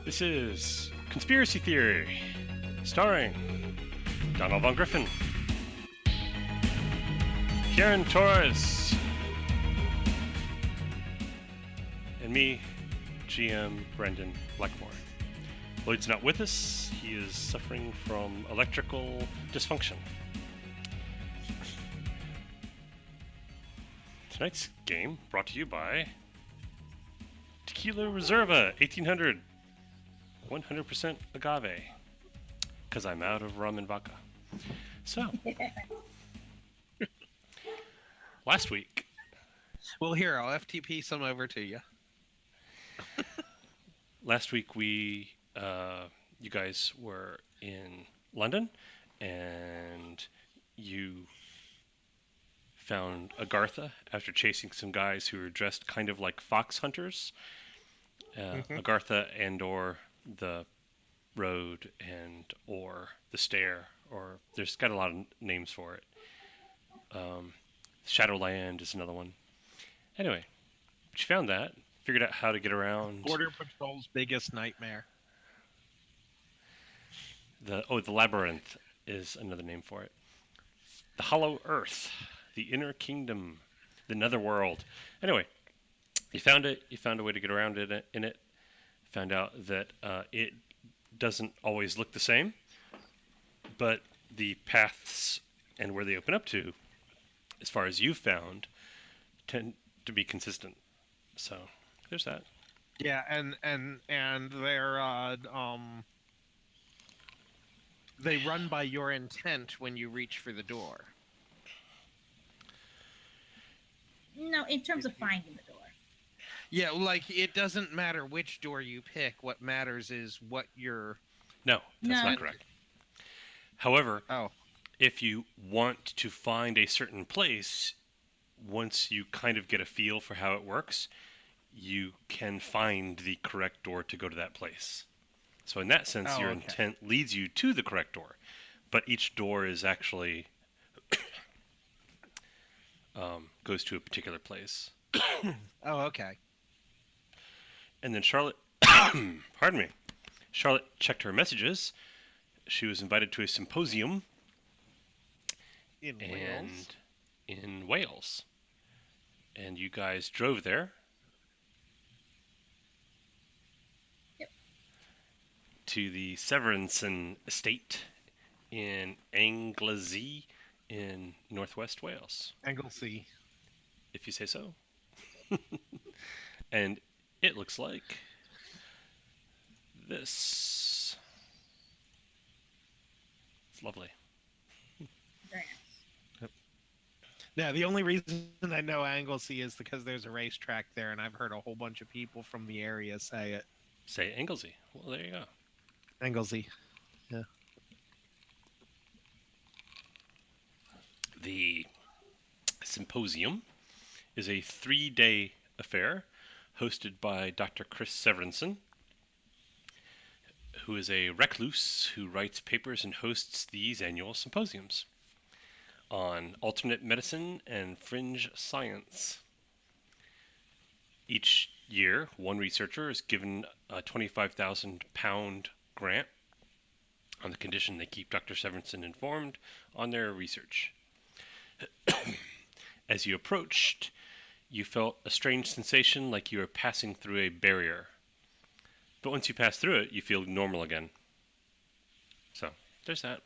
This is Conspiracy Theory, starring Donald Von Griffin, Karen Torres, and me, GM Brendan Blackmore. Lloyd's not with us. He is suffering from electrical dysfunction. Tonight's game brought to you by Tequila Reserva 1800, 100% agave, because I'm out of rum and vodka. So, last week. Well, here, I'll FTP some over to you. Last week you guys were in London, and you found Agartha after chasing some guys who were dressed kind of like fox hunters. Agartha and or the road and or the stair, or there's got a lot of names for it. Shadowland is another one. Anyway, you found that, figured out how to get around. Border Patrol's biggest nightmare. The Labyrinth is another name for it. The Hollow Earth, the Inner Kingdom, the Netherworld. Anyway, you found it. You found a way to get around it. Found out that it doesn't always look the same, but the paths and where they open up to, as far as you've found, tend to be consistent. So there's that. Yeah, and they're they run by your intent when you reach for the door. No, in terms of finding the door. Yeah, like it doesn't matter which door you pick. What matters is what you're. No, that's not correct. However, if you want to find a certain place, once you kind of get a feel for how it works, you can find the correct door to go to that place. So in that sense, your intent leads you to the correct door, but each door is actually goes to a particular place. Oh, okay. And then Charlotte, pardon me, Charlotte checked her messages. She was invited to a symposium in Wales. In Wales, and you guys drove there. Yep. To the Severinsen estate in Anglesey in northwest Wales. Anglesey, if you say so. And it looks like this. It's lovely. Very nice. Yep. Yeah, the only reason I know Anglesey is because there's a racetrack there, and I've heard a whole bunch of people from the area say it. Say Anglesey. Well, there you go. Anglesey. Yeah. The symposium is a 3-day affair hosted by Dr. Chris Severinsen, who is a recluse who writes papers and hosts these annual symposiums on alternate medicine and fringe science. Each year, one researcher is given a £25,000 grant on the condition they keep Dr. Severinsen informed on their research. As you approached, you felt a strange sensation like you were passing through a barrier. But once you pass through it, you feel normal again. So, there's that.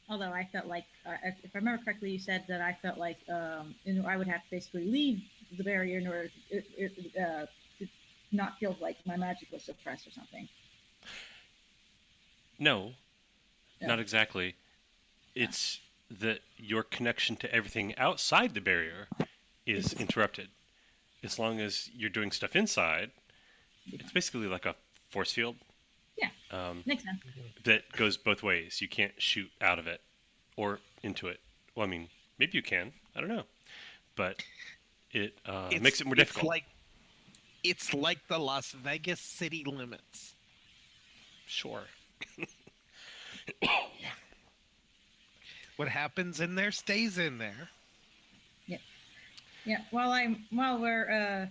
Although I felt like, if I remember correctly, you said that I felt like I would have to basically leave the barrier in order to not feel like my magic was suppressed or something. No, not exactly. It's that your connection to everything outside the barrier is interrupted. As long as you're doing stuff inside, it's basically like a force field. Yeah, makes sense. That goes both ways. You can't shoot out of it or into it. Well, I mean, maybe you can. I don't know. But it makes it more difficult. It's like the Las Vegas city limits. Sure. What happens in there stays in there. Yeah. Yeah. While we're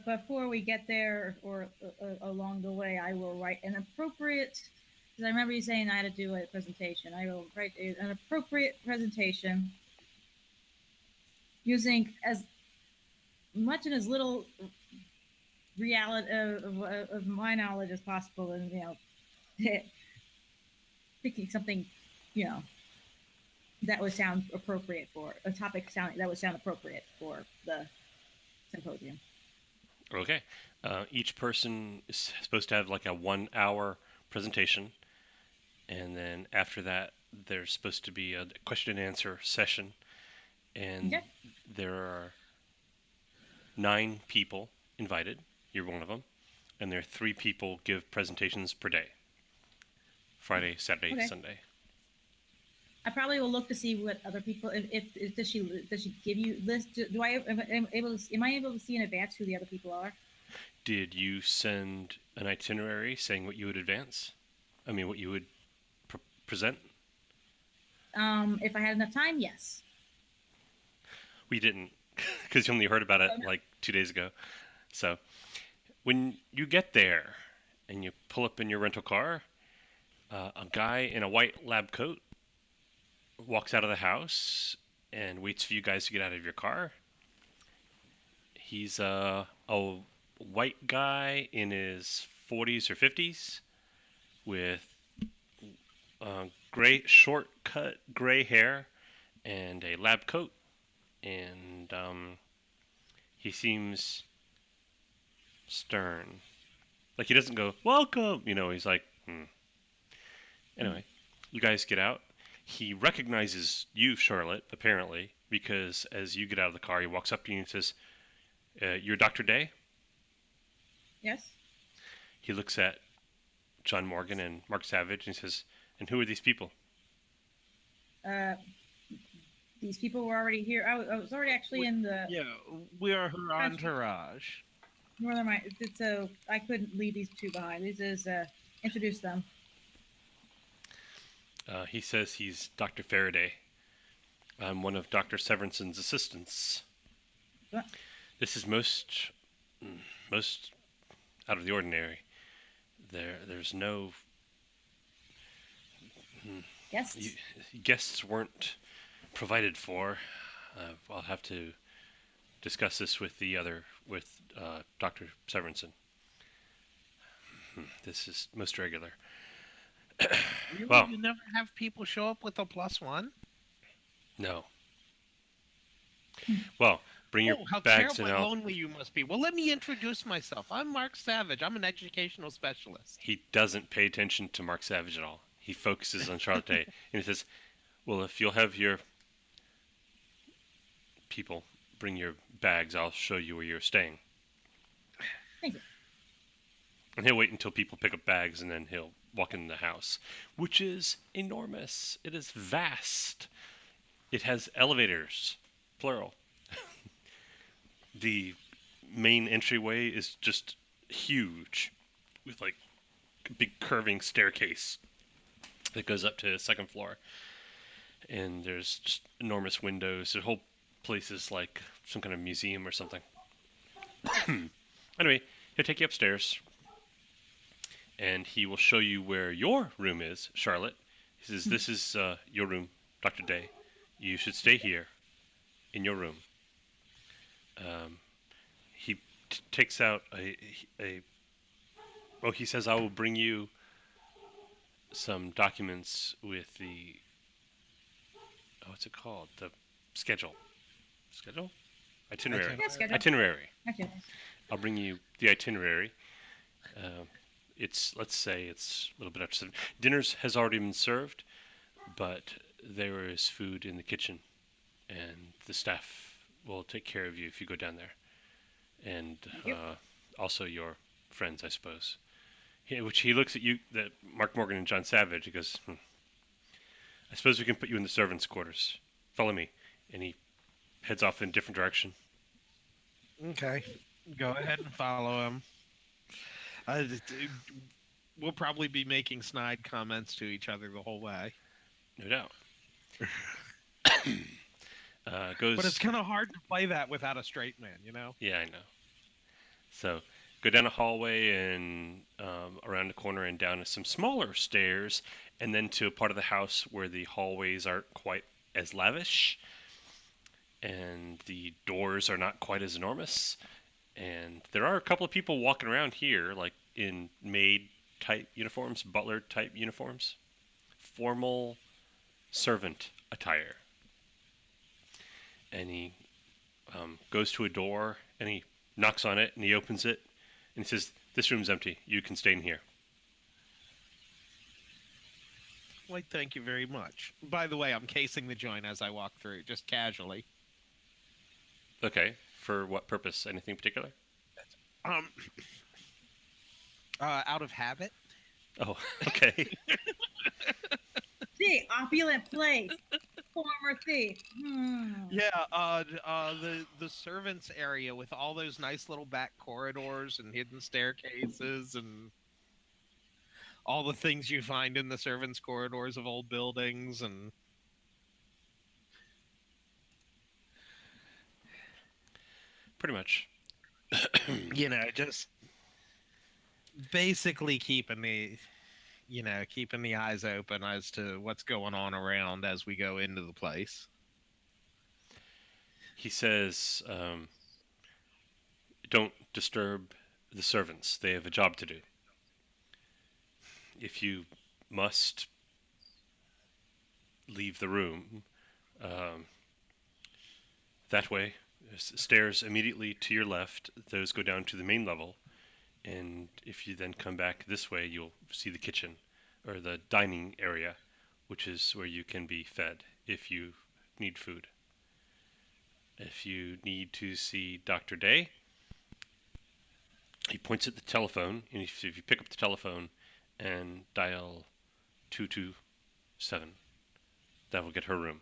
before we get there or along the way, I will write an appropriate. Because I remember you saying I had to do a presentation. I will write an appropriate presentation using as much and as little reality of my knowledge as possible, and picking something, you know, that would sound appropriate for a topic that would sound appropriate for the symposium. Okay. Each person is supposed to have like a 1 hour presentation, and then after that, there's supposed to be a question and answer session, and Okay. there are 9 people invited. You're one of them, and there are 3 people give presentations per day: Friday, Saturday, Okay. Sunday. I probably will look to see what other people. If does she give you list? Do I am I able to see in advance who the other people are? Did you send an itinerary saying what you would advance? I mean, what you would present? If I had enough time, yes. We didn't, because you only heard about it like 2 days ago. So when you get there and you pull up in your rental car, a guy in a white lab coat walks out of the house and waits for you guys to get out of your car. He's a white guy in his 40s or 50s with gray, short cut gray hair and a lab coat, and he seems stern. Like he doesn't go, "Welcome," he's like, hmm. Anyway, you guys get out. He recognizes you, Charlotte, apparently, because as you get out of the car, he walks up to you and says, "You're Dr. Day?" Yes. He looks at John Morgan and Mark Savage and he says, "And who are these people?" Uh, these people were already here. I was already actually in the Yeah, we are her entourage. Northern Mind. So I couldn't leave these two behind. This is introduce them. He says he's Dr. Faraday. I'm one of Dr. Severinson's assistants. What? This is most out of the ordinary. There's no Guests. guests weren't provided for. I'll have to discuss this with Dr. Severinson. This is most regular. Really? Well, You never have people show up with a +1? no. Well, bring your How bags terribly and lonely you must be. Well, let me introduce myself. I'm Mark Savage. I'm an educational specialist. He doesn't pay attention to Mark Savage at all. He focuses on Charlotte Day, and he says, "Well, if you'll have your people bring your bags, I'll show you where you're staying." Thank you. And he'll wait until people pick up bags, and then he'll walk in the house, which is enormous. It is vast. It has elevators, plural. The main entryway is just huge, with like a big curving staircase that goes up to the second floor. And there's just enormous windows. The whole place is like some kind of museum or something. Anyway, he'll take you upstairs, and he will show you where your room is, Charlotte. He says, "This is your room, Dr. Day. You should stay here in your room." He takes out he says, "I will bring you some documents with the, what's it called? The schedule. Schedule? Itinerary. Yeah, schedule. Itinerary. Okay. I'll bring you the itinerary. Let's say it's a little bit after 7. Dinner's has already been served, but there is food in the kitchen, and the staff will take care of you if you go down there. And also your friends, I suppose." Which he looks at you, that Mark Morgan and John Savage. He goes, "I suppose we can put you in the servants' quarters. Follow me." And he heads off in a different direction. Okay. Go ahead and follow him. We'll probably be making snide comments to each other the whole way. No doubt. Goes. But it's kind of hard to play that without a straight man, you know? Yeah, I know. So go down a hallway and around the corner and down some smaller stairs, and then to a part of the house where the hallways aren't quite as lavish and the doors are not quite as enormous. And there are a couple of people walking around here, like in maid type uniforms, butler type uniforms, formal servant attire. And he goes to a door and he knocks on it and he opens it and he says, "This room's empty. You can stay in here." Why, thank you very much. By the way, I'm casing the joint as I walk through, just casually. Okay. For what purpose? Anything particular? Um, out of habit. Oh, okay. See, opulent place. Former thief. Yeah, the servants area with all those nice little back corridors and hidden staircases and all the things you find in the servants' corridors of old buildings and Pretty much. just basically keeping the eyes open as to what's going on around as we go into the place. He says, "Don't disturb the servants. They have a job to do. If you must leave the room, um, that way, stairs immediately to your left, those go down to the main level. And if you then come back this way, you'll see the kitchen or the dining area, which is where you can be fed if you need food. If you need to see Dr. Day, he points at the telephone, and if you pick up the telephone and dial 227, that will get her room."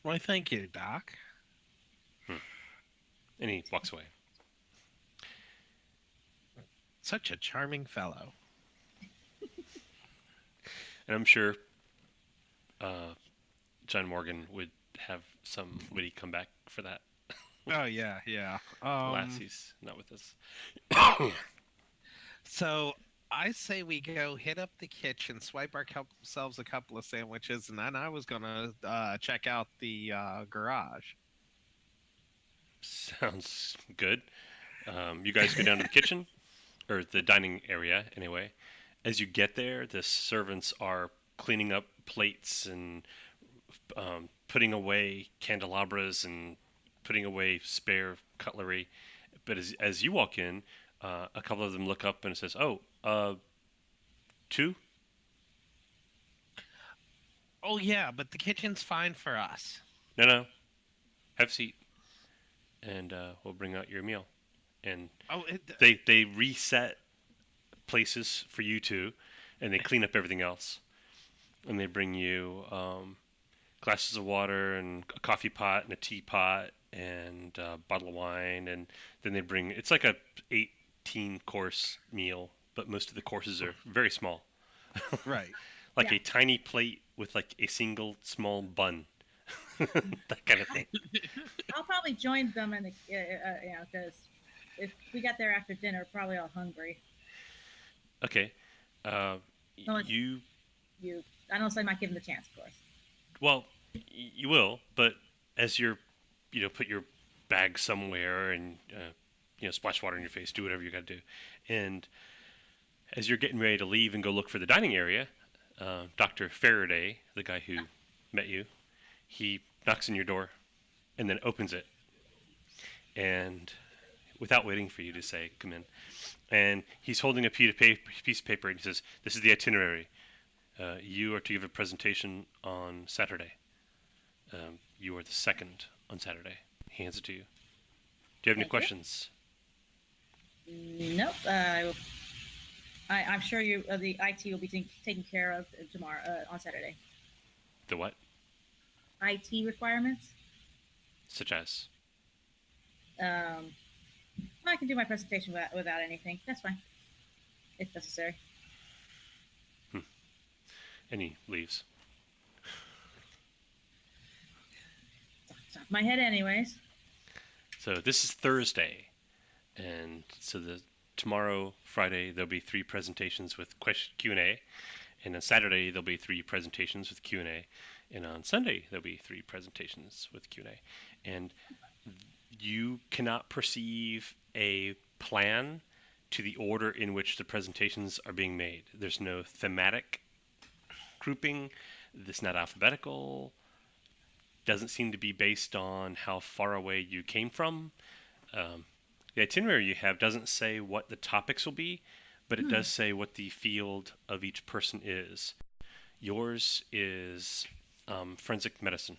Why, thank you, Doc. And he walks away. Such a charming fellow. And I'm sure John Morgan would have some witty comeback for that. Oh yeah, yeah. Alas, he's not with us. So I say we go hit up the kitchen, swipe ourselves a couple of sandwiches, and then I was gonna check out the garage. Sounds good. You guys go down to the kitchen, or the dining area, anyway. As you get there, the servants are cleaning up plates and putting away candelabras and putting away spare cutlery. But as you walk in, a couple of them look up and it says, "Oh, two?" Oh yeah, but the kitchen's fine for us. No. Have a seat, and we'll bring out your meal." And Oh, they reset places for you two, and they clean up everything else. And they bring you glasses of water and a coffee pot and a teapot and a bottle of wine, and then they bring, it's like a 18 course meal, but most of the courses are very small. right. Like Yeah. a tiny plate with like a single small bun. That kind of thing. I'll probably join them in the, because if we got there after dinner, we're probably all hungry. Okay. No, it's- You, I don't say I might give them the chance, of course. well, you will, but as you're, put your bag somewhere and, splash water in your face, do whatever you got to do. And as you're getting ready to leave and go look for the dining area, Dr. Faraday, the guy who met you, he knocks on your door and then opens it. And without waiting for you to say, "Come in," and he's holding a piece of paper and he says, "This is the itinerary. You are to give a presentation on Saturday. You are the second on Saturday." He hands it to you. Do you have any Thank you. questions? Nope. I'm sure the IT will be taken care of tomorrow on Saturday. The what? IT requirements. Such as? I can do my presentation without anything. That's fine, if necessary. And he leaves. It's off my head, anyways. So this is Thursday, and so tomorrow, Friday, there'll be 3 presentations with Q&A, and on Saturday there'll be 3 presentations with Q&A, and on Sunday there'll be 3 presentations with Q&A. And you cannot perceive a plan to the order in which the presentations are being made. There's no thematic grouping. It's not alphabetical. Doesn't seem to be based on how far away you came from. The itinerary you have doesn't say what the topics will be, but it does say what the field of each person is. Yours is forensic medicine.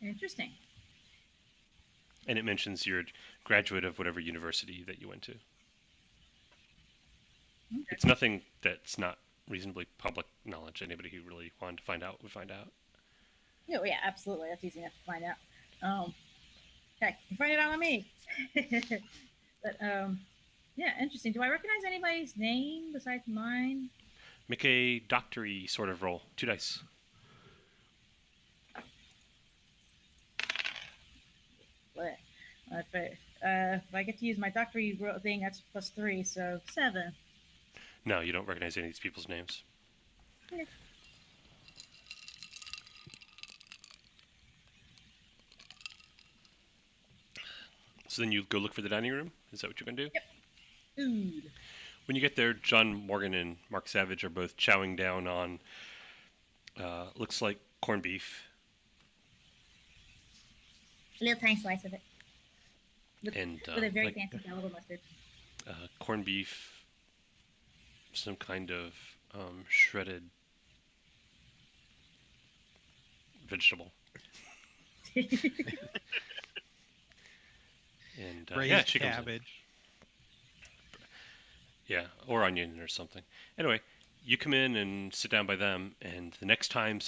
Interesting. And it mentions you're a graduate of whatever university that you went to. Okay. It's nothing that's not reasonably public knowledge. Anybody who really wanted to find out would find out. Yeah, absolutely. That's easy enough to find out. Heck, you find it out on me. But yeah, interesting. Do I recognize anybody's name besides mine? Make a doctor-y sort of roll. 2 dice. But if I get to use my doctor-y thing, that's +3, so 7. No, you don't recognize any of these people's names. Okay. So then you go look for the dining room? Is that what you're going to do? Yep. Food. When you get there, John Morgan and Mark Savage are both chowing down on, looks like corned beef. A little tiny slice of it. With a very like, fancy Gallagher mustard. corned beef, some kind of shredded vegetable. And Braised she comes in. cabbage. Yeah, or onion or something. Anyway, you come in and sit down by them, and the next time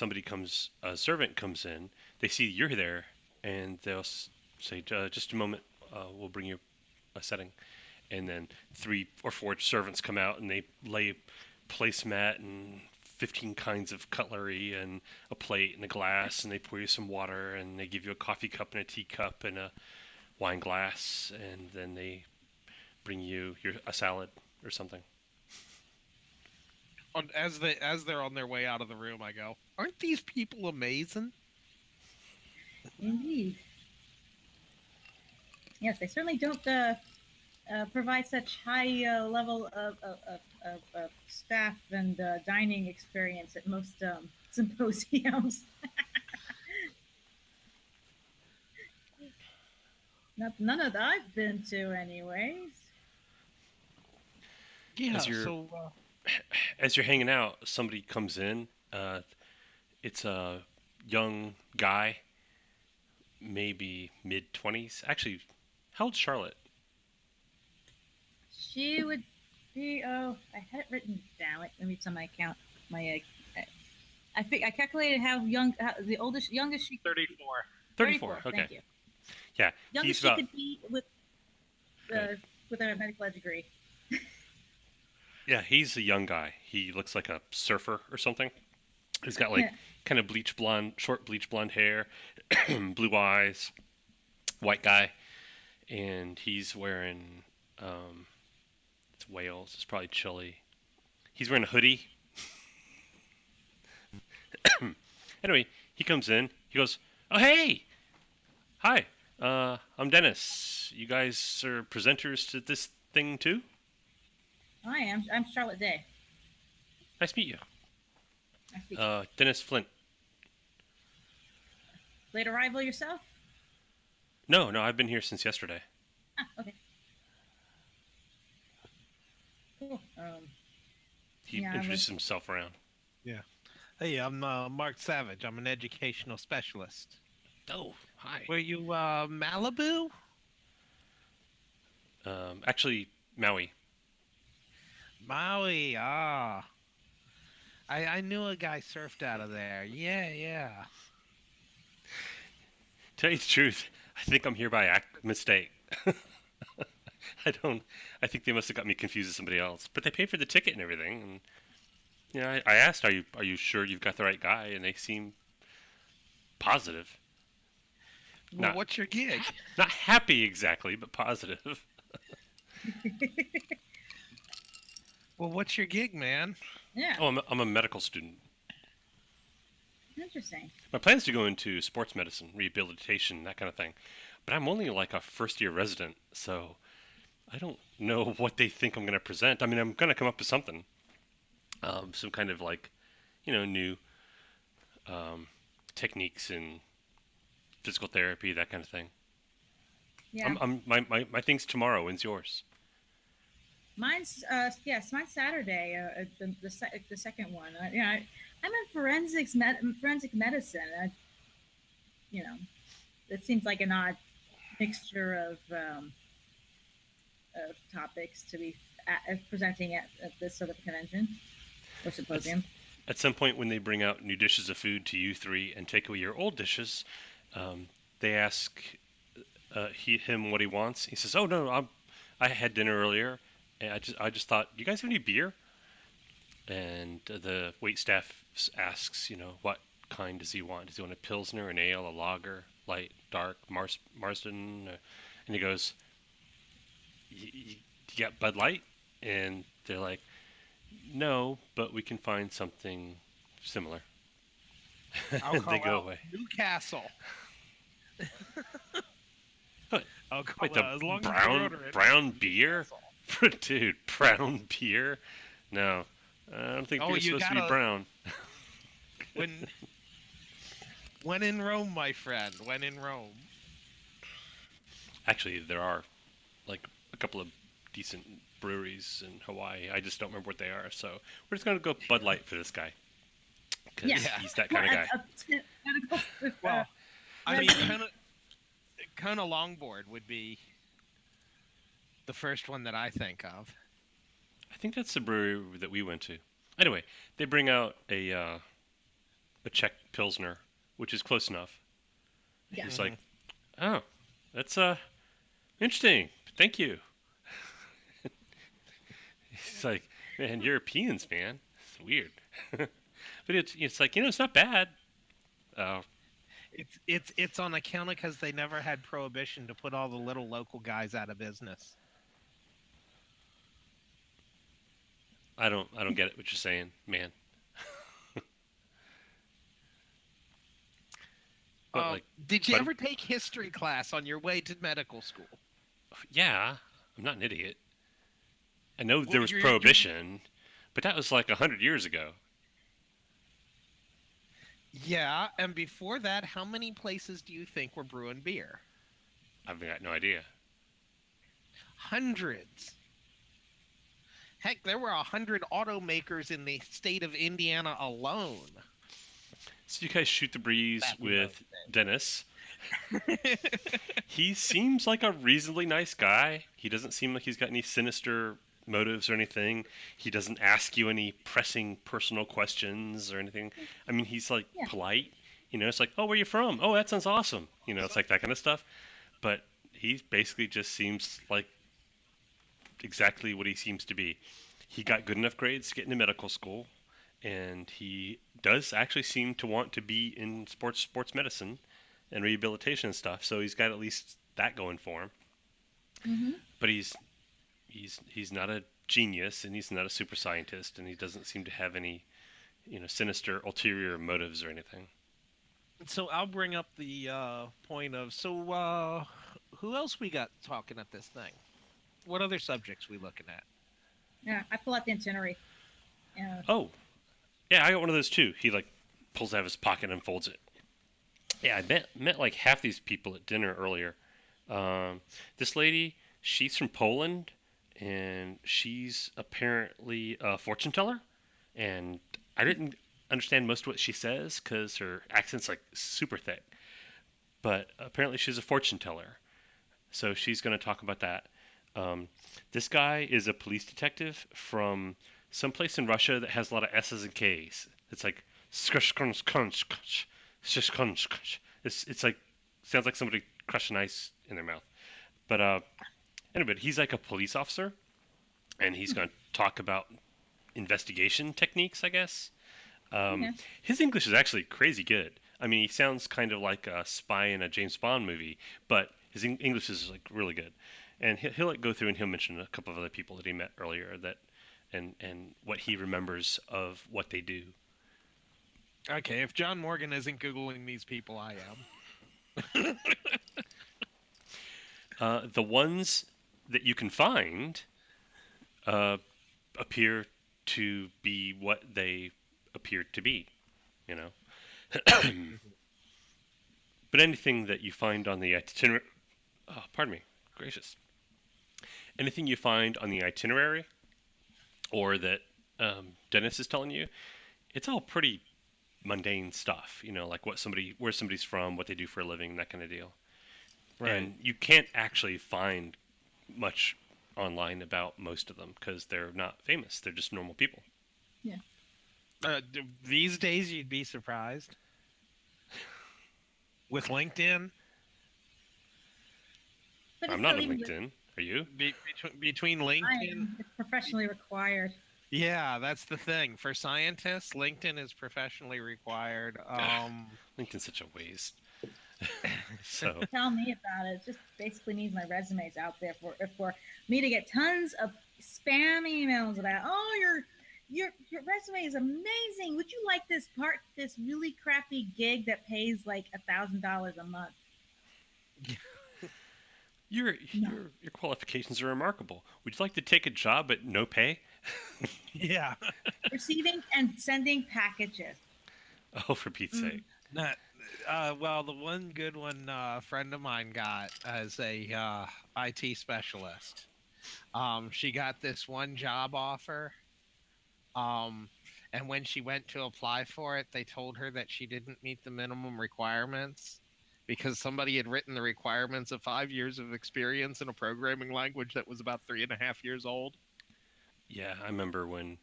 a servant comes in, they see you're there, and they'll say, just a moment, we'll bring you a setting. And then 3 or 4 servants come out, and they lay a placemat and 15 kinds of cutlery and a plate and a glass, and they pour you some water, and they give you a coffee cup and a tea cup and a wine glass, and then they bring you a salad or something. As they're on their way out of the room, I go, "Aren't these people amazing?" Indeed. Yes, they certainly don't provide such high level of staff and dining experience at most symposiums. None of that I've been to, anyways. Yeah. As you're hanging out, somebody comes in. It's a young guy, maybe mid-20s. Actually, how old's Charlotte? She would be. Oh, I had it written down. Let me read some of my count. I calculated how young, youngest she. 34. 34. Okay. Thank you. Yeah, Youngest he's about. she could be with a medical degree. Yeah, he's a young guy. He looks like a surfer or something. He's got like kind of short bleach blonde hair, blue eyes, white guy, and he's wearing. It's Wales. It's probably chilly. He's wearing a hoodie. Anyway, he comes in. He goes, "Oh hey, hi. I'm Dennis. You guys are presenters to this thing too?" Hi, I'm Charlotte Day. Nice to meet you. Nice to meet you. Dennis Flint. Late arrival yourself? No, I've been here since yesterday. Ah, okay. Cool. He Yeah, introduced himself around. Hey, I'm Mark Savage. I'm an educational specialist. Oh, hi. Were you Malibu? Actually, Maui. Maui. Ah. I knew a guy surfed out of there. Yeah. Tell you the truth, I think I'm here by mistake. I think they must have got me confused with somebody else. But they paid for the ticket and everything, and I asked, "Are you sure you've got the right guy?" And they seem positive. Well, Not what's your gig? not happy exactly, but positive. Well, what's your gig, man? Yeah, Oh, I'm a medical student. interesting. My plan is to go into sports medicine, rehabilitation, that kind of thing. But I'm only like a first year resident, so I don't know what they think I'm going to present. I mean, I'm going to come up with something, some kind of like, new um, techniques in physical therapy, that kind of thing. Yeah, My thing's tomorrow. When's yours? mine's Saturday. The second one. I'm in forensic medicine. You know, it seems like an odd mixture of topics to be presenting at this sort of convention or At, symposium. at some point, when they bring out new dishes of food to you three and take away your old dishes, um, they ask him what he wants. He says, "Oh no, I had dinner earlier, and I just thought, you guys have any beer?" And the wait staff asks, what kind does he want? Does he want a pilsner, an ale, a lager, light, dark, Marsden? And he goes, "You got Bud Light?" And they're like, "No, but we can find something similar." I'll And call they go out away. Newcastle. What? I'll call Wait, the as long as you brown order it. brown beer, Newcastle. dude, brown beer? No, I don't think Oh, beer's you supposed to be gotta- brown. When in Rome, my friend. When in Rome. Actually, there are like a couple of decent breweries in Hawaii. I just don't remember what they are. So we're just gonna go Bud Light for this guy because Yeah. he's that kind of guy. Well, I mean, resident- kind of longboard would be the first one that I think of. I think that's the brewery that we went to. Anyway, they bring out a Czech Pilsner, which is close enough. Yeah. He's like, "Oh, that's interesting. Thank you." He's like, "Man, Europeans, man, it's weird." But it's like, it's not bad. Uh, It's on account of because they never had prohibition to put all the little local guys out of business. I don't get it what you're saying, man. But like, Did you but- ever take history class on your way to medical school? yeah, I'm not an idiot. I know Well, there was you're- prohibition, but that was like 100 years ago. Yeah, and before that, how many places do you think were brewing beer? I've got no idea. Hundreds. Heck, there were 100 automakers in the state of Indiana alone. So you guys shoot the breeze Back in with those Dennis. He seems like a reasonably nice guy. He doesn't seem like he's got any sinister motives or anything. He doesn't ask you any pressing personal questions or anything. I mean, he's like Yeah. polite. It's like, "Oh, where you from? Oh, that sounds awesome." It's like that kind of stuff. But he basically just seems like exactly what he seems to be. He got good enough grades to get into medical school, and he does actually seem to want to be in sports medicine and rehabilitation and stuff. So he's got at least that going for him. Mhm. But he's not a genius, and he's not a super scientist, and he doesn't seem to have any sinister ulterior motives or anything. So I'll bring up the point of who else we got talking at this thing? What other subjects we looking at? Yeah, I pull out the itinerary. Yeah. Oh, yeah, I got one of those too. He like pulls out of his pocket and folds it. Yeah, I met like half these people at dinner earlier. This lady, she's from Poland, and she's apparently a fortune teller. And I didn't understand most of what she says because her accent's like super thick. But apparently she's a fortune teller, so she's going to talk about that. This guy is a police detective from someplace in Russia that has a lot of S's and K's. It's like it's like sounds like somebody crushed an ice in their mouth. But anyway, he's like a police officer, and he's going to talk about investigation techniques, I guess. Okay. His English is actually crazy good. I mean, he sounds kind of like a spy in a James Bond movie, but his English is like really good. And he'll like go through and he'll mention a couple of other people that he met earlier that, and what he remembers of what they do. Okay, if John Morgan isn't googling these people, I am. The ones that you can find uh, appear to be what they appear to be, you know. But anything that you find on the itinerary, oh, pardon me, gracious, anything you find on the itinerary or that Dennis is telling you, it's all pretty mundane stuff, you know, like where somebody's from, what they do for a living, that kind of deal. And you can't actually find much online about most of them because they're not famous. They're just normal people. Yeah. These days, you'd be surprised. With LinkedIn, But I'm it's not still on even LinkedIn. Are you? between I LinkedIn, am. It's professionally required. yeah, that's the thing. For scientists, LinkedIn is professionally required. LinkedIn's such a waste. So Tell me about it. It just basically means my resume's out there for me to get tons of spam emails about, oh, your resume is amazing. Would you like this really crappy gig that pays like $1,000 a month? your No. your qualifications are remarkable. Would you like to take a job at no pay? Yeah. Receiving and sending packages. Oh, for Pete's sake. Not, well, the one good one a friend of mine got as a IT specialist. She got this one job offer. And when she went to apply for it, they told her that she didn't meet the minimum requirements because somebody had written the requirements of 5 years of experience in a programming language that was about 3.5 years old. Yeah, I remember hitting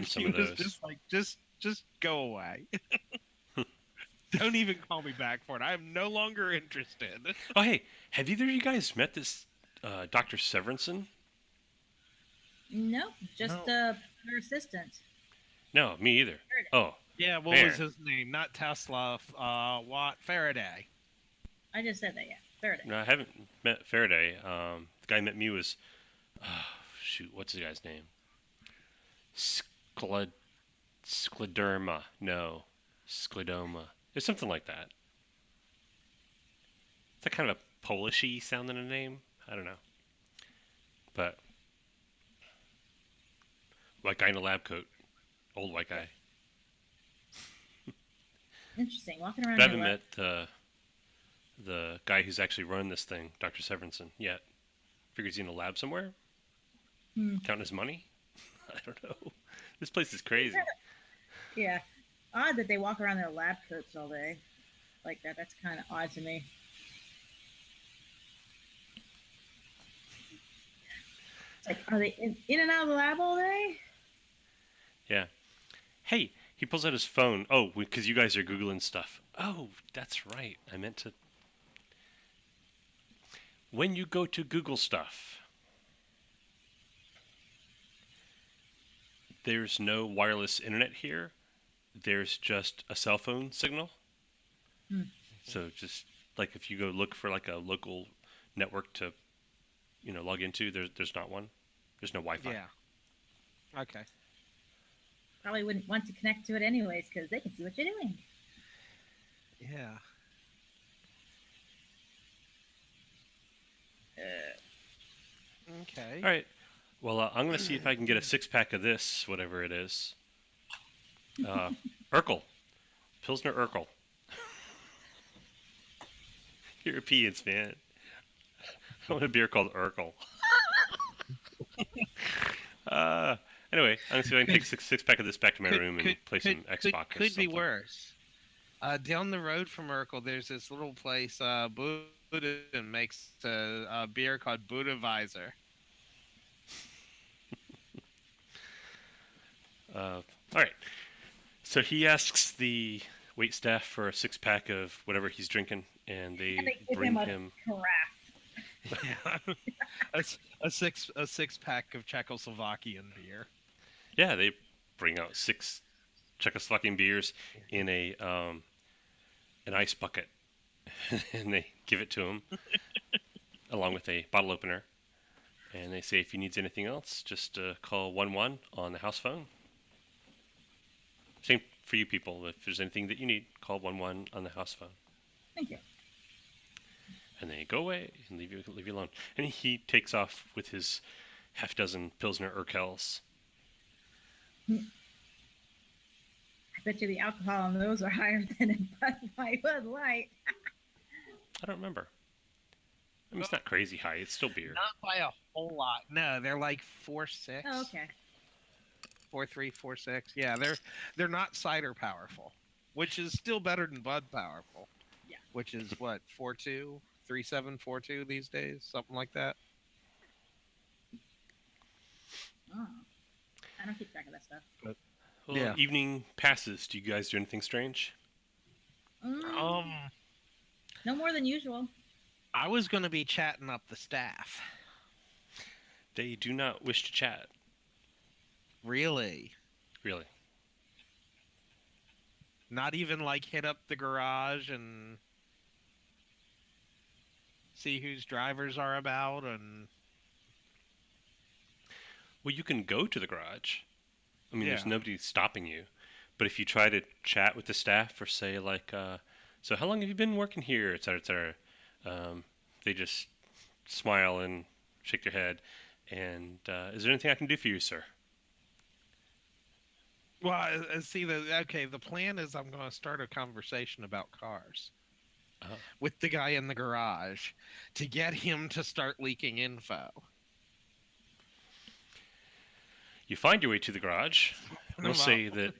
some She of was those. just like, just go away. Don't even call me back for it. I am no longer interested. Oh, hey, have either of you guys met this Dr. Severinsen? Nope, just No. her assistant. No, me either. Oh, Yeah, what man. was his name? Not Tesla. What? Faraday. I just said that, yeah. Third. No, I haven't met Faraday. The guy who met me was, shoot, what's the guy's name? Scled, Sclederma. No, Scledoma. It's something like that. It's a kind of a Polishy sounding a name. I don't know. But white guy in a lab coat, old white guy. Interesting. Walking around But I here. haven't met the guy who's actually running this thing, Dr. Severinsen, yet. Figures he's in a lab somewhere, counting his money. I don't know. This place is crazy. Yeah. Odd that they walk around in their lab coats all day like that. That's kind of odd to me. It's like, are they in and out of the lab all day? Yeah. Hey, he pulls out his phone. Oh, because you guys are Googling stuff. Oh, that's right. I meant to. When you go to Google stuff, there's no wireless internet here. There's just a cell phone signal. So just like if you go look for like a local network to, log into, there's not one. There's no Wi-Fi. Yeah. Okay. Probably wouldn't want to connect to it anyways because they can see what you're doing. Yeah. Okay. All right. Well, I'm going to see if I can get a 6-pack of this, whatever it is. Urkel. Pilsner Urkel. Europeans, man. I want a beer called Urkel. Anyway, I'm going to see if I can take a six-pack of this back to my room and play some Xbox. Could be worse. Down the road from Urkel, there's this little place. Buddha makes a beer called Budweiser. All right. So he asks the wait staff for a 6-pack of whatever he's drinking, and they give bring him a carafe. a six pack of Czechoslovakian beer. Yeah, they bring out 6 Czechoslovakian beers in a an ice bucket, and they give it to him along with a bottle opener. And they say if he needs anything else, just call 1-1 on the house phone. Same for you people. If there's anything that you need, call 1-1 on the house phone. Thank you. And they go away and leave you alone. And he takes off with his half dozen Pilsner Urquells. I bet you the alcohol on those are higher than in Bud Light. I don't remember. I mean, it's not crazy high. It's still beer. Not by a whole lot. No, they're like 4.6. Oh, okay. 4.3, 4.6. Yeah, they're not cider powerful, which is still better than Bud powerful. Yeah. Which is what, 4.2, 3.7, 4.2 these days, something like that. Oh. I don't keep track of that stuff. Well, Yeah. evening passes. Do you guys do anything strange? No more than usual. I was going to be chatting up the staff. They do not wish to chat. Really? Really. Not even like hit up the garage and see whose drivers are about and... Well, you can go to the garage. I mean, Yeah. there's nobody stopping you. But if you try to chat with the staff or say, like, so how long have you been working here, et cetera, et cetera, they just smile and shake their head. And is there anything I can do for you, sir? Well, I see the plan is I'm going to start a conversation about cars with the guy in the garage to get him to start leaking info. You find your way to the garage. We'll say that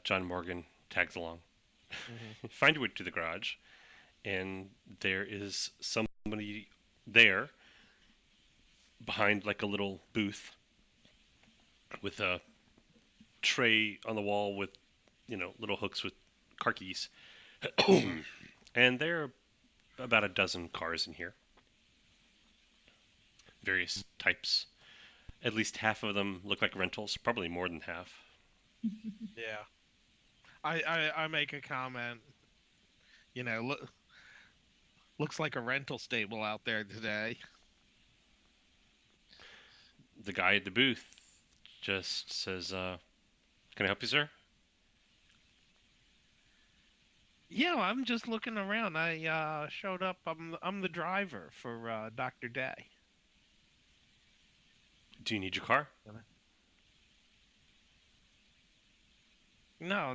John Morgan tags along. Mm-hmm. Find your way to the garage, and there is somebody there behind like a little booth with a tray on the wall with, little hooks with car keys. And there are about a dozen cars in here. Various types. At least half of them look like rentals, probably more than half. Yeah. I make a comment. Looks like a rental stable out there today. The guy at the booth just says, can I help you, sir? Yeah, I'm just looking around. I showed up. I'm the driver for Dr. Day. Do you need your car? No,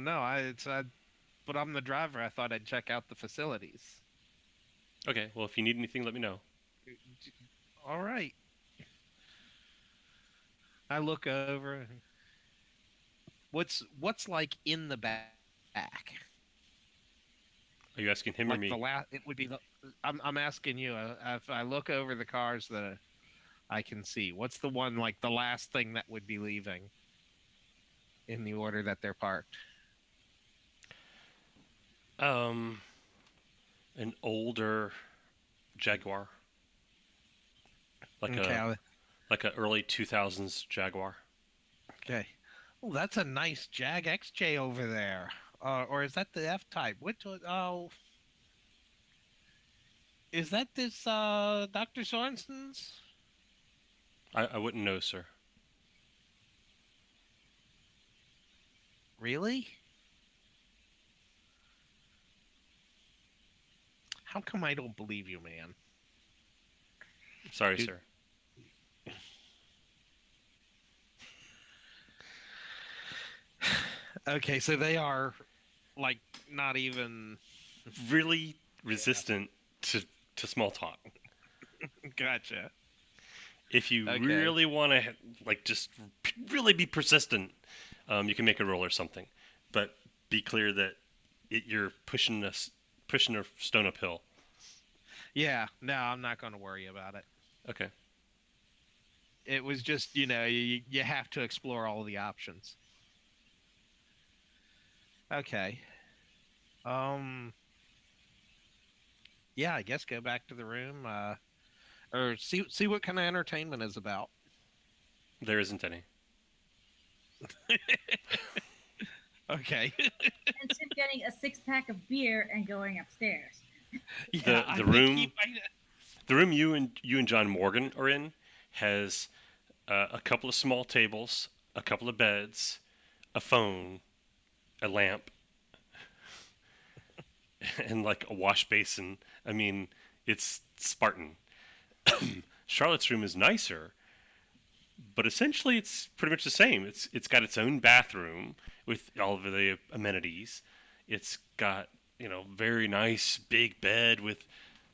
but I'm the driver. I thought I'd check out the facilities. Okay, well, if you need anything, let me know. All right. I look over. What's like in the back? Are you asking him or Like me? it would be the. I'm asking you. If I look over the cars that I can see, what's the one like the last thing that would be leaving? In the order that they're parked. An older Jaguar. Like a early 2000s Jaguar. Okay. Oh, that's a nice Jag XJ over there. Or is that the F-Type? Oh. Is that this Dr. Sorensen's? I wouldn't know, sir. Really? How come I don't believe you, man? Sorry, sir. Okay, so they are, like, not even... Really resistant to small talk. Gotcha. If you really want to, like, just really be persistent, you can make a roll or something. But be clear that you're pushing a stone uphill. Yeah, no, I'm not going to worry about it. Okay. It was just, you have to explore all the options. Okay. Yeah, I guess go back to the room, or see what kind of entertainment is about. There isn't any. Okay. And Sim getting a 6-pack of beer and going upstairs. Yeah, I The think room he might. the room you and John Morgan are in has a couple of small tables, a couple of beds, a phone, a lamp, and like a wash basin. I mean, it's Spartan. Charlotte's room is nicer, but essentially it's pretty much the same. It's got its own bathroom with all of the amenities. It's got, very nice big bed with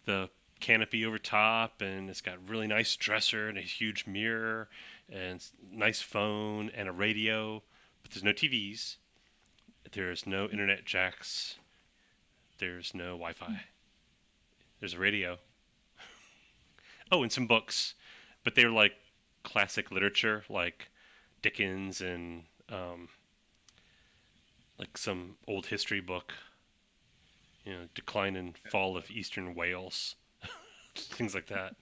the canopy over top, and it's got really nice dresser and a huge mirror and nice phone and a radio, but there's no TVs. There's no internet jacks. There's no Wi-Fi. There's a radio. Oh, and some books, but they're like classic literature, like Dickens and like some old history book, Decline and Fall of Eastern Wales, things like that.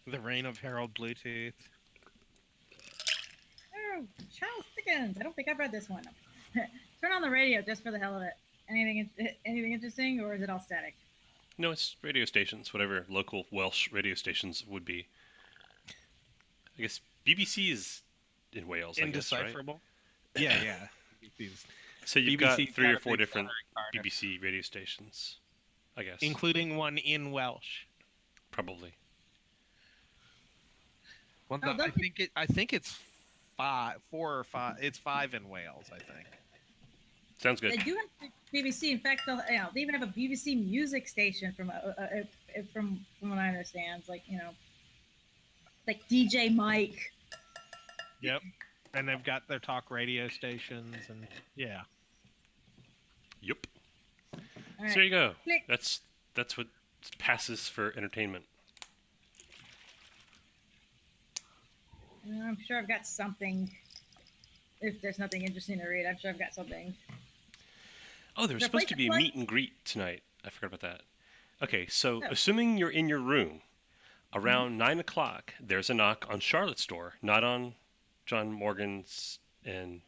The Reign of Harold Bluetooth. Oh, Charles Dickens. I don't think I've read this one. Turn on the radio just for the hell of it. Anything interesting, or is it all static? No, it's radio stations, whatever local Welsh radio stations would be. I guess BBC is in Wales, I guess, right? Indecipherable. Yeah. These- So you've BBC got 3 or got a 4 big different salary card. BBC radio stations, I guess. including one in Welsh. Probably. Well, Oh, I think it's 4 or 5. It's 5 in Wales, I think. Sounds good. They do have BBC. In fact, they even have a BBC music station from what I understand. It's like DJ Mike. Yep. And they've got their talk radio stations, and yeah. Yep. All So right. there you go. Click. That's what passes for entertainment. I'm sure I've got something. If there's nothing interesting to read, I'm sure I've got something. Oh, there was Is there a supposed place to to be a plug? meet and greet tonight. I forgot about that. Okay, so Oh. assuming you're in your room around 9 o'clock, there's a knock on Charlotte's door, not on John Morgan's and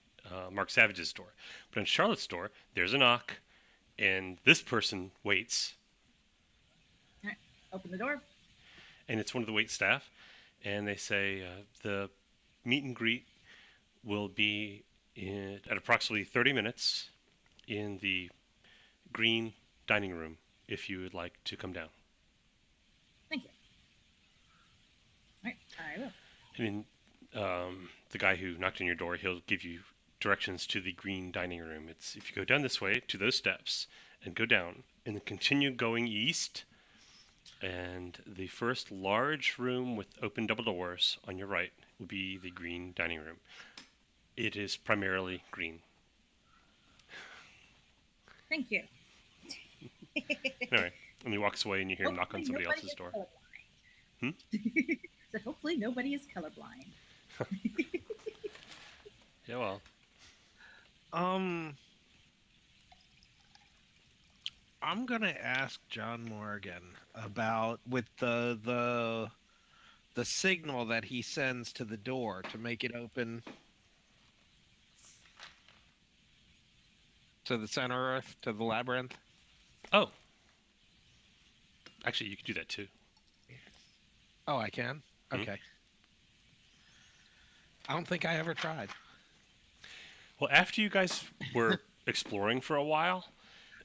Mark Savage's door, but on Charlotte's door, there's a knock, and this person waits, Open the door. and it's one of the wait staff, and they say the meet and greet will be at approximately 30 minutes in the green dining room if you would like to come down. Thank you. All right, I will. I mean, the guy who knocked on your door, he'll give you directions to the green dining room. It's if you go down this way to those steps and go down and then continue going east, and the first large room with open double doors on your right will be the green dining room. It is primarily green. Thank you. Anyway, and he walks away and you hear him knock on Hopefully somebody nobody else's is door. colorblind. So hopefully nobody is colorblind. Yeah, well, I'm gonna ask John Morgan about with the signal that he sends to the door to make it open to the center earth, to the labyrinth. oh, actually, you could do that too. Oh, I can? Mhm. Okay. I don't think I ever tried. Well, after you guys were exploring for a while,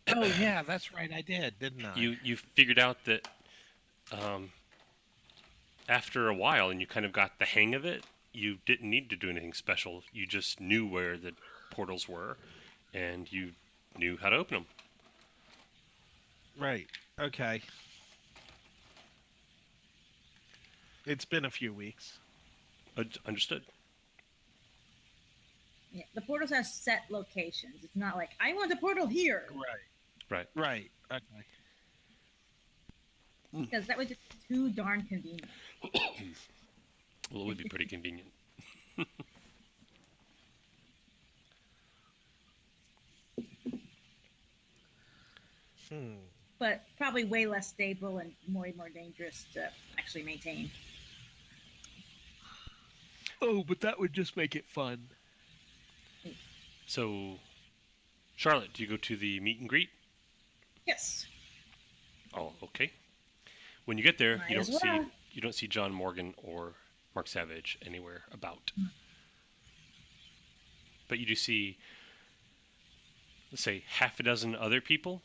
Oh, yeah, that's right. I did, didn't I? you figured out that after a while, and you kind of got the hang of it, you didn't need to do anything special. You just knew where the portals were, and you knew how to open them. Right. Okay. It's been a few weeks. Understood. Yeah, the portals have set locations. It's not like I want a portal here Right. Right. Right. Okay. because that would just be too darn convenient. Well, it would be pretty convenient. But probably way less stable and more dangerous to actually maintain. Oh, but that would just make it fun. So, Charlotte, do you go to the meet and greet? Yes. Oh, okay. When you get there, Might you as don't well. see John Morgan or Mark Savage anywhere about. But you do see, let's say, half a dozen other people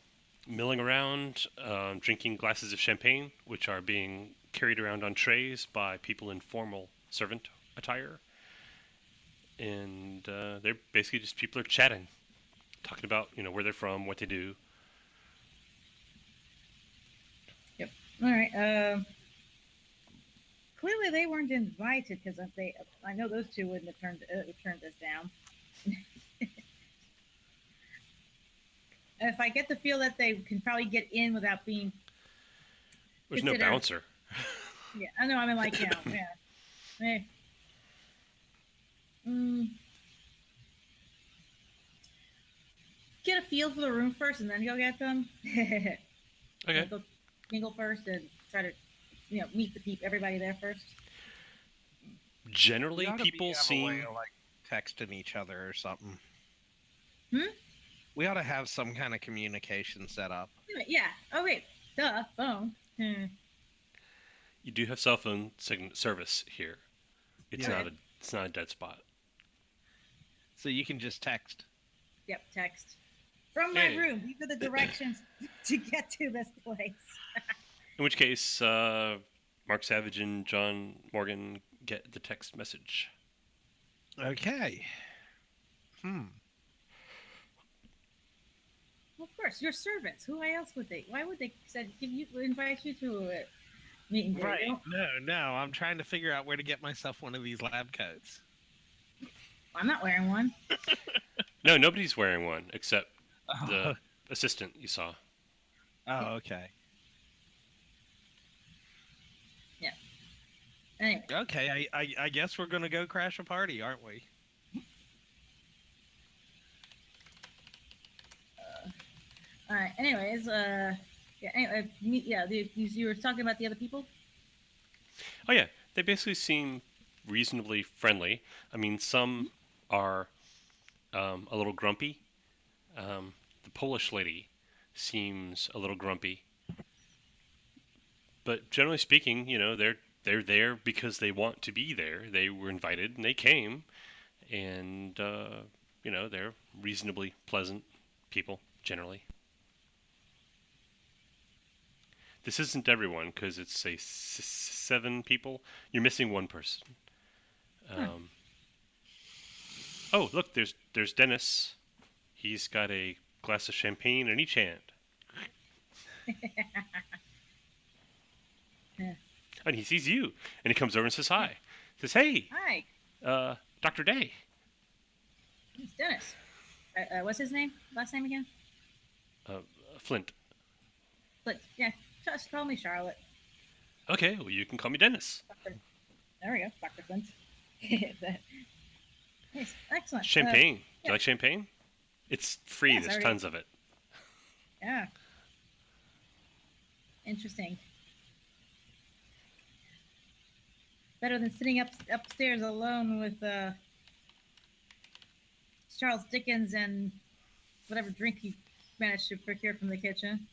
milling around, drinking glasses of champagne, which are being carried around on trays by people in formal servant attire. And they're basically just people are chatting, talking about where they're from, what they do. Yep. All right. Clearly they weren't invited because I know those two wouldn't have turned this down. If I get the feel that they can probably get in without being There's no considered, bouncer. yeah, I know. I mean, like, yeah. Eh. Mm, get a feel for the room first, and then go get them. Okay. Go mingle first and try to, meet the people, everybody there first. Generally, people have a seem. way of, like, texting each other or something. Hmm? We ought to have some kind of communication set up. Yeah. Oh wait. Duh. Phone. You do have cell phone service here. It's Yeah. not a dead spot. So you can just text. Yep. Text. From my room. These are the directions to get to this place. In which case, Mark Savage and John Morgan get the text message. Okay. Well, of course, your servants. Who else would they? Why would they invite you to a meet and greet? Right. No. I'm trying to figure out where to get myself one of these lab coats. I'm not wearing one. No, nobody's wearing one except the assistant you saw. Oh, okay. Yeah. Anyway. Okay, I guess we're gonna go crash a party, aren't we? All right. Anyways, yeah. Anyway, you were talking about the other people. Oh yeah, they basically seem reasonably friendly. I mean, some are a little grumpy. The Polish lady seems a little grumpy, but generally speaking, they're there because they want to be there. They were invited and they came, and they're reasonably pleasant people generally. This isn't everyone because it's say 7 people. You're missing one person. Oh, look, there's Dennis. He's got a glass of champagne in each hand. Yeah. And he sees you, and he comes over and says hi. Says, "Hey, Hi, Dr. Day." it's Dennis. What's his name? Last name again? Flint. But yeah, just call me Charlotte. Okay, well, you can call me Dennis. There we go, Dr. Flint. Nice. Excellent. Champagne. Do yeah. you like champagne? It's free. Yes, There's tons of it. Yeah. Interesting. Better than sitting upstairs alone with Charles Dickens and whatever drink you managed to procure from the kitchen.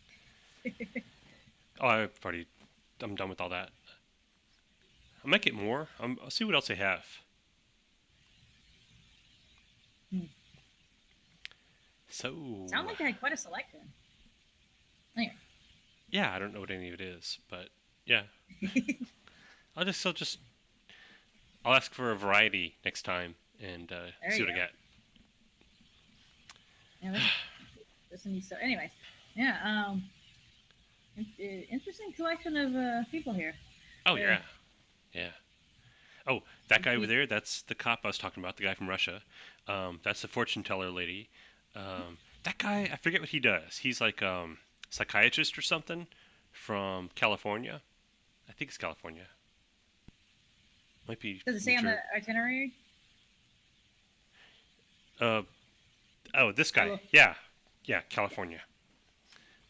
Oh, I'm done with all that. I might get more. I'll see what else they have. So. Sounds like they had quite a selection. Anyway. Yeah, I don't know what any of it is, but yeah. I'll ask for a variety next time and see what I get. Yeah, so anyways, yeah, interesting collection of people here. Oh yeah. Oh, that guy over there, that's the cop I was talking about, the guy from Russia. That's the fortune teller lady. That guy, I forget what he does. He's like psychiatrist or something from California. I think it's California. Might be. Does it say on the itinerary? Oh, this guy. Oh. Yeah, California.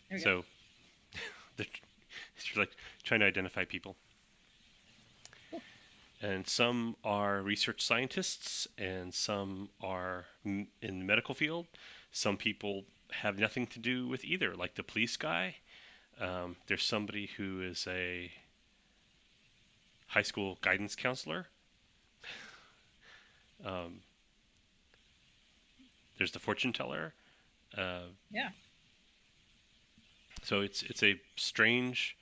There we So, they're like trying to identify people. Cool. and some are research scientists, and some are in the medical field. Some people have nothing to do with either, like the police guy. There's somebody who is a high school guidance counselor. Um, there's the fortune teller. Uh, Yeah. so it's a strange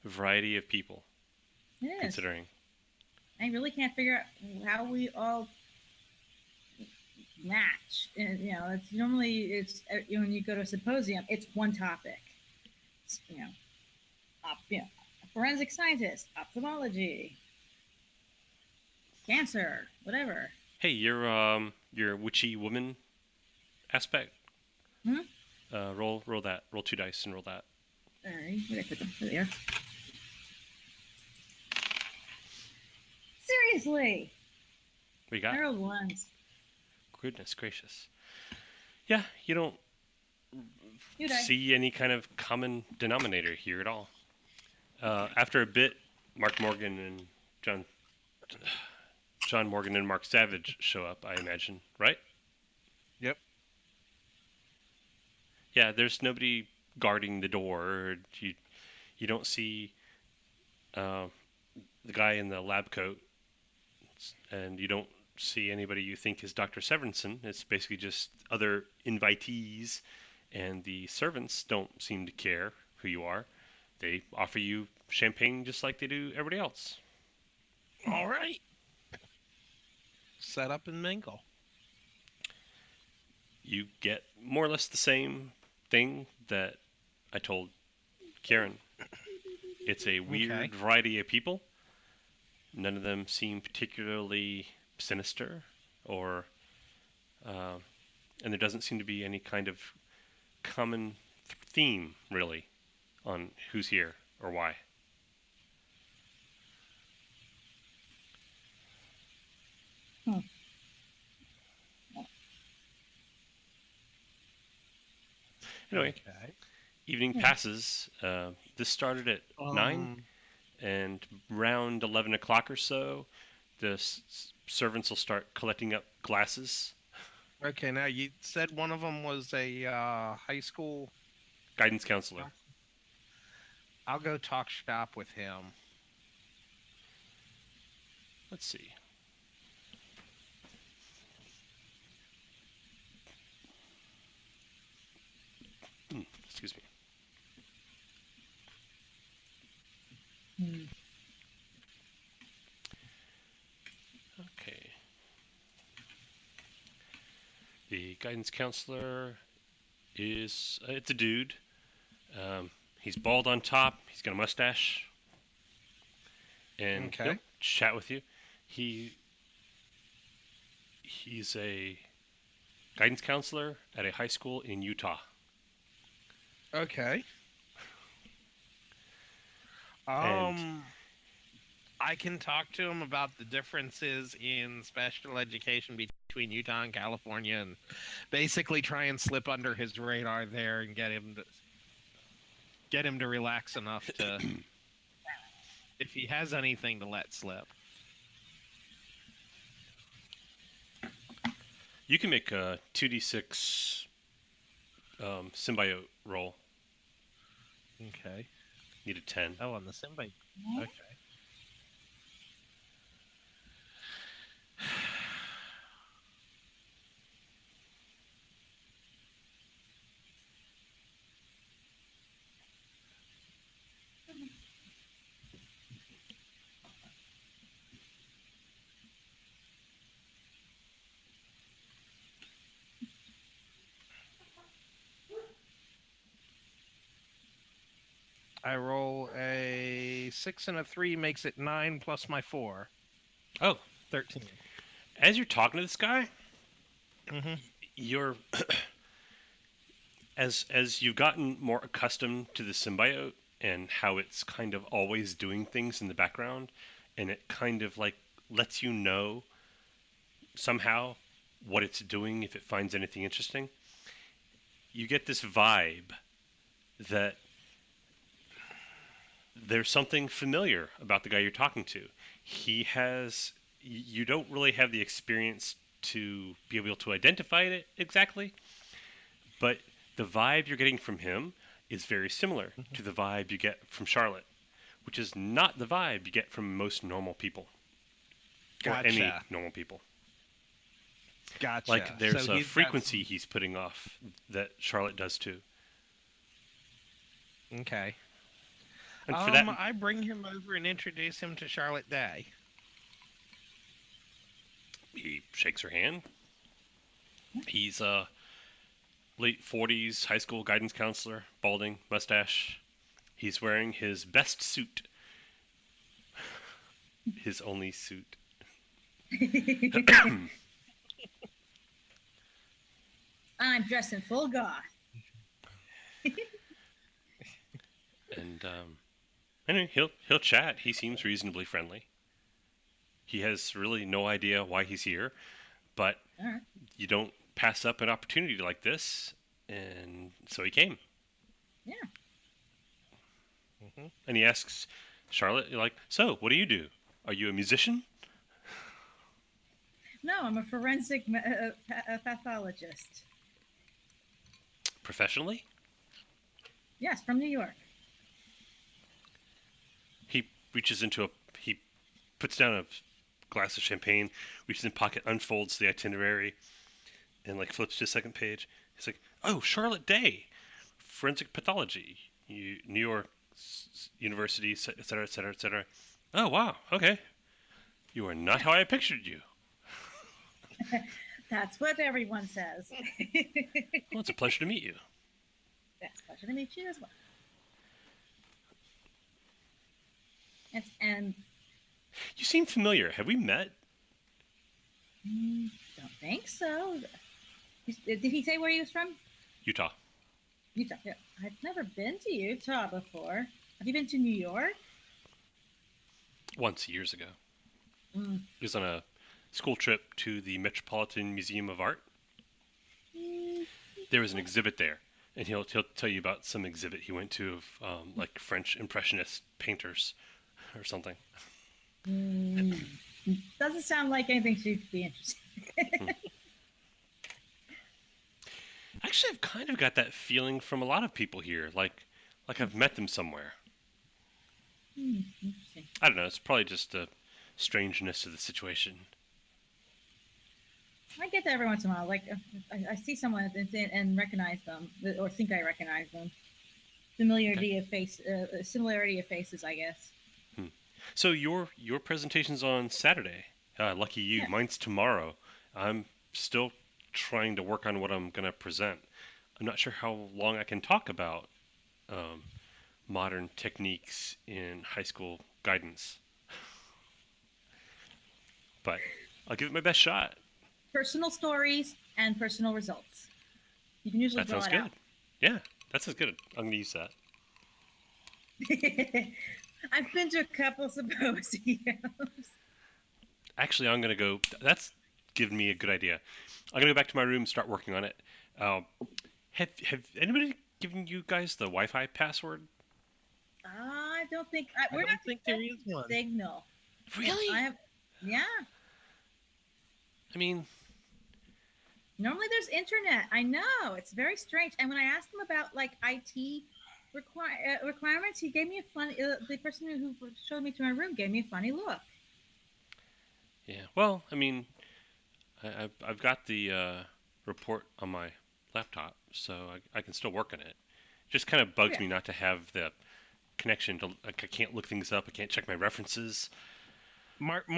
variety of people, It is. considering. I really can't figure out how we all match. And, it's normally when you go to a symposium, it's one topic. It's, forensic scientist, ophthalmology, cancer, whatever. Hey, your witchy woman aspect. Hmm? Roll that. Roll 2 dice and roll that. All right, where did I put them? There they are. Seriously, What you got? I rolled ones. Goodness gracious. Yeah, you don't You die. see any kind of common denominator here at all. After a bit, Mark Morgan and John Morgan and Mark Savage show up, I imagine, right? Yep. Yeah, there's nobody guarding the door. You don't see the guy in the lab coat, and you don't see anybody you think is Dr. Severinsen. It's basically just other invitees, and the servants don't seem to care who you are. They offer you champagne just like they do everybody else. All right. Set up and mingle. You get more or less the same thing that I told Karen. It's a weird variety of people. None of them seem particularly sinister, or and there doesn't seem to be any kind of common theme really on who's here or why. Anyway, evening passes. This started at 9, and around 11 o'clock or so, the servants will start collecting up glasses. Okay, now you said one of them was a high school Guidance counselor. I'll go talk shop with him. Let's see. Excuse me. Okay. The guidance counselor is it's a dude. He's bald on top. He's got a mustache, and he'll chat with you. He's a guidance counselor at a high school in Utah. Okay. And I can talk to him about the differences in special education between Utah and California, and basically try and slip under his radar there and get him to relax enough to, if he has anything to let slip. You can make a 2d6 symbiote roll. Okay. Need a 10. Oh, on the symbiote. Okay. I roll a 6 and a 3, makes it 9 plus my 4. Oh, 13. As you're talking to this guy, you're as you've gotten more accustomed to the symbiote and how it's kind of always doing things in the background, and it kind of like lets you know somehow what it's doing if it finds anything interesting. You get this vibe that there's something familiar about the guy you're talking to. he has. You don't really have the experience to be able to identify it exactly, but the vibe you're getting from him is very similar to the vibe you get from Charlotte, which is not the vibe you get from most normal people or any Gotcha. normal people. Gotcha. Like there's So a he's got frequency he's putting off that Charlotte does too. Okay. And for that, I bring him over and introduce him to Charlotte Day. he shakes her hand. He's a late 40s high school guidance counselor, balding, mustache. He's wearing his best suit. His only suit. I'm dressed in full goth. And anyway, he'll chat. He seems reasonably friendly. He has really no idea why he's here, but All right. you don't pass up an opportunity like this, and so he came. Yeah. And he asks Charlotte, like, so what do you do? Are you a musician? No, I'm a forensic pathologist. Professionally? Yes, from New York. He reaches into he puts down a glass of champagne, reaches in pocket, unfolds the itinerary, and like flips to the second page. He's like, "Oh, Charlotte Day, forensic pathology, New York University, etc., etc., etc." Oh, wow. Okay, you are not how I pictured you. That's what everyone says. Well, it's a pleasure to meet you. That's a pleasure to meet you as well. And You seem familiar. Have we met? don't think so. Did he say where he was from? Utah. Utah. Yeah. I've never been to Utah before. Have you been to New York? Once, years ago. Mm. He was on a school trip to the Metropolitan Museum of Art. There was an exhibit there, and he'll tell you about some exhibit he went to of like French Impressionist painters or something. Doesn't sound like anything she'd be interested in. Actually, I've kind of got that feeling from a lot of people here, like I've met them somewhere. Interesting. I don't know. It's probably just the strangeness of the situation. I get that every once in a while. Like I see someone and recognize them, or think I recognize them. Familiarity of face, similarity of faces, I guess. So your presentation's on Saturday. Lucky you. Yeah. Mine's tomorrow. I'm still trying to work on what I'm gonna present. I'm not sure how long I can talk about modern techniques in high school guidance, but I'll give it my best shot. Personal stories and personal results. You can usually That draw sounds it good. Yeah, that sounds good. I'm gonna use that. out. I've been to a couple symposiums. Actually, I'm gonna go. That's given me a good idea. I'm gonna go back to my room and start working on it. Have anybody given you guys the Wi-Fi password? I don't think I we're don't not think there is one. Signal. Really? I have. Yeah. I mean, Normally there's internet. I know it's very strange. And when I asked him about like IT requirements, he gave me a funny. The person who showed me to my room gave me a funny look. yeah. Well, I mean, I've got the report on my laptop, so I can still work on it. It just kind of bugs Yeah. me not to have the connection to. Like, I can't look things up. I can't check my references. Mark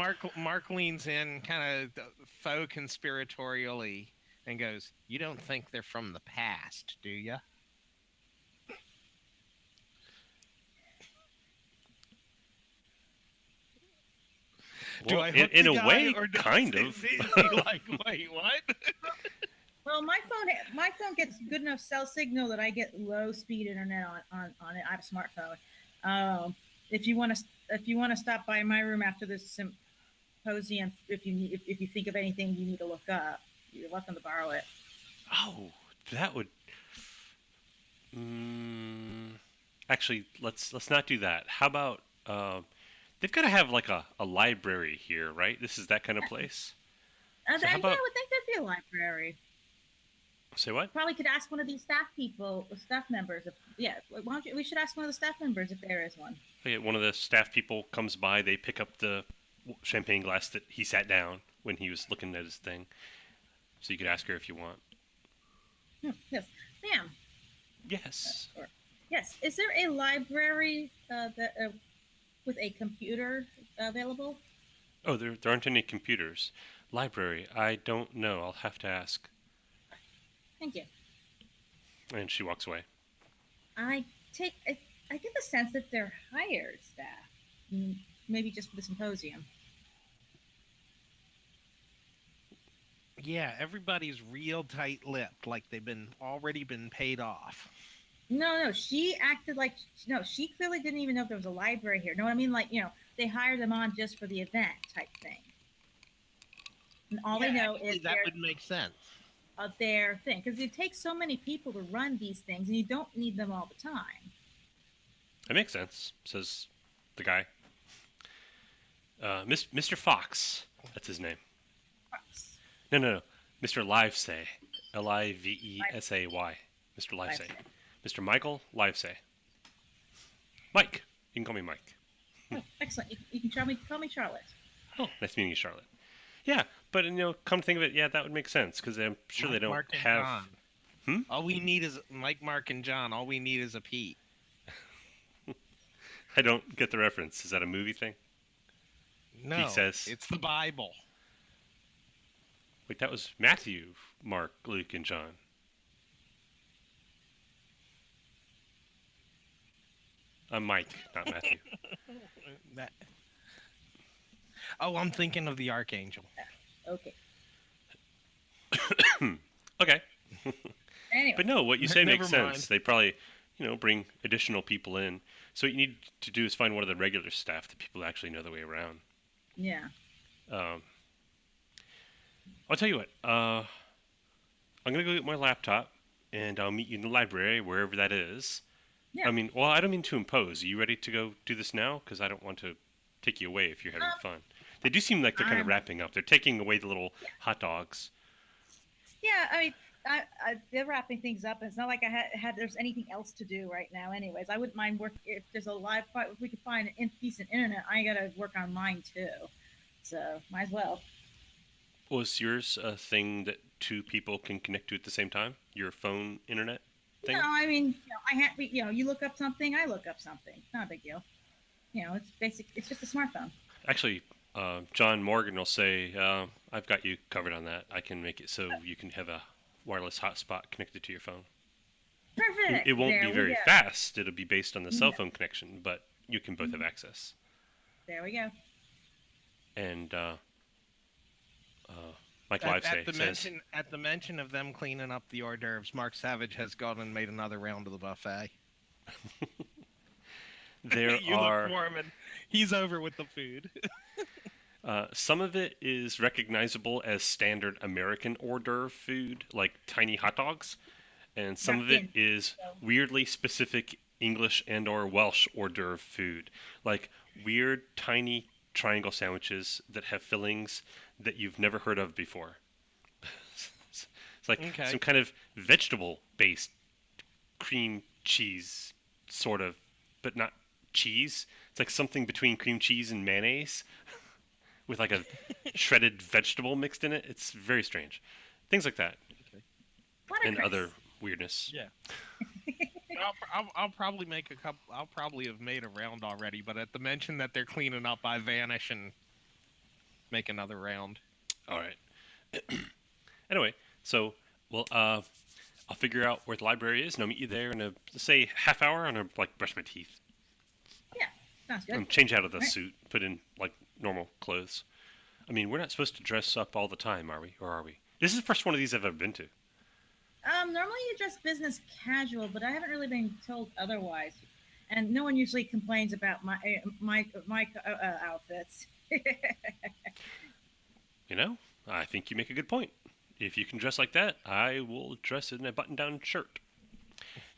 leans in kind of faux conspiratorially and goes, "You don't think they're from the past, do you?" Do Well, I hook in the a guy, way, or does kind he- of. Is he like, wait, what? Well, my phone gets good enough cell signal that I get low speed internet on it. I have a smartphone. If you want to stop by my room after this symposium, if you think of anything you need to look up, you're welcome to borrow it. Oh, that would. Actually, let's not do that. How about They've got to have like a library here, right? This is that kind of place. So how Yeah, about I would think there'd be a library. say what? Probably could ask one of these staff members. If, yeah, why don't you, we should ask one of the staff members if there is one. Okay, one of the staff people comes by. They pick up the champagne glass that he sat down when he was looking at his thing. So you could ask her if you want. Yes, ma'am. Yes. Yes, is there a library with a computer available? Oh, there aren't any computers. Library. I don't know. I'll have to ask. Thank you. And she walks away. I take. I get the sense that they're hired staff. Maybe just for the symposium. Yeah, everybody's real tight-lipped, like they've already been paid off. No, she acted like she clearly didn't even know if there was a library here. Know what I mean? Like, they hired them on just for the event type thing. And all they know is that would make sense. Their thing, because it takes so many people to run these things, and you don't need them all the time. That makes sense, says the guy. Mr. Fox, that's his name. Fox. No. Mr. Livesay. Livesay. Mr. Livesay. Mr. Michael Livesay. Mike. You can call me Mike. Oh, excellent. You can call me Charlotte. Oh, nice meeting you, Charlotte. Yeah, but come to think of it, yeah, that would make sense because I'm sure Mike, they don't Mark, and have. John. All we need is Mike, Mark, and John. All we need is a Pete. I don't get the reference. Is that a movie thing? No, He says. it's the Bible. Wait, that was Matthew, Mark, Luke, and John. I'm Mike, not Matthew. Oh, I'm thinking of the Archangel. Okay. Okay. Anyway. But no, what you say makes Never mind. sense. They probably, bring additional people in. So what you need to do is find one of the regular staff, the people who actually know their way around. Yeah. I'll tell you what. I'm gonna go get my laptop, and I'll meet you in the library, wherever that is. Yeah. I mean, well, I don't mean to impose. Are you ready to go do this now? Because I don't want to take you away if you're having fun. They do seem like they're kind of wrapping up. They're taking away the little hot dogs. Yeah, I mean, they're wrapping things up. It's not like there's anything else to do right now. Anyways, I wouldn't mind work if there's a live fight. If we could find decent internet, I gotta work on mine too. So might as well. Was yours a thing that two people can connect to at the same time? Your phone internet thing? No, I mean, you look up something, I look up something. Not a big deal. It's basic. It's just a smartphone. Actually, John Morgan will say, I've got you covered on that. I can make it so you can have a wireless hotspot connected to your phone. Perfect. It won't There be we very go. fast. It'll be based on the cell phone connection, but you can both have access. There we go. And Mike At Livesay the says, at the mention of them cleaning up the hors d'oeuvres, Mark Savage has gone and made another round of the buffet. there You are look for him and he's over with the food. some of it is recognizable as standard American hors d'oeuvre food, like tiny hot dogs, and some of it is weirdly specific English and or Welsh hors d'oeuvre food, like weird tiny triangle sandwiches that have fillings that you've never heard of before. It's like some kind of vegetable-based cream cheese, sort of, but not cheese. It's like something between cream cheese and mayonnaise with like a shredded vegetable mixed in it. It's very strange. Things like that. And other weirdness. Yeah. I'll probably make a couple. I'll probably have made a round already, but at the mention that they're cleaning up, I vanish and make another round. All right. Anyway, so I'll figure out where the library is, and I'll meet you there in let's say half hour, and I'll like brush my teeth. Yeah, sounds good. And change out of the suit, put in like normal clothes. I mean, we're not supposed to dress up all the time, are we? Or are we? This is the first one of these I've ever been to. Normally you dress business casual, but I haven't really been told otherwise. And no one usually complains about my outfits. I think you make a good point. If you can dress like that, I will dress in a button-down shirt.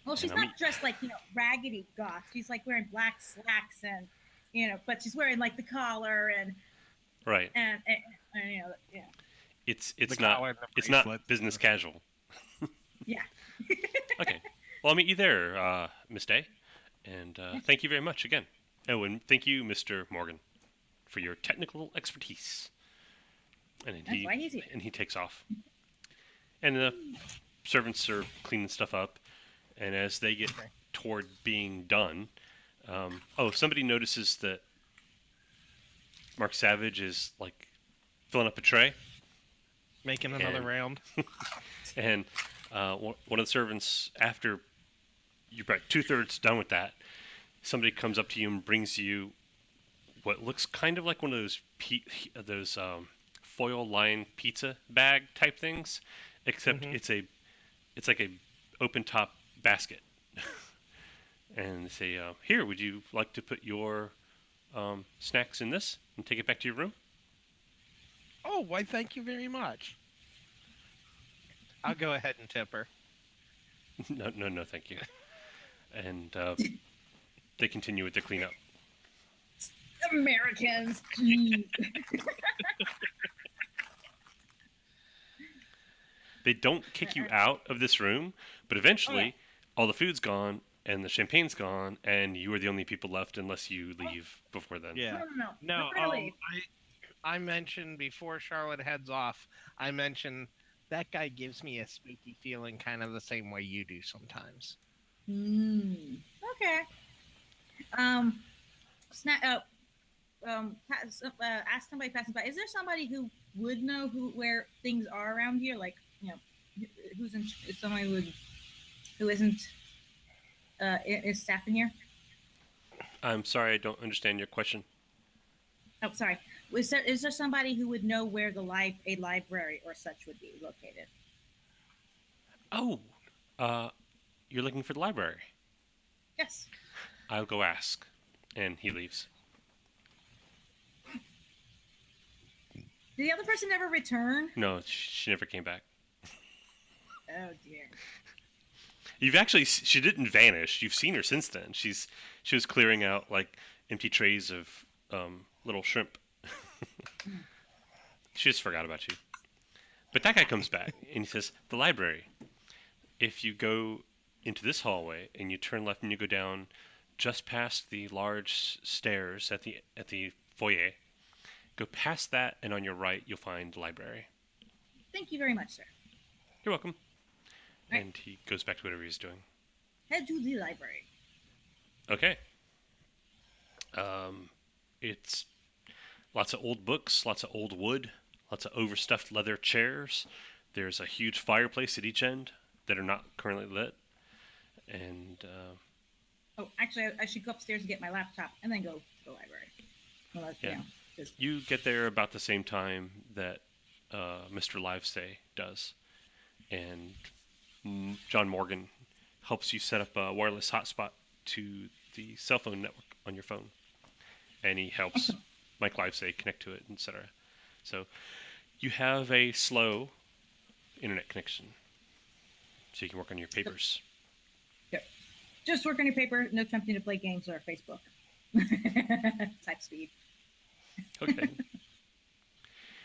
Well, she's not dressed like, raggedy goth. She's like wearing black slacks and but she's wearing like the collar Right. and yeah, It's The not collar and the it's not bracelets. business casual. yeah. Okay. Well, I'll meet you there, Miss Day, and thank you very much again. Oh, and thank you, Mr. Morgan, for your technical expertise. And then That's why he's here. he takes off. And the servants are cleaning stuff up, and as they get toward being done, somebody notices that Mark Savage is like filling up a tray, Making another And- round. and one of the servants, after you're about 2/3 done with that, somebody comes up to you and brings you what looks kind of like one of those foil-lined pizza bag type things, except Mhm. it's like a open top basket. And they say, "Here, would you like to put your snacks in this and take it back to your room?" Oh, why, thank you very much. I'll go ahead and tip her. No, thank you. And they continue with the cleanup. Americans. Jeez. They don't kick you out of this room, but eventually all the food's gone and the champagne's gone, and you are the only people left unless you leave before then. Yeah. No. No, We're gonna leave. I mentioned before Charlotte heads off, I mentioned that guy gives me a spooky feeling kind of the same way you do sometimes. Okay. Snack. Ask somebody passing by. Is there somebody who would know where things are around here? Like, who's in? Is someone who isn't is staff in here? I'm sorry, I don't understand your question. Oh, sorry. Is there somebody who would know where a library or such would be located? Oh, you're looking for the library. Yes. I'll go ask. And he leaves. Did the other person ever return? No, she never came back. Oh dear. She didn't vanish. You've seen her since then. She was clearing out like empty trays of little shrimp. She just forgot about you. But that guy comes back and he says, "The library. If you go into this hallway and you turn left and you go down just past the large stairs at the foyer, go past that and on your right you'll find the library." Thank you very much, sir. You're welcome. Right. And he goes back to whatever he's doing. Head to the library. Okay. It's lots of old books, lots of old wood, lots of overstuffed leather chairs. There's a huge fireplace at each end that are not currently lit. And Oh, actually, I should go upstairs and get my laptop and then go to the library. Well, Yeah. 'cause- you get there about the same time that Mr. Livestay does. And John Morgan helps you set up a wireless hotspot to the cell phone network on your phone. And he helps Mike Livestay connect to it, etc. So you have a slow internet connection. So you can work on your papers. Just work on your paper. No attempting to play games or Facebook. Type speed. Okay.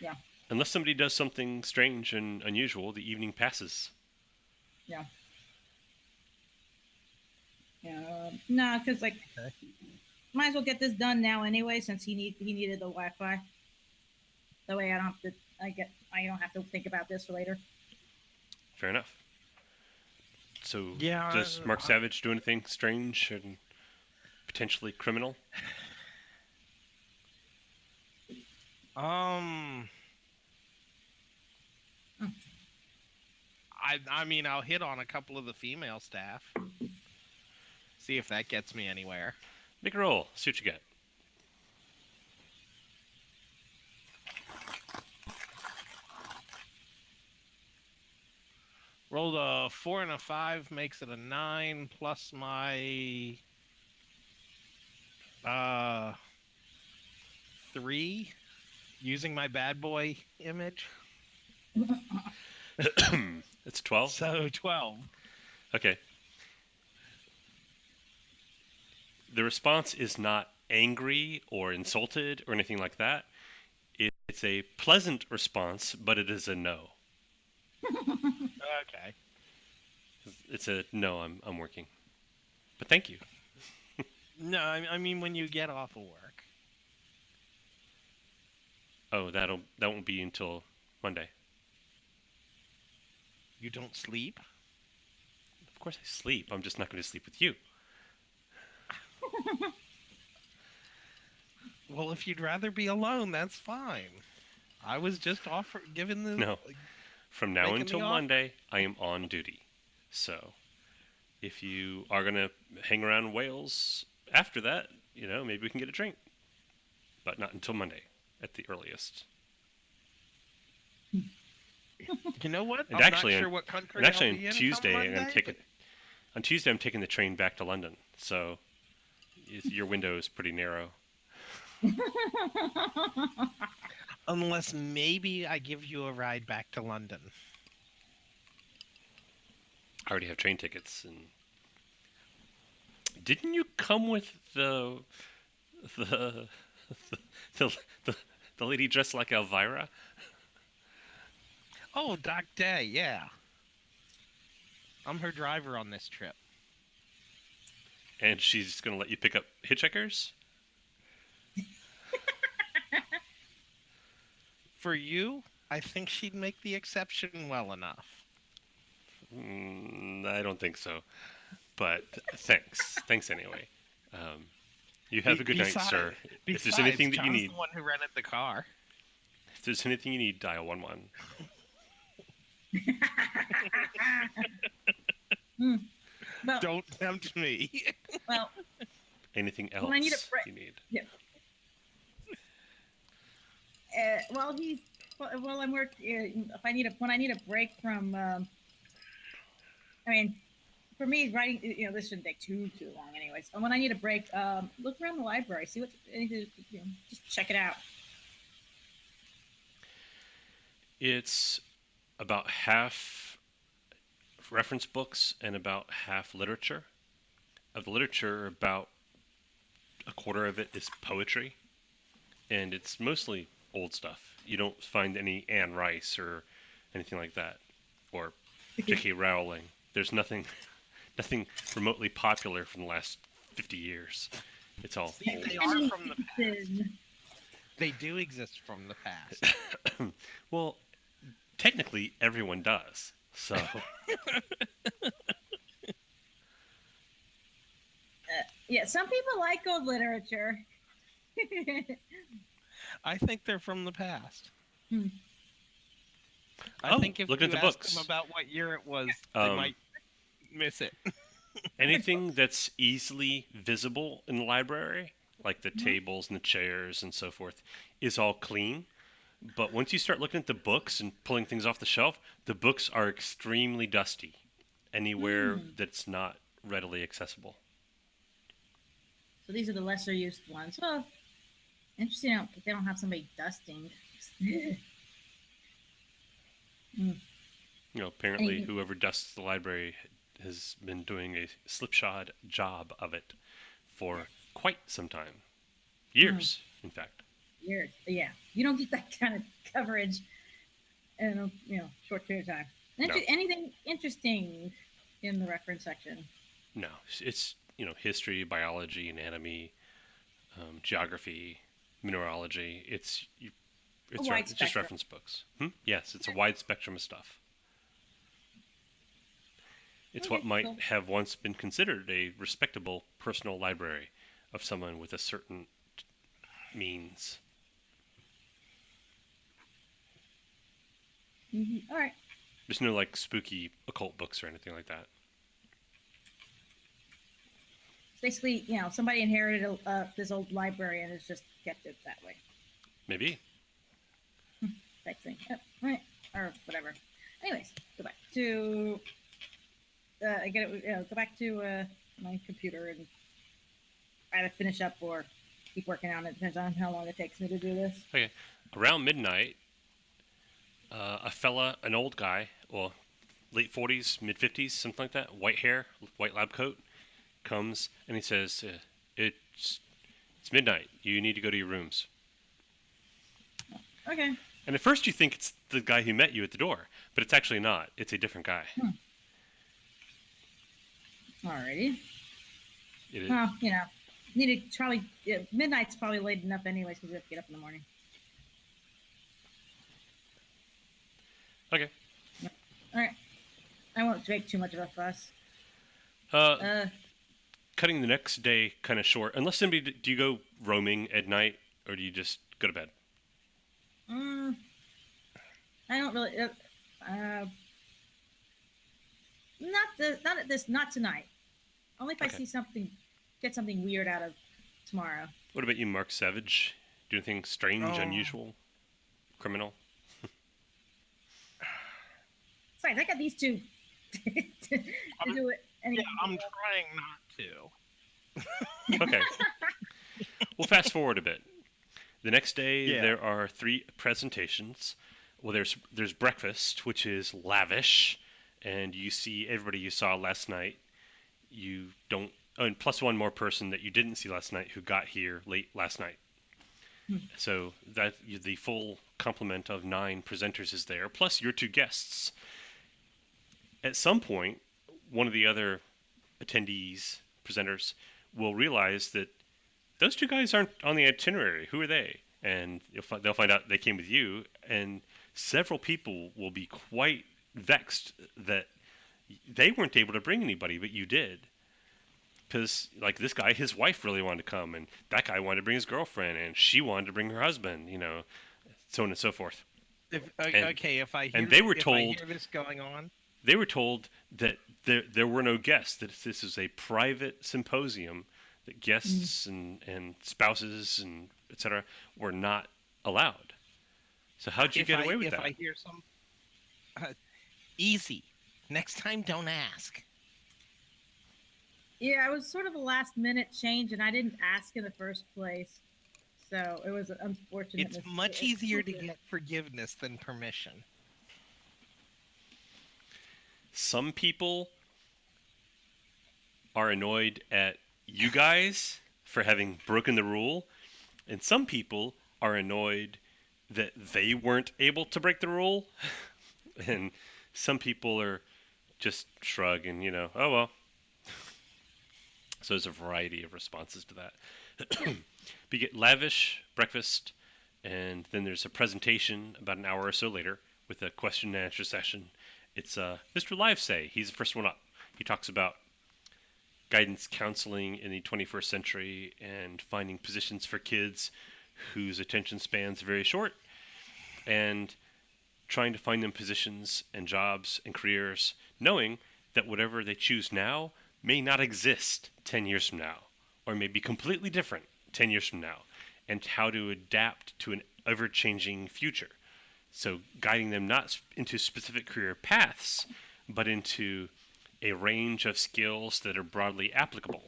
Yeah. Unless somebody does something strange and unusual, the evening passes. Yeah. No, because like, might as well get this done now anyway, since he needed the Wi-Fi. That way, I don't have to think about this for later. Fair enough. So Yeah, does Mark Savage do anything strange and potentially criminal? I mean, I'll hit on a couple of the female staff. See if that gets me anywhere. Make a roll. See what you get. Rolled a 4 and a 5, makes it a 9, plus my 3, using my bad boy image. It's 12? So 12. Okay. The response is not angry or insulted or anything like that. It's a pleasant response, but it is a no. Okay. It's a no. I'm working, but thank you. No, I mean when you get off of work. Oh, that won't be until Monday. You don't sleep? Of course I sleep. I'm just not going to sleep with you. Well, if you'd rather be alone, that's fine. I was just giving the No. From now making until the offer. Monday, I am on duty. So, if you are going to hang around Wales after that, maybe we can get a drink. But not until Monday, at the earliest. You know what? And I'm actually, not sure what country And actually, I'll be on in Tuesday, come I'm going to Monday, take it. On Tuesday, I'm taking the train back to London. So, your window is pretty narrow. Unless maybe I give you a ride back to London. I already have train tickets, and didn't you come with the the the, the, the lady dressed like Elvira? Oh, Doc Day, yeah. I'm her driver on this trip. And she's going to let you pick up hitchhikers? For you, I think she'd make the exception well enough. I don't think so. But thanks. Thanks anyway. You have a good night, sir. If there's anything that you John's need, the one who rented the car. if there's anything you need, dial 11. Well, Don't tempt me. well, Anything else Well, I need a you need? Well, I'm working. If I need when I need a break from, I mean, for me, writing, this shouldn't take too long, anyways. And when I need a break, look around the library, see what anything, just check it out. It's about half reference books and about half literature. Of the literature, about a quarter of it is poetry, and it's mostly old stuff. You don't find any Anne Rice or anything like that, or J.K. Rowling. There's nothing remotely popular from the last 50 years. It's all See, old. they are from the past. They do exist from the past. Well, technically, everyone does. So, Yeah, some people like old literature. I think they're from the past. Hmm. I think if look you at the ask books. them about what year it was, they might miss it. Anything that's easily visible in the library, like the tables and the chairs and so forth, is all clean. But once you start looking at the books and pulling things off the shelf, the books are extremely dusty anywhere that's not readily accessible. So these are the lesser used ones. Well, interesting. They don't have somebody dusting. Apparently whoever dusts the library has been doing a slipshod job of it for quite some time. Years, in fact. Years. Yeah. You don't get that kind of coverage in a short period of time. No. Anything interesting in the reference section? No. It's, history, biology, anatomy, geography, mineralogy. It's just reference books. Yes, it's a wide spectrum of stuff. It's what might have once been considered a respectable personal library of someone with a certain means. Mm-hmm. All right. There's no spooky occult books or anything like that. Basically, somebody inherited this old library and has just kept it that way. Maybe. Type thing. Yep. Right. Or whatever. Anyways, go back to go back to my computer and either finish up or keep working on it. Depends on how long it takes me to do this. Okay. Around midnight, an old guy, well, late 40s, mid 50s, something like that, white hair, white lab coat, comes and he says, It's midnight. You need to go to your rooms. Okay. And at first you think it's the guy who met you at the door, but it's actually not. It's a different guy. Alrighty. It is. Well, need to probably midnight's probably late enough anyways because we have to get up in the morning. Okay. All right. I won't make too much of a fuss. Cutting the next day kind of short. Unless somebody, do you go roaming at night, or do you just go to bed? I don't really. Not tonight. Only if I see get something weird out of tomorrow. What about you, Mark Savage? Do anything strange, unusual, criminal? Sorry, I got these two to do it. Anyway. Yeah, I'm trying not to. Okay. We'll fast forward a bit. The next day, there are 3 presentations. Well, there's breakfast, which is lavish, and you see everybody you saw last night. You don't, and plus one more person that you didn't see last night who got here late last night. So that the full complement of 9 presenters is there, plus your 2 guests. At some point, one of the other attendees, presenters, will realize that those 2 guys aren't on the itinerary. Who are they? And they'll find out they came with you, and several people will be quite vexed that they weren't able to bring anybody, but you did. Because, like, this guy, his wife really wanted to come, and that guy wanted to bring his girlfriend, and she wanted to bring her husband, so on and so forth. If I hear, and they were if told, I hear this going on, they were told that there were no guests, that this is a private symposium, that guests and spouses and etc. were not allowed. So how'd you get away with that? If I hear some... easy. Next time, don't ask. Yeah, it was sort of a last-minute change, and I didn't ask in the first place. So it was unfortunate. It's much easier to get forgiveness than permission. Some people are annoyed at you guys for having broken the rule, and some people are annoyed that they weren't able to break the rule, and some people are just shrug and oh well. So there's a variety of responses to that. But you get lavish breakfast, and then there's a presentation about an hour or so later with a question and answer session. It's Mr. Livesay. He's the first one up. He talks about guidance counseling in the 21st century and finding positions for kids whose attention span's very short, and trying to find them positions and jobs and careers, knowing that whatever they choose now may not exist 10 years from now, or may be completely different 10 years from now, and how to adapt to an ever-changing future. So guiding them not into specific career paths, but into a range of skills that are broadly applicable.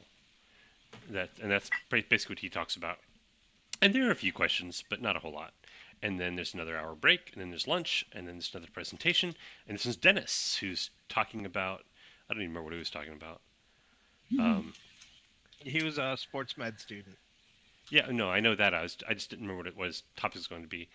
And that's basically what he talks about. And there are a few questions, but not a whole lot. And then there's another hour break, and then there's lunch, and then there's another presentation. And this is Dennis, who's talking about, I don't even remember what he was talking about. He was a sports med student. Yeah, no, I know that. I just didn't remember what his topic was going to be.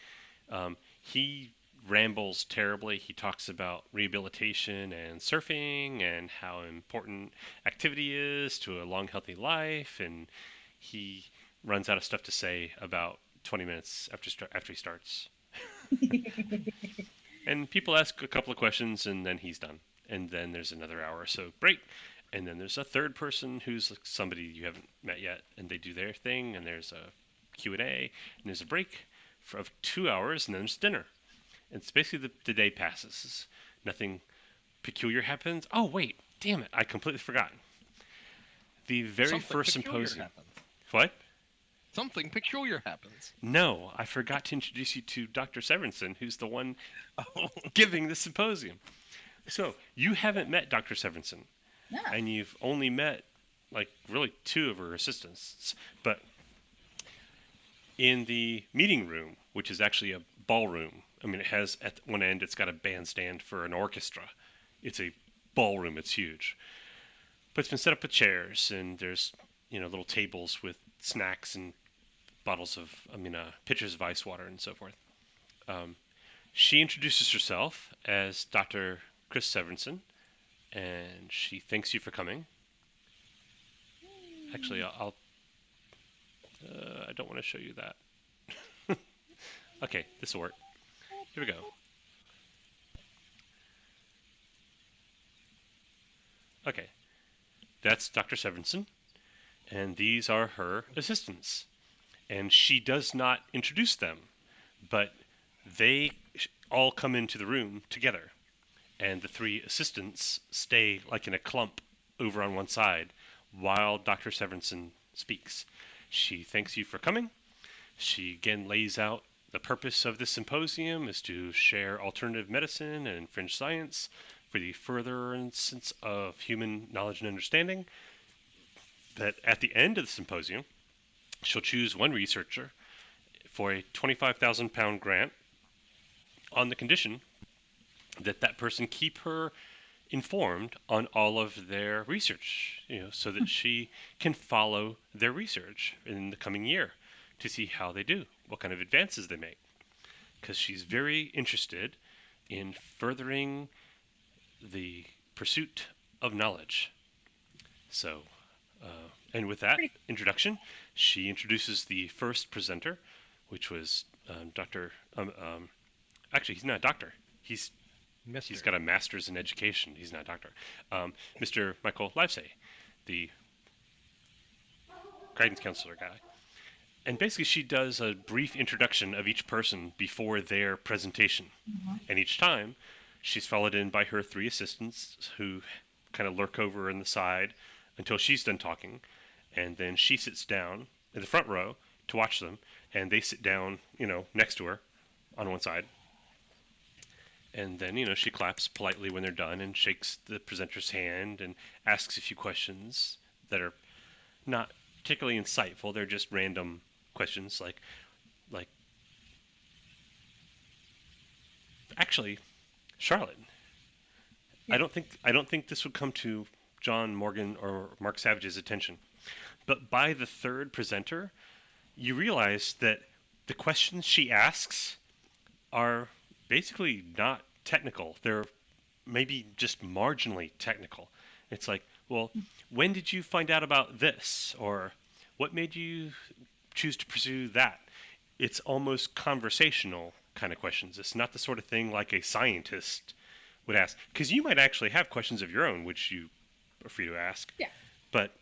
He rambles terribly. He talks about rehabilitation and surfing and how important activity is to a long, healthy life. And he runs out of stuff to say about 20 minutes after he starts. And people ask a couple of questions, and then he's done. And then there's another hour or so break. And then there's a third person who's somebody you haven't met yet, and they do their thing. And there's a Q&A, and there's a break of 2 hours, and then there's dinner. And it's basically the day passes. Nothing peculiar happens. Oh, wait. Damn it. I completely forgot. The very first symposium. Happens. What? Something peculiar happens. No, I forgot to introduce you to Dr. Severinsen, who's the one giving the symposium. So, you haven't met Dr. Severinsen. No. And you've only met, really 2 of her assistants. But in the meeting room, which is actually a ballroom, I mean, it has, at one end, it's got a bandstand for an orchestra. It's a ballroom. It's huge. But it's been set up with chairs, and there's, little tables with snacks and pitchers of ice water and so forth. She introduces herself as Dr. Chris Severinsen, and she thanks you for coming. Actually, I don't want to show you that. Okay, this will work. Here we go. Okay, that's Dr. Severinsen, and these are her assistants. And she does not introduce them, but they all come into the room together, and the three assistants stay like in a clump over on one side while Dr. Severinsen speaks. She thanks you for coming. She again lays out the purpose of this symposium is to share alternative medicine and fringe science for the furtherance of human knowledge and understanding. That at the end of the symposium, she'll choose one researcher for a £25,000 grant on the condition that that person keep her informed on all of their research, so that she can follow their research in the coming year to see how they do, what kind of advances they make. Because she's very interested in furthering the pursuit of knowledge. So, and with that introduction, she introduces the first presenter, which was Dr. Actually, he's not a doctor. He's got a master's in education. He's not a doctor. Mr. Michael Livesay, the guidance counselor guy. And basically, she does a brief introduction of each person before their presentation. Mm-hmm. And each time, she's followed in by her three assistants who kind of lurk over in the side until she's done talking. And then she sits down in the front row to watch them. And they sit down, next to her on one side. And then, she claps politely when they're done and shakes the presenter's hand and asks a few questions that are not particularly insightful. They're just random questions like actually, Charlotte, Yeah. I don't think this would come to John Morgan or Mark Savage's attention. But by the third presenter, you realize that the questions she asks are basically not technical. They're maybe just marginally technical. It's like, well, when did you find out about this? Or what made you choose to pursue that? It's almost conversational kind of questions. It's not the sort of thing like a scientist would ask. Because you might actually have questions of your own, which you are free to ask. Yeah. But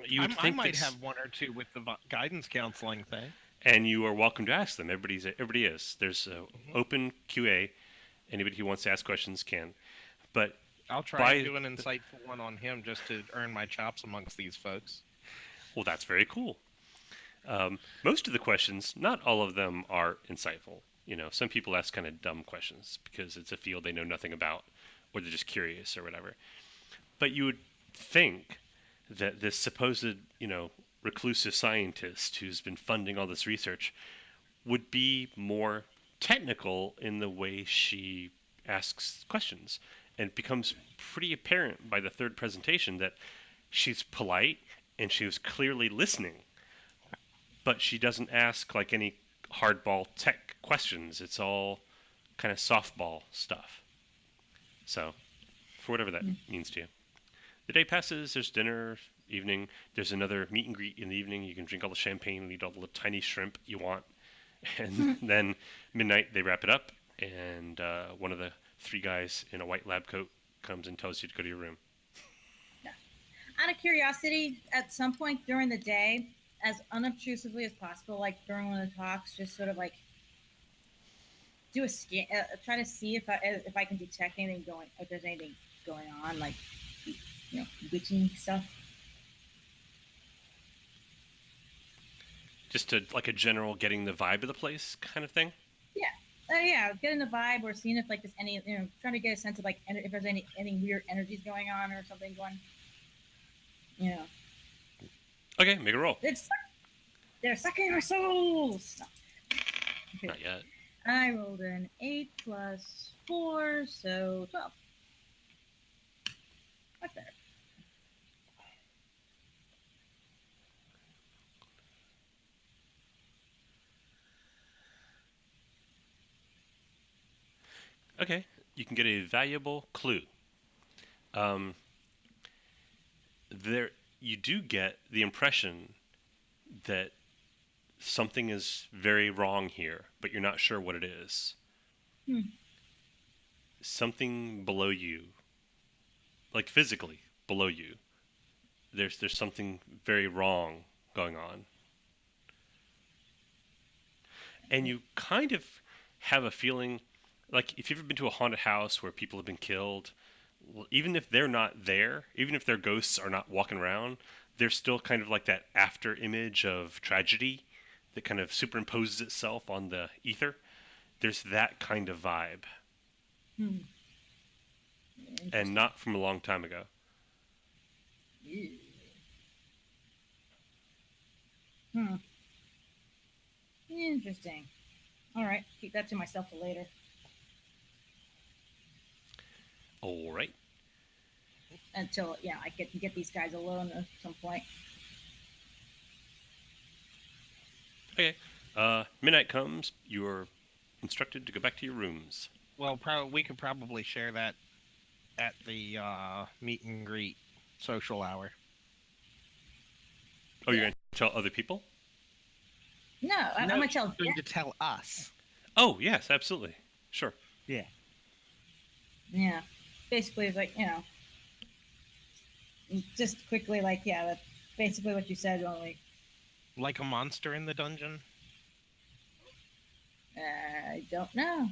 you would I think might have one or two with the guidance counseling thing. and you are welcome to ask them. Everybody is. There's open QA. Anybody who wants to ask questions can. But I'll try and do an insightful one on him just to earn my chops amongst these folks. well, that's very cool. Most of the questions, not all of them are insightful. Some people ask kind of dumb questions because it's a field they know nothing about, or they're just curious or whatever. But you would think that this supposed, reclusive scientist who's been funding all this research would be more technical in the way she asks questions. And it becomes pretty apparent by the third presentation that she's polite and she was clearly listening. But she doesn't ask like any hardball tech questions. It's all kind of softball stuff. So, for whatever that means to you. The day passes, there's dinner, evening, there's another meet and greet in the evening. You can drink all the champagne and eat all the tiny shrimp you want. And then midnight, they wrap it up, and one of the three guys in a white lab coat comes and tells you to go to your room. Yeah. Out of curiosity, at some point during the day, as unobtrusively as possible, like during one of the talks, just sort of like do a scan, try to see if I can detect anything if there's anything going on, like witching stuff. Just to like a general getting the vibe of the place kind of thing. Yeah, getting the vibe or seeing if like there's any, trying to get a sense of like if there's any weird energies going on or something going. Okay, make a roll. They're sucking our souls. Okay. Not yet. I rolled an 8 plus 4, so 12. Much better. Okay, you can get a valuable clue. Um, there, you do get the impression that something is very wrong here, but you're not sure what it is. Hmm. Something below you, like physically below you. There's something very wrong going on, and you kind of have a feeling like if you've ever been to a haunted house where people have been killed, even if they're not there, even if their ghosts are not walking around, there's still kind of like that after image of tragedy that kind of superimposes itself on the ether. There's that kind of vibe, Hmm. and Interesting. not from a long time ago. Ew. Hmm. Interesting. All right, keep that to myself for later. All right. Until I get these guys alone at some point. Okay. Midnight comes. You're instructed to go back to your rooms. Well, we could probably share that at the meet and greet social hour. Oh, you're Yeah. going to tell other people? No, I'm gonna tell. She's going to tell us. Oh, yes, absolutely. Sure. Yeah. Yeah, basically, it's like just quickly, like that's basically what you said. Only Like a monster in the dungeon? I don't know.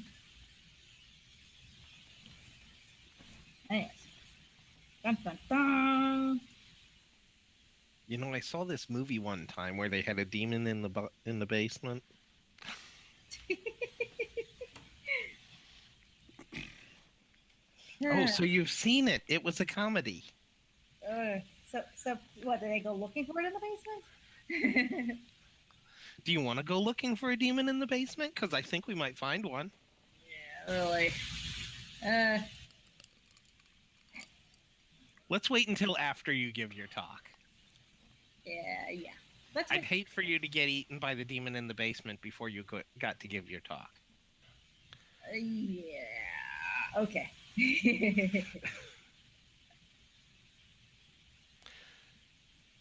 Anyways, dun dun dun. You know, I saw this movie one time where they had a demon in the basement. Oh, so you've seen it. It was a comedy. So what? Did they go looking for it in the basement? Do you want to go looking for a demon in the basement? Because I think we might find one. Yeah, really. Uh, Let's wait until after you give your talk. yeah. Let's. I'd hate for you to get eaten by the demon in the basement before you got to give your talk. Yeah. Okay.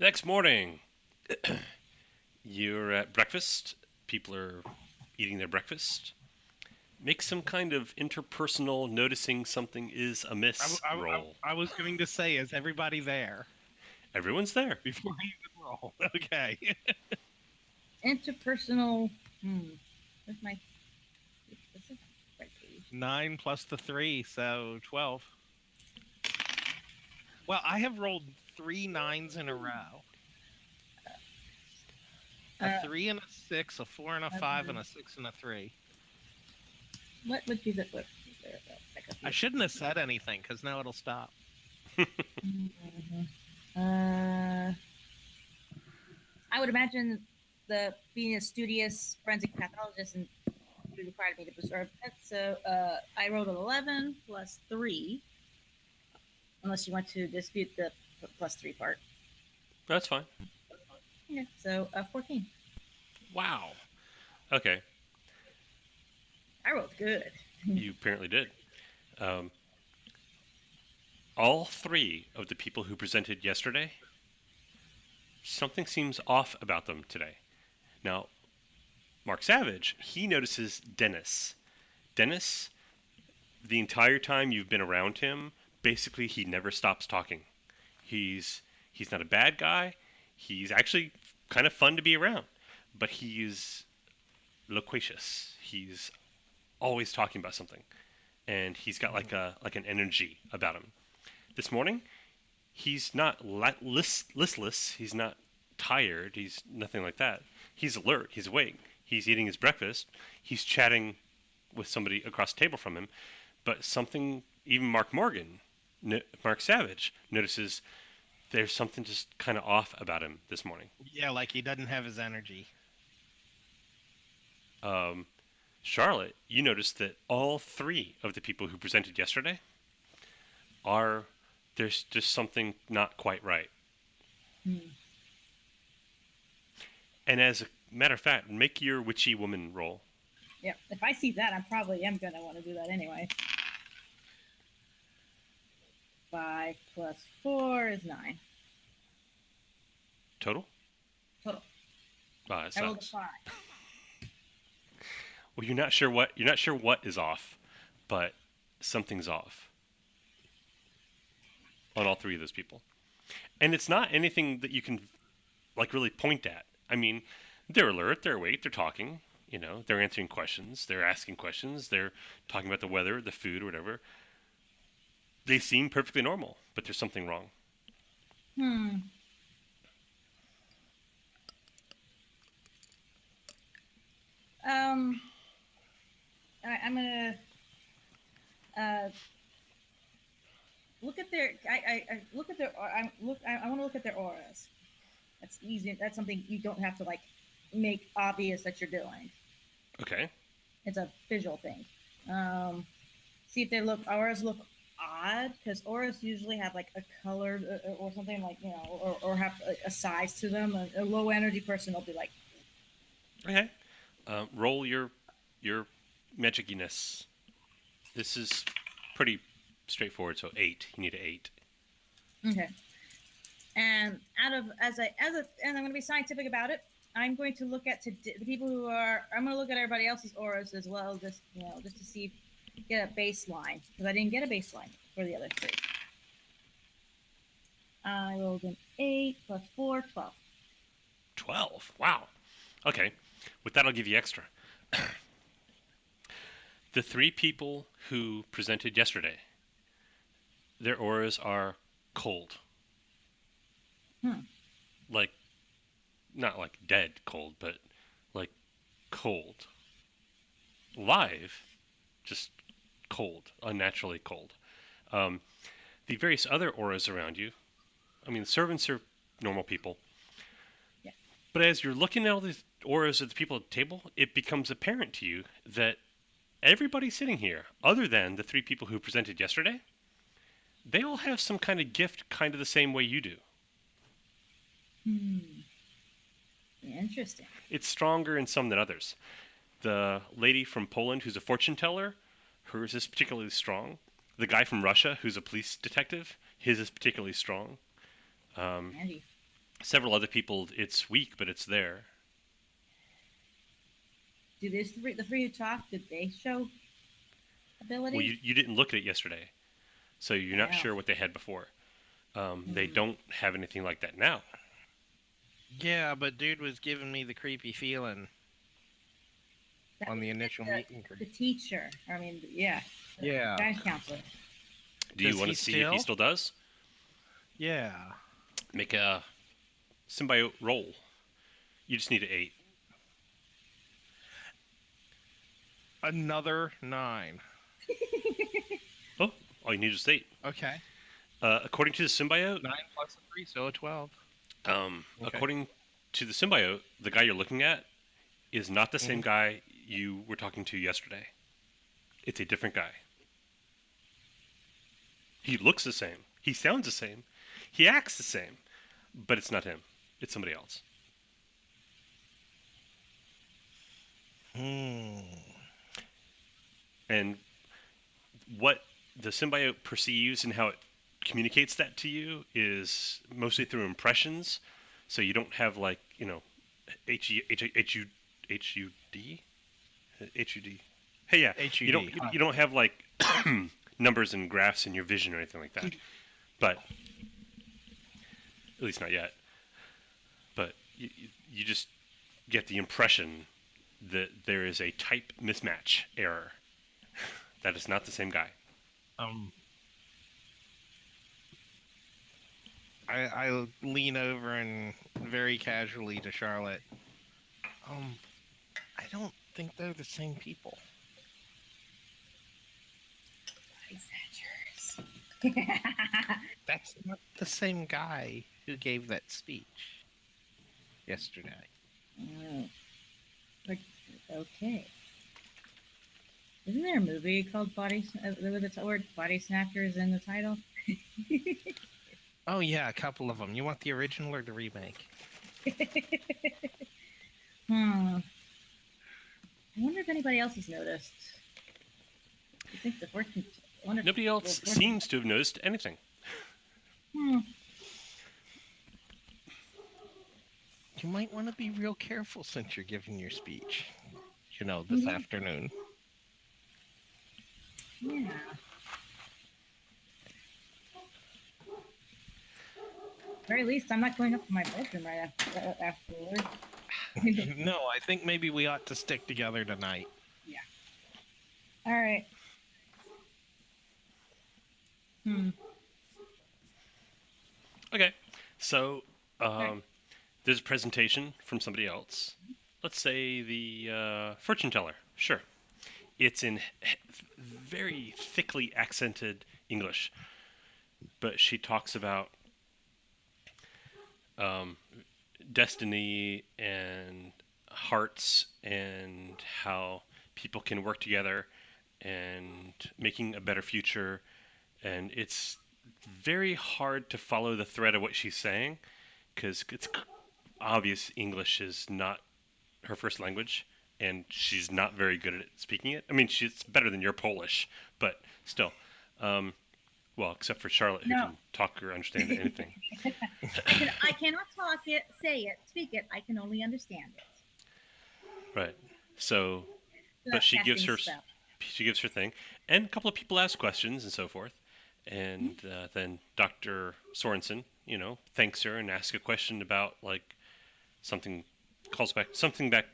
Next morning, you're at breakfast. People are eating their breakfast. Make some kind of interpersonal noticing something is amiss roll. I was going to say, is everybody there Everyone's there. before you even roll? Okay. Interpersonal. Where's my? This is right page. 9 plus the 3, so 12. Well, I have rolled 3 9s in a row. A 3 and a 6, a 4 and a 5, and a 6 and a 3. What would be the? I shouldn't have said anything because now it'll stop. I would imagine being a studious forensic pathologist and required me to preserve that. So I rolled an 11 plus 3. Unless you want to dispute the plus 3 part. That's fine. Yeah. So 14. Wow. Okay. I rolled good. You apparently did. All 3 of the people who presented yesterday, something seems off about them today. Now, Mark Savage, he notices Dennis. Dennis, the entire time you've been around him, basically he never stops talking. He's not a bad guy. He's actually kind of fun to be around, but he's loquacious. He's always talking about something, and he's got like an energy about him. This morning, he's not listless. He's not tired. He's nothing like that. He's alert. He's awake. He's eating his breakfast. He's chatting with somebody across the table from him. But something, even Mark Savage, notices there's something just kind of off about him this morning. Yeah, like he doesn't have his energy. Charlotte, you noticed that all 3 of the people who presented yesterday there's just something not quite right. And as a matter of fact, make your witchy woman roll. Yep. If I see that, I probably am going to want to do that anyway. 5 plus 4 is 9. Total? Total. That I rolled a sucks. 5. Well, you're not sure what is off, but something's off on all three of those people. And it's not anything that you can like really point at. I mean, they're alert, they're awake, they're talking, they're answering questions, they're asking questions, they're talking about the weather, the food, or whatever. They seem perfectly normal, but there's something wrong. I'm gonna look at their. I look at their. I look. I want to look at their auras. That's easy. That's something you don't have to like make obvious that you're doing. Okay. It's a visual thing. See if they auras look odd, because auras usually have like a color or something like or have a size to them. A low energy person will be like. Okay. Roll your magiciness. This is pretty straightforward. So 8. You need an 8. Okay. And and I'm going to be scientific about it. I'm going to look at the people who are. I'm going to look at everybody else's auras as well, just to see, get a baseline, because I didn't get a baseline for the other 3. I rolled an 8 plus 4, 12. 12. Wow. Okay. With that, I'll give you extra. The 3 people who presented yesterday, their auras are cold. Like, not like dead cold, but like cold. Live, just cold, unnaturally cold. The various other auras around you, I mean, the servants are normal people. Yeah. But as you're looking at all these auras of the people at the table, it becomes apparent to you that everybody sitting here, other than the 3 people who presented yesterday, they all have some kind of gift kind of the same way you do. Interesting. It's stronger in some than others. The lady from Poland who's a fortune teller, hers is particularly strong. The guy from Russia who's a police detective, his is particularly strong. Several other people, it's weak, but it's there. Do the 3 who talked, did they show ability? Well, you didn't look at it yesterday, so you're not sure what they had before. They don't have anything like that now. Yeah, but dude was giving me the creepy feeling on the initial meeting. The teacher. I mean, yeah. Yeah. Guidance counselor. Do you want to see if he still does? Yeah. Make a symbiote roll. You just need an 8. Another 9. Oh, all you need is 8. Okay. According to the symbiote... 9 plus 3, so 12. Okay. According to the symbiote, the guy you're looking at is not the same guy you were talking to yesterday. It's a different guy. He looks the same. He sounds the same. He acts the same. But it's not him. It's somebody else. And what the symbiote perceives and how it communicates that to you is mostly through impressions. So you don't have like, HUD? Hey, yeah. HUD. You don't have like numbers and graphs in your vision or anything like that. But at least not yet. But you just get the impression that there is a type mismatch error. That is not the same guy. I lean over and very casually to Charlotte. I don't think they're the same people. That's not the same guy who gave that speech yesterday. Okay. Isn't there a movie called Body with the word Body Snatchers in the title? Oh yeah, a couple of them. You want the original or the remake? I wonder if anybody else has noticed. I think the fortune. I wonder if, Nobody else seems to have noticed anything. Hmm. You might want to be real careful since you're giving your speech. This afternoon. Yeah. Very least, I'm not going up to my bedroom right afterwards. No, I think maybe we ought to stick together tonight. Yeah. All right. Okay, so Right. there's a presentation from somebody else. Let's say the fortune teller. Sure. It's in very thickly accented English, but she talks about um, destiny and hearts and how people can work together and making a better future. And it's very hard to follow the thread of what she's saying because it's obvious English is not her first language and she's not very good at speaking it. I mean, she's better than your Polish, but still. Well, except for Charlotte, who No. can talk or understand anything. I cannot talk it, say it, speak it. I can only understand it. Right. So, but Without she gives casting her a spell. thing, and a couple of people ask questions and so forth, and then Dr. Sorensen, thanks her and asks a question about like something, calls back something that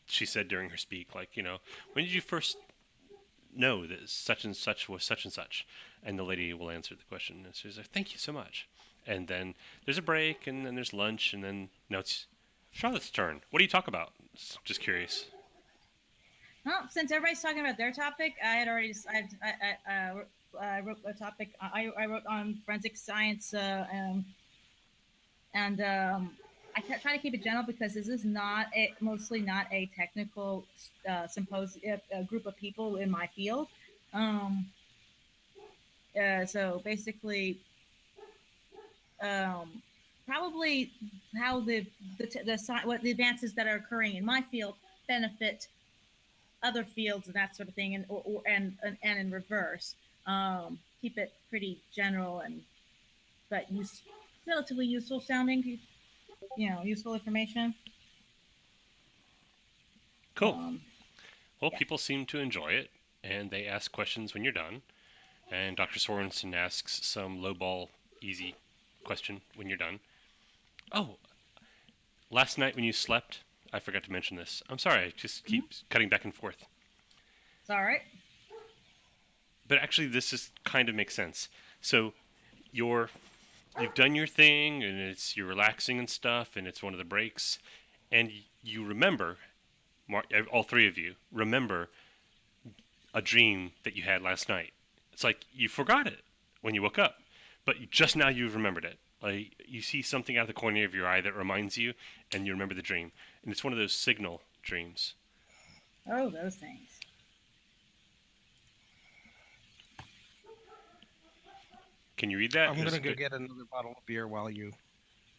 she said during her speak, like when did you first know that such and such was such and such, and the lady will answer the question, and she's like, thank you so much, and then there's a break, and then there's lunch, and then now it's Charlotte's turn. What do you talk about? Just curious. Well, since everybody's talking about their topic, I had already. I wrote a topic. I wrote on forensic science, and I try to keep it general because this is mostly not a technical symposium, a group of people in my field. Um, so basically, um, probably how what the advances that are occurring in my field benefit other fields and that sort of thing, and in reverse. Keep it pretty general but relatively useful sounding. Useful information. Cool. Well, Yeah. people seem to enjoy it, and they ask questions when you're done. And Dr. Sorensen asks some lowball, easy question when you're done. Oh, last night when you slept, I forgot to mention this. I'm sorry, I just keep cutting back and forth. It's all right. But actually, this is kind of makes sense. So, you've done your thing, and you're relaxing and stuff, and it's one of the breaks, and you remember, all three of you remember a dream that you had last night. It's like you forgot it when you woke up, but just now you've remembered it. Like you see something out of the corner of your eye that reminds you, and you remember the dream. And it's one of those signal dreams. Oh, those things. Can you read that? I'm going to go get another bottle of beer while you...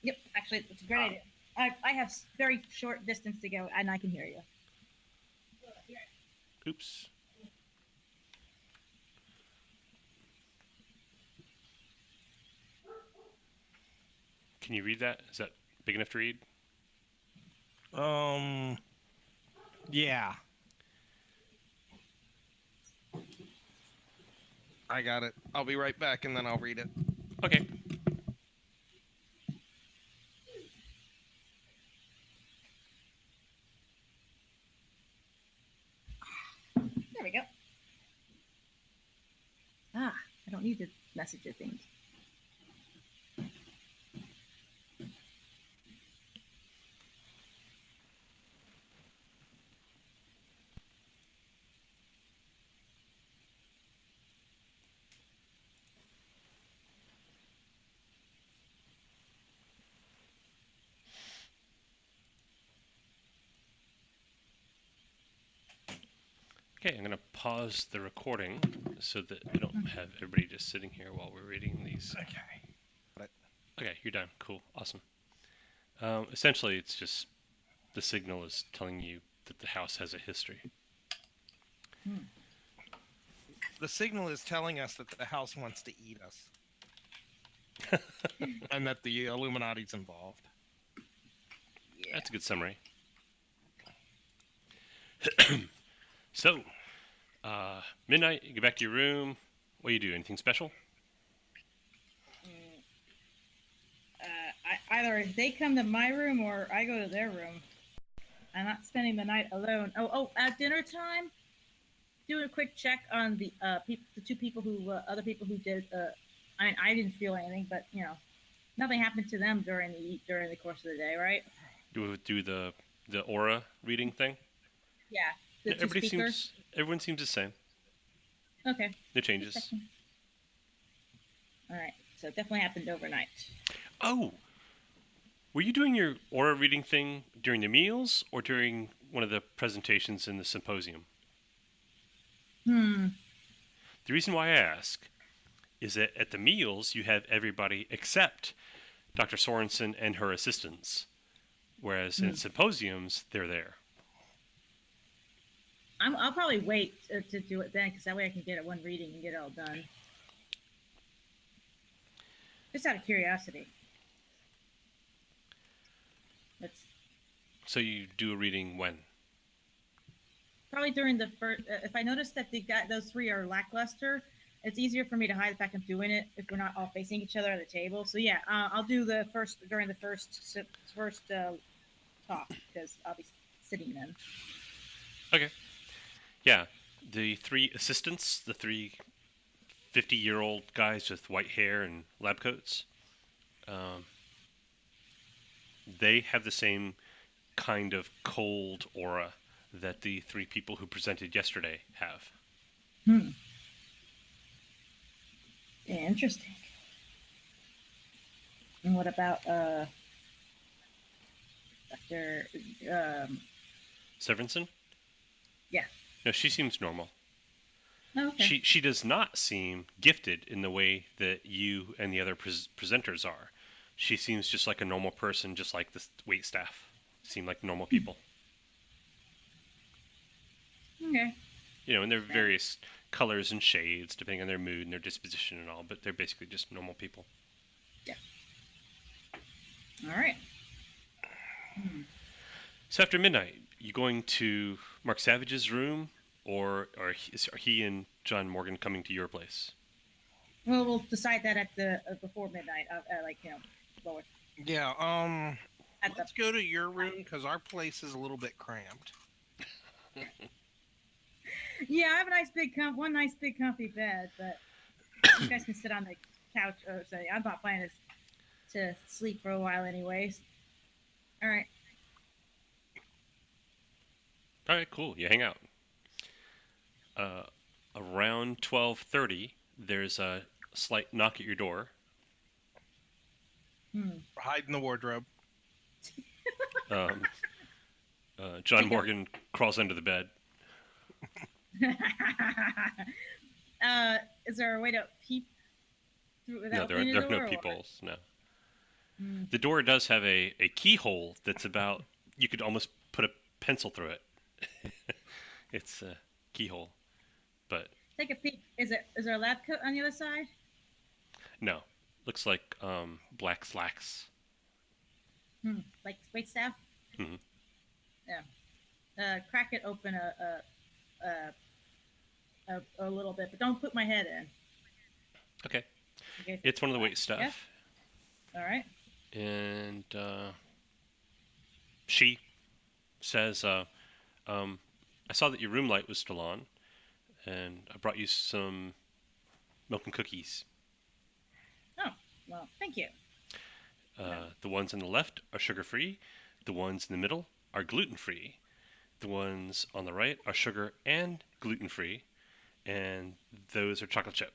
Yep, actually, it's a great idea. I have very short distance to go, and I can hear you. Oops. Can you read that? Is that big enough to read? Yeah. I got it. I'll be right back, and then I'll read it. Okay. There we go. I don't need to message your things. Okay, I'm going to pause the recording so that I don't have everybody just sitting here while we're reading these. Okay. Okay, you're done. Cool. Awesome. Essentially, it's just the signal is telling you that the house has a history. The signal is telling us that the house wants to eat us. And that the Illuminati's involved. Yeah. That's a good summary. So, midnight, you go back to your room. What do you do? Anything special? Either they come to my room or I go to their room. I'm not spending the night alone. At dinner time, do a quick check on the two people who other people who did. I mean, I didn't feel anything, but nothing happened to them during the course of the day, right? Do the aura reading thing? Yeah. The two speakers. Everyone seems the same. Okay. No changes. All right. So it definitely happened overnight. Oh, were you doing your aura reading thing during the meals or during one of the presentations in the symposium? The reason why I ask is that at the meals you have everybody except Dr. Sorensen and her assistants, whereas in symposiums they're there. I'll probably wait to do it then, because that way I can get it one reading and get it all done. Just out of curiosity. So you do a reading when? Probably during the first. If I notice that those three are lackluster, it's easier for me to hide the fact I'm doing it if we're not all facing each other at the table. So yeah, I'll do the first during the first talk, because I'll be sitting then. Okay. Yeah, the three assistants, the three 50-year-old guys with white hair and lab coats, they have the same kind of cold aura that the three people who presented yesterday have. Interesting. And what about Dr. Severinsen? Yeah. No, she seems normal. Oh, okay. She does not seem gifted in the way that you and the other presenters are. She seems just like a normal person, just like the wait staff. Seem like normal people. Okay. And they're various colors and shades depending on their mood and their disposition and all, but they're basically just normal people. Yeah. All right. So after midnight, you going to Mark Savage's room, or are he and John Morgan coming to your place? Well, we'll decide that at the before midnight. Lower. Yeah. Let's go to your room because our place is a little bit cramped. Yeah, I have a one nice big comfy bed, but you guys can sit on the couch or say I'm not planning to sleep for a while anyways. All right. All right, cool. You hang out. Around 12:30, there's a slight knock at your door. Hide in the wardrobe. John Morgan crawls under the bed. Is there a way to peep through without No, there are no peepholes. No. The door does have a keyhole that's about, you could almost put a pencil through it. It's a keyhole, but take a peek. Is there a lab coat on the other side? No, looks like black slacks. Like wait staff. Mm-hmm. Yeah. Crack it open a little bit, but don't put my head in. Okay. It's one of the wait staff. Yeah. All right. And she says, I saw that your room light was still on, and I brought you some milk and cookies. Oh, well, thank you. The ones on the left are sugar-free. The ones in the middle are gluten-free. The ones on the right are sugar and gluten-free. And those are chocolate chip.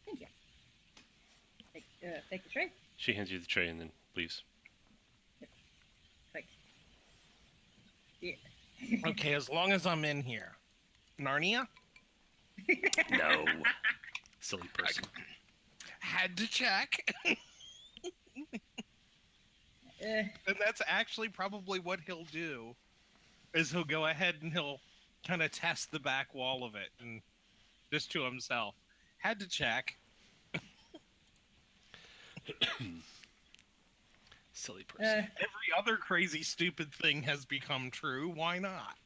Thank you. Take the tray. She hands you the tray and then leaves. Quick. Yeah. Okay, as long as I'm in here. Narnia? No. Silly person. Had to check. And that's actually probably what he'll do, is he'll go ahead and he'll kind of test the back wall of it, and just to himself. Had to check. Silly person. Every other crazy, stupid thing has become true. Why not?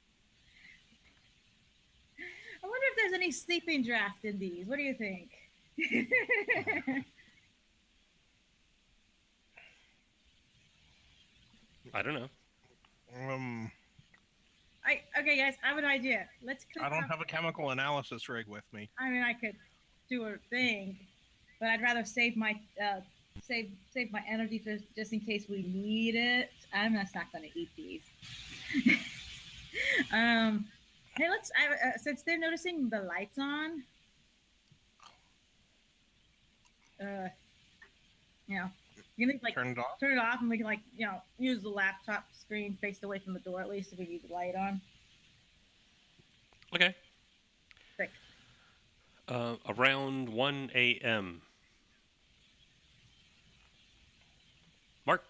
I wonder if there's any sleeping draft in these. What do you think? I don't know. Okay, guys, I have an idea. Let's click I don't on- have a chemical analysis rig with me. I mean, I could do a thing, but I'd rather save my save my energy for just in case we need it. I'm just not going to eat these. Hey, let's. Since they're noticing the lights on, you know, you can like Turn it off. turn it off, and we can like use the laptop screen faced away from the door at least if we need the light on. Okay. Quick. Around 1 a.m. Mark.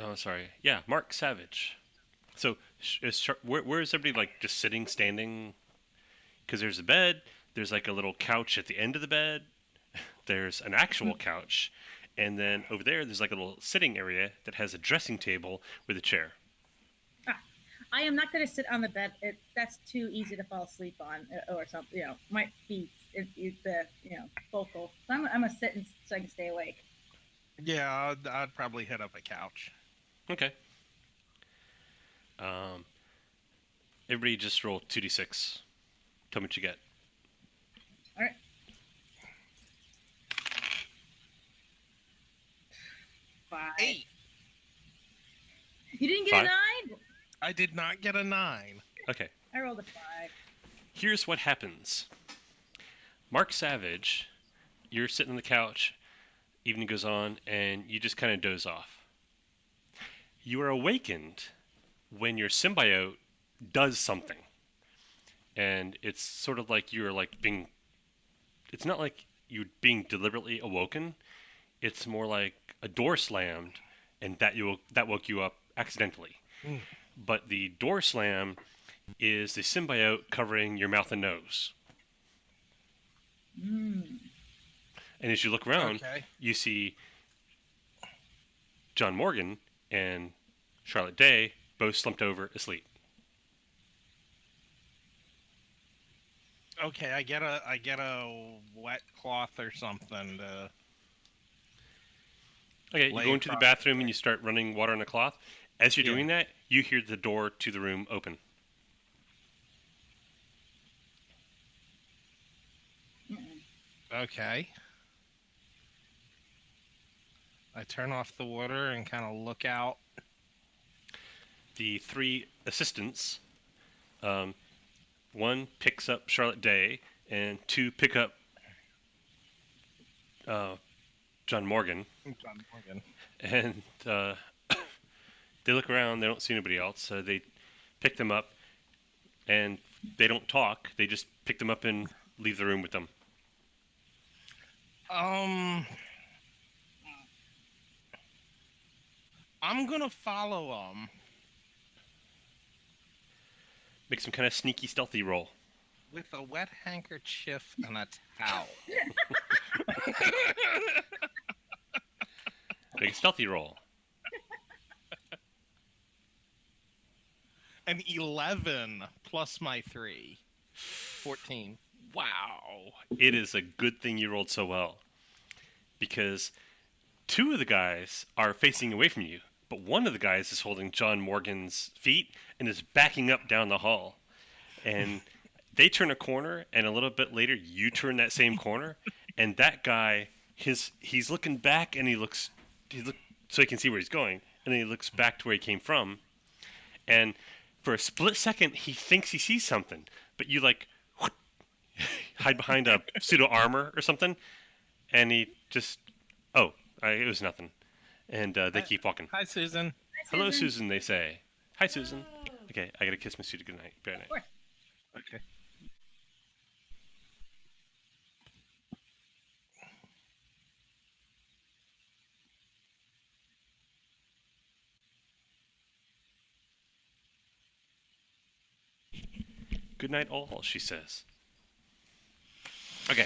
Oh, sorry. Yeah, Mark Savage. So, where is everybody like just sitting, standing? Because there's a bed. There's like a little couch at the end of the bed. There's an actual couch, and then over there's like a little sitting area that has a dressing table with a chair. I am not going to sit on the bed. That's too easy to fall asleep on, or something. Might be the focal. So I'm gonna sit so I can stay awake. Yeah, I'd probably hit up a couch. Okay. Everybody just roll 2d6. Tell me what you get. All right. Five. 8. You didn't get 5? a 9? I did not get a 9. Okay. I rolled a 5. Here's what happens. Mark Savage, you're sitting on the couch, evening goes on, and you just kind of doze off. You are awakened when your symbiote does something. And it's sort of like you're like being... It's not like you're being deliberately awoken. It's more like a door slammed, and that woke you up accidentally. Mm. But the door slam is the symbiote covering your mouth and nose. Mm. And as you look around, Okay. you see John Morgan and Charlotte Day both slumped over asleep. Okay, I get a wet cloth or something to... Okay, you Lay go into the across bathroom and you start running water on a cloth. As you're Yeah. doing that, you hear the door to the room open. Okay. I turn off the water and kind of look out. The 3 assistants, one picks up Charlotte Day, and 2 pick up John Morgan. John Morgan. And they look around, they don't see anybody else, so they pick them up, and they don't talk, they just pick them up and leave the room with them. I'm gonna follow them Make some kind of sneaky, stealthy roll. with a wet handkerchief and a towel. Make a stealthy roll. An 11 plus my 3. 14. Wow. It is a good thing you rolled so well. Because 2 of the guys are facing away from you, but one of the guys is holding John Morgan's feet and is backing up down the hall. And they turn a corner, and a little bit later, you turn that same corner, and that guy, he's looking back, and he looks so he can see where he's going, and then he looks back to where he came from, and for a split second, he thinks he sees something, but you like hide behind a pseudo armor or something, and he just, it was nothing, and they keep walking. Hi, Susan. Hello, Susan, they say. Hi, Susan. Okay, I gotta kiss my suit goodnight. Good night. Okay. Good night, all, she says. Okay.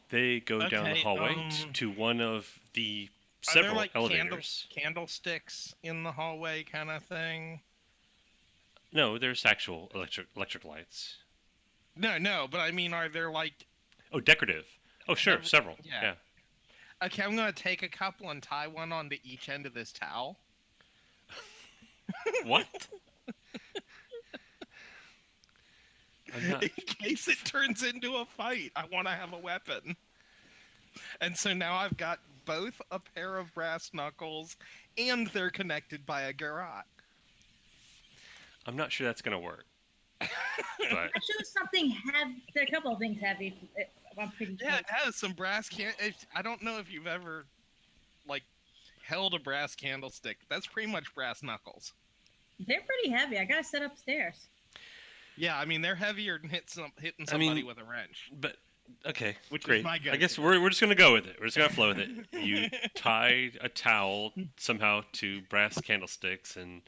They go down the Okay, hallway to one of the Are there several like elevators. candlesticks in the hallway kind of thing? No, there's actual electric lights. No, but I mean, are there like... Oh, decorative. Oh, sure, several. Yeah. Yeah. Okay, I'm gonna take a couple and tie one onto each end of this towel. What? I'm not. In case it turns into a fight, I want to have a weapon. And so now I've got both a pair of brass knuckles, and they're connected by a garrote. I'm not sure that's gonna work. But I'm sure something there are a couple of things heavy. I'm pretty sure. Yeah, it has some brass I don't know if you've ever, like, held a brass candlestick. That's pretty much brass knuckles. They're pretty heavy. I gotta set upstairs. Yeah, I mean, they're heavier than hitting somebody with a wrench. But okay, Which is great. my I go-to. guess we're just gonna go with it. We're just gonna flow with it. You tie a towel somehow to brass candlesticks, and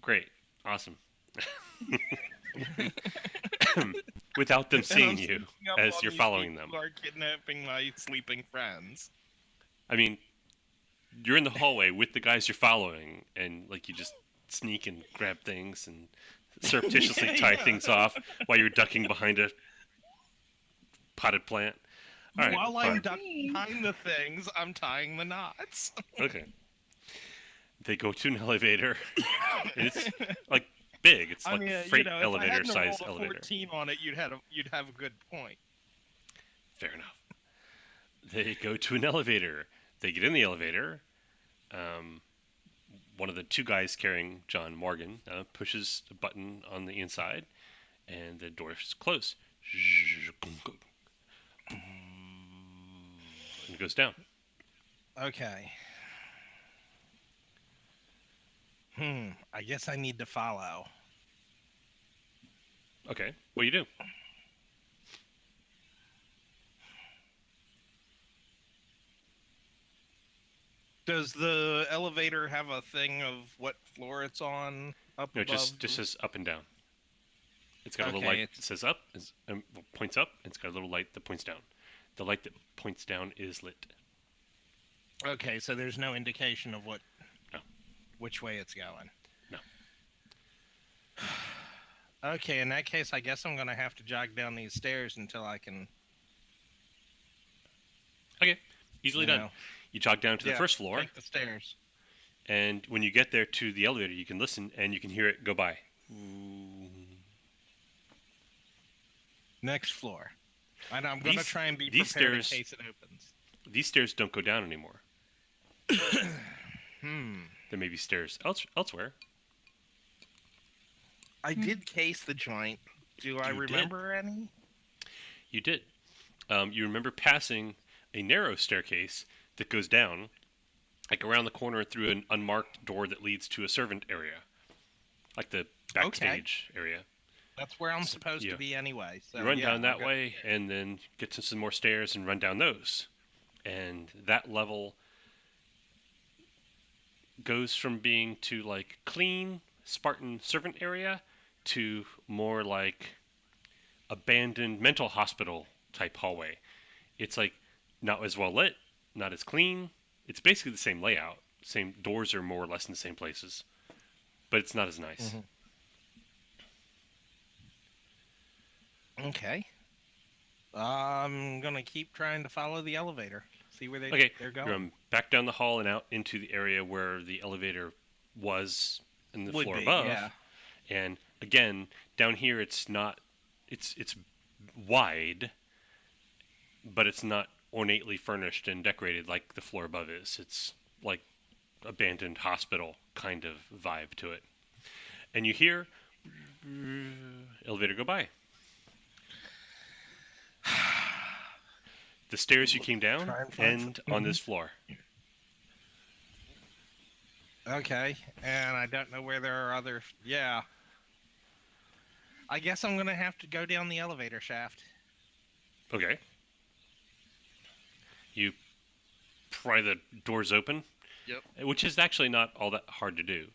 great, awesome. Without them seeing you as you're following them. You are kidnapping my sleeping friends. I mean, you're in the hallway with the guys you're following, and like you just sneak and grab things and surreptitiously tie things off while you're ducking behind a potted plant. All right, While fine. I'm tying the things, I'm tying the knots. Okay. They go to an elevator. It's like big. It's like a freight elevator size if I hadn't rolled a elevator. 14 on it, you'd have a good point. Fair enough. They go to an elevator. They get in the elevator. One of the two guys carrying John Morgan pushes a button on the inside, and the doors close. And it goes down. Okay. I guess I need to follow. Okay, what do you do? Does the elevator have a thing of what floor it's on up No, it above? just says up and down. It's got a little Okay, light that says up, points up, and it's got a little light that points down. The light that points down is lit. Okay, so there's no indication of No. which way it's going. No. Okay, in that case, I guess I'm gonna have to jog down these stairs until I can. Okay, easily done. You jog down to the first floor, Take the stairs. and when you get there to the elevator, you can listen and you can hear it go by. Next floor. And I'm gonna try and be these prepared in stairs- case it opens. These stairs don't go down anymore. There may be stairs elsewhere. I did case the joint. Do I You did. remember any? You did. You remember passing a narrow staircase that goes down, like around the corner through an unmarked door that leads to a servant area, like the backstage area. That's where I'm supposed yeah. to be anyway. So You run yeah, down I'm that good. way, and then get to some more stairs and run down those. And that level goes from being to like clean Spartan servant area to more like abandoned mental hospital type hallway. It's like not as well lit, not as clean. It's basically the same layout. Same doors are more or less in the same places, but it's not as nice. Okay. I'm gonna keep trying to follow the elevator. See where they're You're going. back down the hall and out into the area where the elevator was in the Would floor be, above. yeah. And again, down here it's wide, but it's not ornately furnished and decorated like the floor above is. It's like abandoned hospital kind of vibe to it. And you hear elevator go by. The stairs you came down Try and find end on this floor. Okay, and I don't know where there are other. Yeah. I guess I'm gonna have to go down the elevator shaft. Okay. You pry the doors open. Yep. Which is actually not all that hard to do.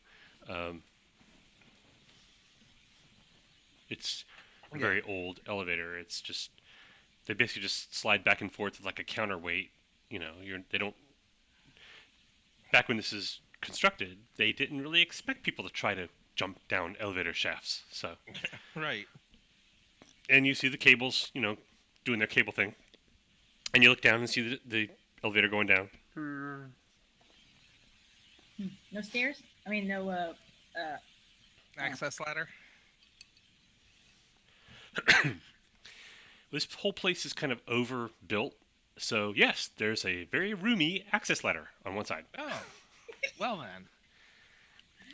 It's a Yeah. very old elevator. It's just they basically just slide back and forth with like a counterweight. They don't. Back when this is constructed, they didn't really expect people to try to jump down elevator shafts. So, Right. and you see the cables, doing their cable thing, and you look down and see the elevator going down. No stairs. I mean, no. Access ladder. This whole place is kind of overbuilt. So yes, there's a very roomy access ladder on one side. Oh. Well then.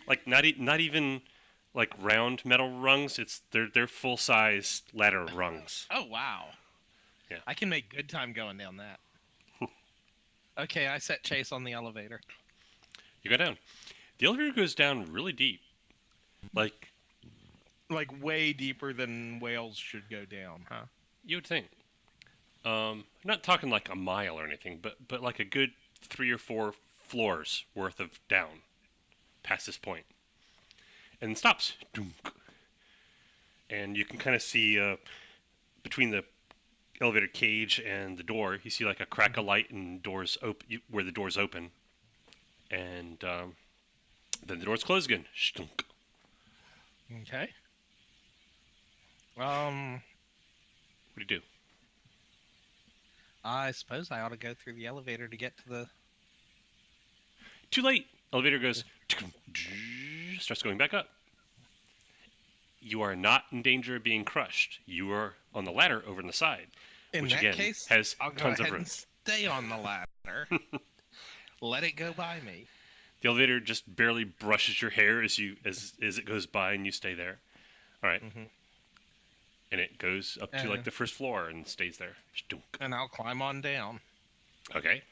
Like not even like round metal rungs. They're full size ladder rungs. Oh wow. Yeah. I can make good time going down that. Okay, I set Chase on the elevator. You go down. The elevator goes down really deep. Like Like way deeper than whales should go down, huh? you would think. Not talking like a mile or anything, but like a good 3 or 4 floors worth of down past this point. And then stops. Dunk. And you can kind of see between the elevator cage and the door, you see like a crack of light and doors open where the doors open. And then the doors close again. Stunk. Okay. What do you do? I suppose I ought to go through the elevator to get to the. Too late. Elevator goes, starts going back up. You are not in danger of being crushed. You are on the ladder over on the side, In which that again case, has I'll go tons ahead of room. and stay on the ladder. Let it go by me. The elevator just barely brushes your hair as it goes by, and you stay there. All right. Mhm. And it goes up to like the first floor and stays there. Stunk. And I'll climb on down. Okay.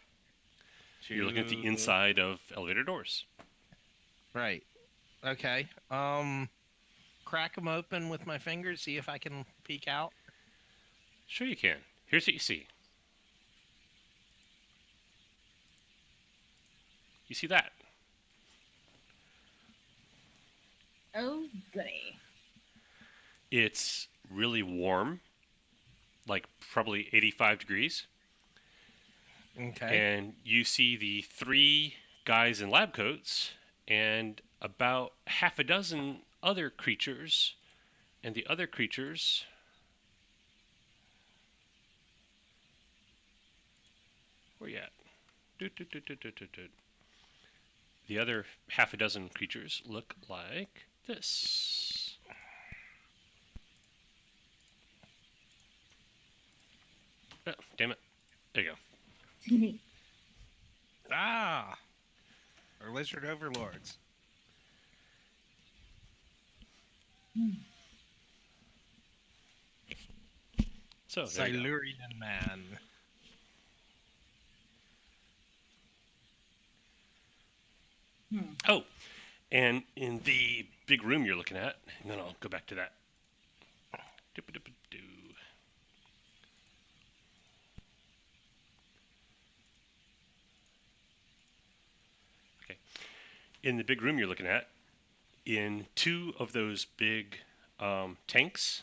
You're looking at the inside of elevator doors. Right. Okay. Crack them open with my fingers, see if I can peek out. Sure you can. Here's what you see. You see that? Oh, goody. It's really warm, like probably 85 degrees. Okay. And you see the 3 guys in lab coats and about half a dozen other creatures. And the other creatures where you at? The other half a dozen creatures look like this. Oh, damn it. There you go. Ah! Our lizard overlords. So there you go. Silurian man. Oh, and in the big room you're looking at, and then I'll go back to that. Doo-ba-doo-ba-doo. Okay. In the big room you're looking at, in 2 of those big tanks,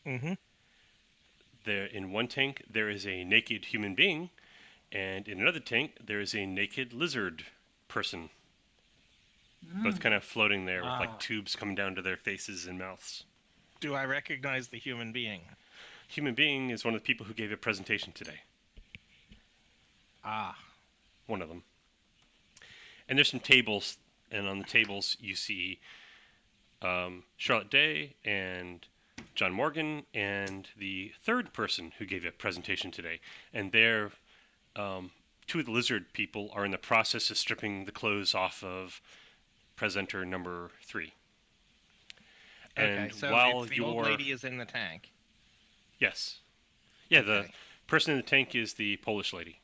Mm-hmm. there in one tank there is a naked human being, and in another tank there is a naked lizard person. Both kind of floating there with Ah. like tubes coming down to their faces and mouths. Do I recognize the human being? Human being is one of the people who gave a presentation today. Ah. One of them. And there's some tables, and on the tables you see Charlotte Day and John Morgan and the third person who gave a presentation today. And they're 2 of the lizard people are in the process of stripping the clothes off of presenter number 3. And Okay, so while it's the old lady is in the tank. Yes. Yeah, the Okay. person in the tank is the Polish lady.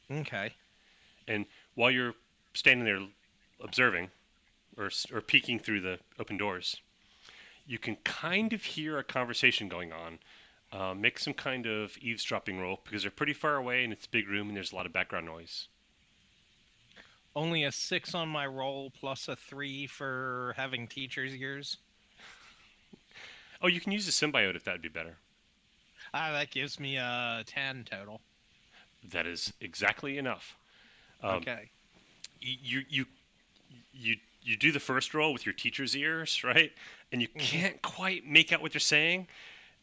Okay. And while you're standing there observing or peeking through the open doors, you can kind of hear a conversation going on. Make some kind of eavesdropping roll because they're pretty far away and it's a big room and there's a lot of background noise. Only a 6 on my roll plus a 3 for having teacher's ears. Oh, you can use a symbiote if that would be better. That gives me a 10 total. That is exactly enough. Okay. You do the first roll with your teacher's ears, right? And you can't quite make out what they're saying,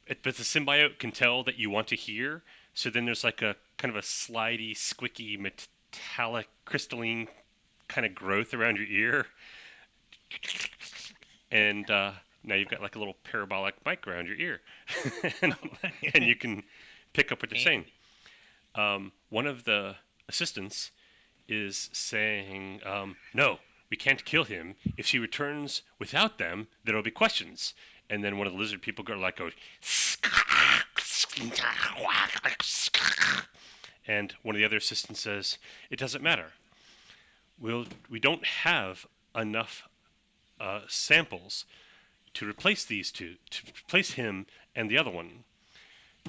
but the symbiote can tell that you want to hear. So then there's like a kind of a slidey, squicky, metallic, crystalline kind of growth around your ear, and now you've got like a little parabolic mic around your ear, and you can pick up what they're saying. One of the assistants is saying, no, we can't kill him. If she returns without them, there will be questions. And then one of the lizard people goes, and one of the other assistants says, it doesn't matter. We don't have enough samples to replace these two, to replace him and the other one.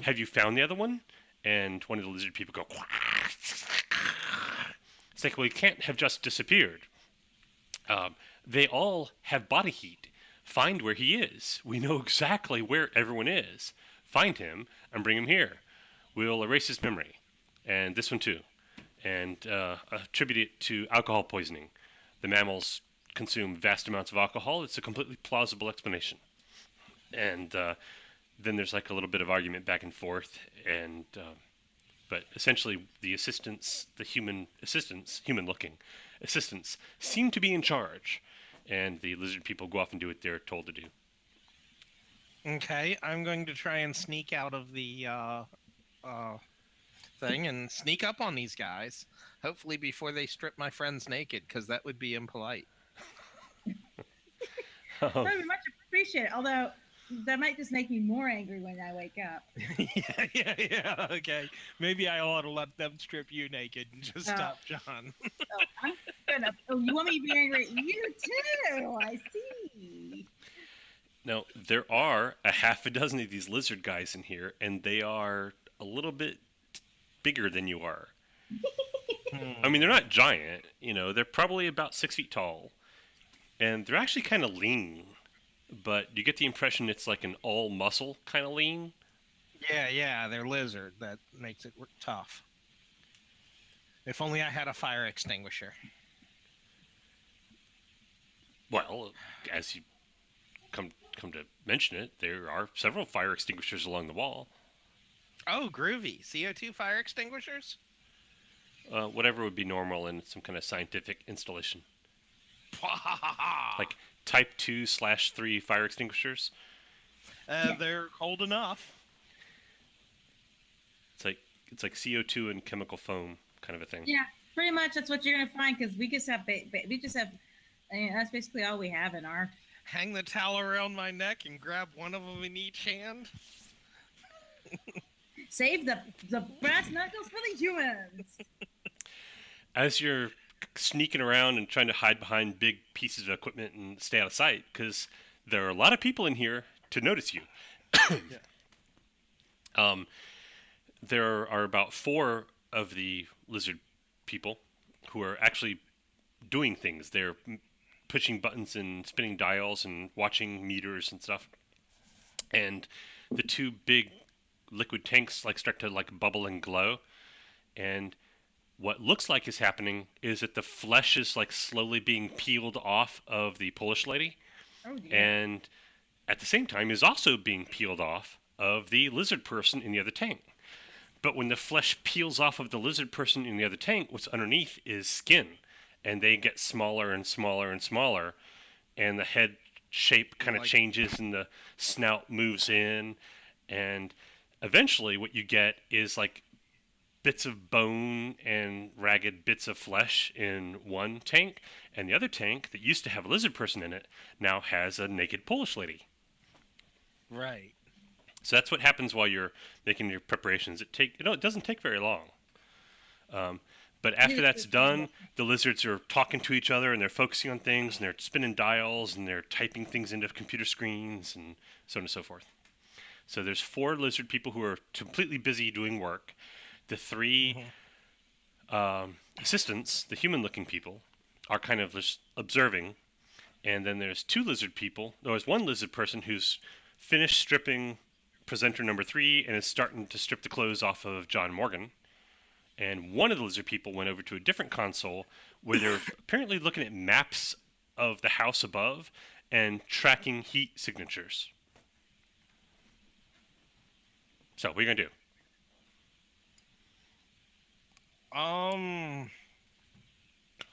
Have you found the other one? And one of the lizard people go, it's like, well, he can't have just disappeared. They all have body heat. Find where he is. We know exactly where everyone is. Find him and bring him here. We'll erase his memory. And this one too. And attribute it to alcohol poisoning. The mammals consume vast amounts of alcohol. It's a completely plausible explanation. And then there's like a little bit of argument back and forth. And but essentially the assistants, the human assistants, human-looking assistants, seem to be in charge. And the lizard people go off and do what they're told to do. Okay, I'm going to try and sneak out of the thing and sneak up on these guys. Hopefully before they strip my friends naked, because that would be impolite. That would be much appreciated. Although that might just make me more angry when I wake up. yeah. Okay, maybe I ought to let them strip you naked and just stop John. I'm gonna. Oh, you want me to be angry at you too? I see. Now, there are a half a dozen of these lizard guys in here, and they are a little bit bigger than you are. I mean, they're not giant, they're probably about 6 feet tall. And they're actually kind of lean, but you get the impression it's like an all muscle kind of lean. Yeah, they're lizard. That makes it tough. If only I had a fire extinguisher. Well, as you come to mention it, there are several fire extinguishers along the wall. Oh, groovy. CO2 fire extinguishers? Whatever would be normal in some kind of scientific installation. Like type 2/3 fire extinguishers. They're cold enough. It's like CO2 and chemical foam kind of a thing. Yeah, pretty much that's what you're gonna find, because we just have that's basically all we have in our. Hang the towel around my neck and grab one of them in each hand. Save the brass knuckles for the humans. As you're sneaking around and trying to hide behind big pieces of equipment and stay out of sight, because there are a lot of people in here to notice you. There are about 4 of the lizard people who are actually doing things. They're pushing buttons and spinning dials and watching meters and stuff. And the 2 big liquid tanks start to bubble and glow. And what looks like is happening is that the flesh is slowly being peeled off of the Polish lady. Oh, dear. And at the same time is also being peeled off of the lizard person in the other tank. But when the flesh peels off of the lizard person in the other tank, what's underneath is skin. And they get smaller and smaller and smaller. And the head shape kind of changes and the snout moves in. And eventually what you get is bits of bone and ragged bits of flesh in one tank. And the other tank that used to have a lizard person in it now has a naked Polish lady. Right. So that's what happens while you're making your preparations. It doesn't take very long. But after that's done, the lizards are talking to each other and they're focusing on things and they're spinning dials and they're typing things into computer screens and so on and so forth. So there's 4 lizard people who are completely busy doing work. The 3 assistants, the human-looking people, are kind of just observing, and then there's two lizard people. There's one lizard person who's finished stripping presenter number 3 and is starting to strip the clothes off of John Morgan. And one of the lizard people went over to a different console where they're apparently looking at maps of the house above and tracking heat signatures. So, what are you going to do?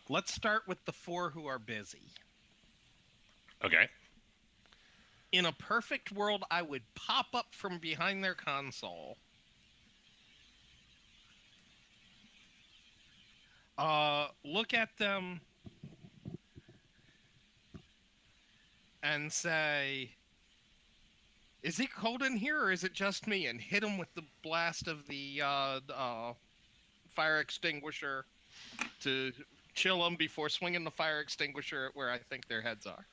Let's start with the 4 who are busy. Okay. In a perfect world, I would pop up from behind their console. Look at them and say, "Is it cold in here, or is it just me?" And hit them with the blast of the fire extinguisher to chill them before swinging the fire extinguisher at where I think their heads are.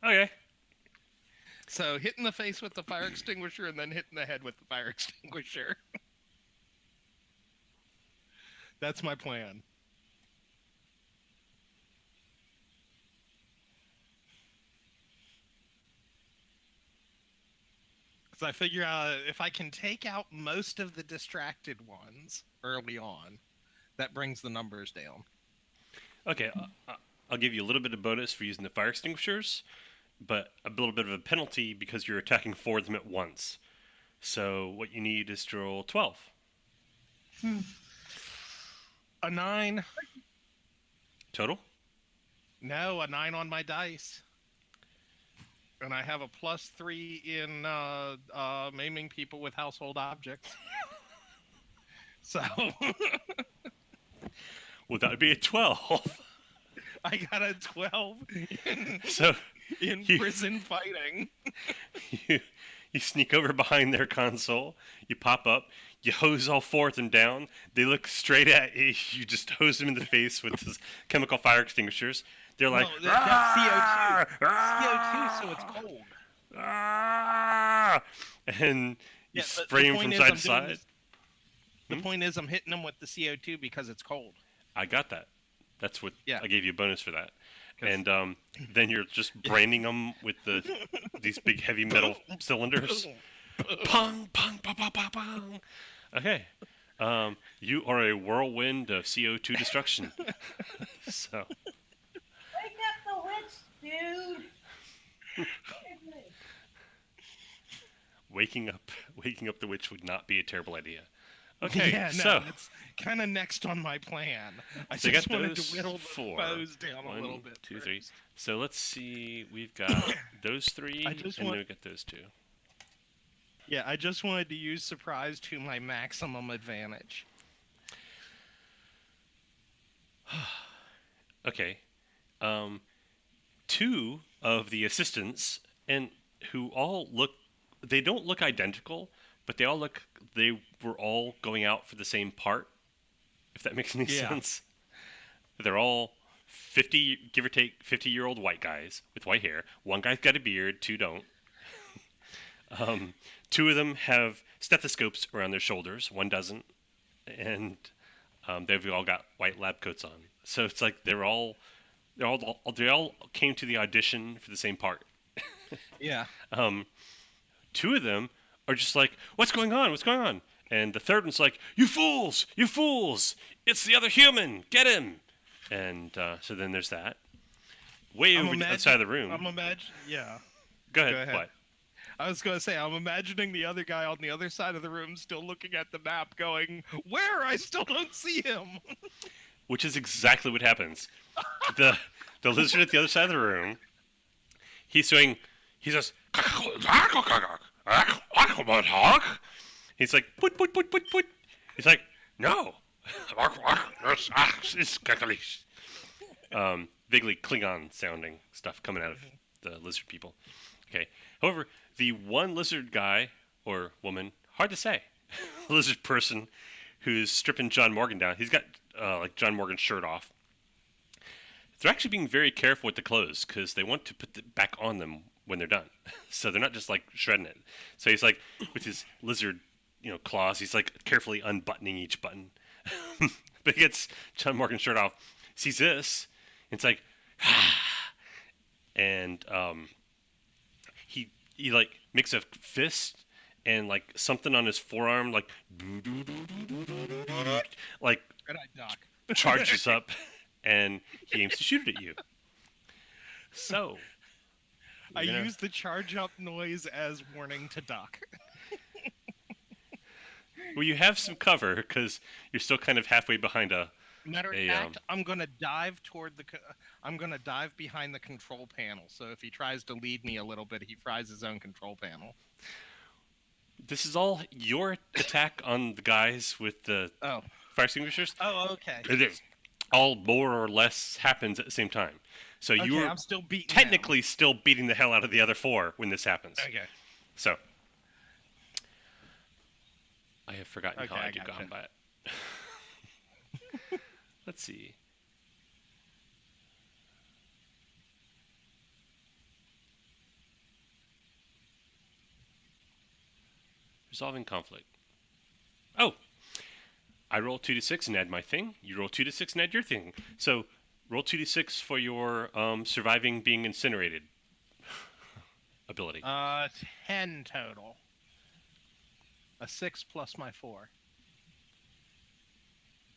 Okay. So hitting the face with the fire extinguisher and then hitting the head with the fire extinguisher. That's my plan. Because I figure if I can take out most of the distracted ones early on, that brings the numbers down. Okay, I'll give you a little bit of bonus for using the fire extinguishers, but a little bit of a penalty because you're attacking 4 of them at once. So what you need is to roll 12. A 9. Total? No, a 9 on my dice. And I have a +3 in maiming people with household objects. So... Well, that would be a 12. I got a 12 So in prison fighting. You sneak over behind their console, you pop up, you hose all 4 of them down, they look straight at you, you just hose them in the face with this chemical fire extinguishers. They're like, no, that's CO2. CO2, so it's cold. And you Yeah, spray them from side to side. The point is, I'm hitting them with the CO2 because it's cold. I got that. That's what Yeah. I gave you a bonus for that. And then you're just branding them with these big heavy metal cylinders. Pong, pong, pong, pong, pong, pong. Okay. You are a whirlwind of CO2 destruction. So. Wake up the witch, dude! Waking up the witch would not be a terrible idea. Okay, Yeah, no, so it's kind of next on my plan. I So you just got wanted those to whittle the 4. foes down a 1, little bit. 2, 3. first. So let's see. We've got those 3, I and just then want- we got those 2. Yeah, I just wanted to use surprise to my maximum advantage. Okay. 2 of the assistants, and who all look, they don't look identical, but they were all going out for the same part, if that makes any Yeah. sense. They're all 50, give or take, 50-year-old white guys with white hair. One guy's got a beard, 2 don't. 2 of them have stethoscopes around their shoulders, 1 doesn't. And they've all got white lab coats on. So it's like they all came to the audition for the same part. Yeah. 2 of them are just like, what's going on? What's going on? And the third one's like, you fools! You fools! It's the other human! Get him! And so then there's that. Way over the outside of the room. Yeah. Go ahead. go ahead. What? I was going to say, I'm imagining the other guy on the other side of the room still looking at the map going, where? I still don't see him. Which is exactly what happens. The lizard at the other side of the room, he says, he's like, put. He's like, no. Vaguely Klingon sounding stuff coming out of the lizard people. Okay. However, the one lizard guy or woman, hard to say, lizard person who's stripping John Morgan down, he's got like John Morgan's shirt off. They're actually being very careful with the clothes because they want to put it back on them when they're done. So they're not just like shredding it. So he's like with his lizard, claws, he's like carefully unbuttoning each button. But he gets John Morgan's shirt off, sees this, and it's like, and he like makes a fist and like something on his forearm like like Good eye, Doc. charges up, and he aims to shoot it at you. So I we're gonna- use the charge up noise as warning to Doc. well, you have some cover because you're still kind of halfway behind a. Matter of A, fact, I'm gonna dive toward the. I'm gonna dive behind the control panel. So if he tries to lead me a little bit, he fries his own control panel. This is all your attack on the guys with the Oh. fire extinguishers. Oh, okay. It is all more or less happens at the same time. So Okay, you are I'm still beating technically still beating the hell out of the other four when this happens. them. Okay. So I have forgotten Okay, how I I do gotcha. combat. Let's see. Resolving conflict. Oh, I roll 2d6 and add my thing. You roll 2d6 and add your thing. So roll 2d6 for your surviving being incinerated ability. 10 total. A 6 plus my 4.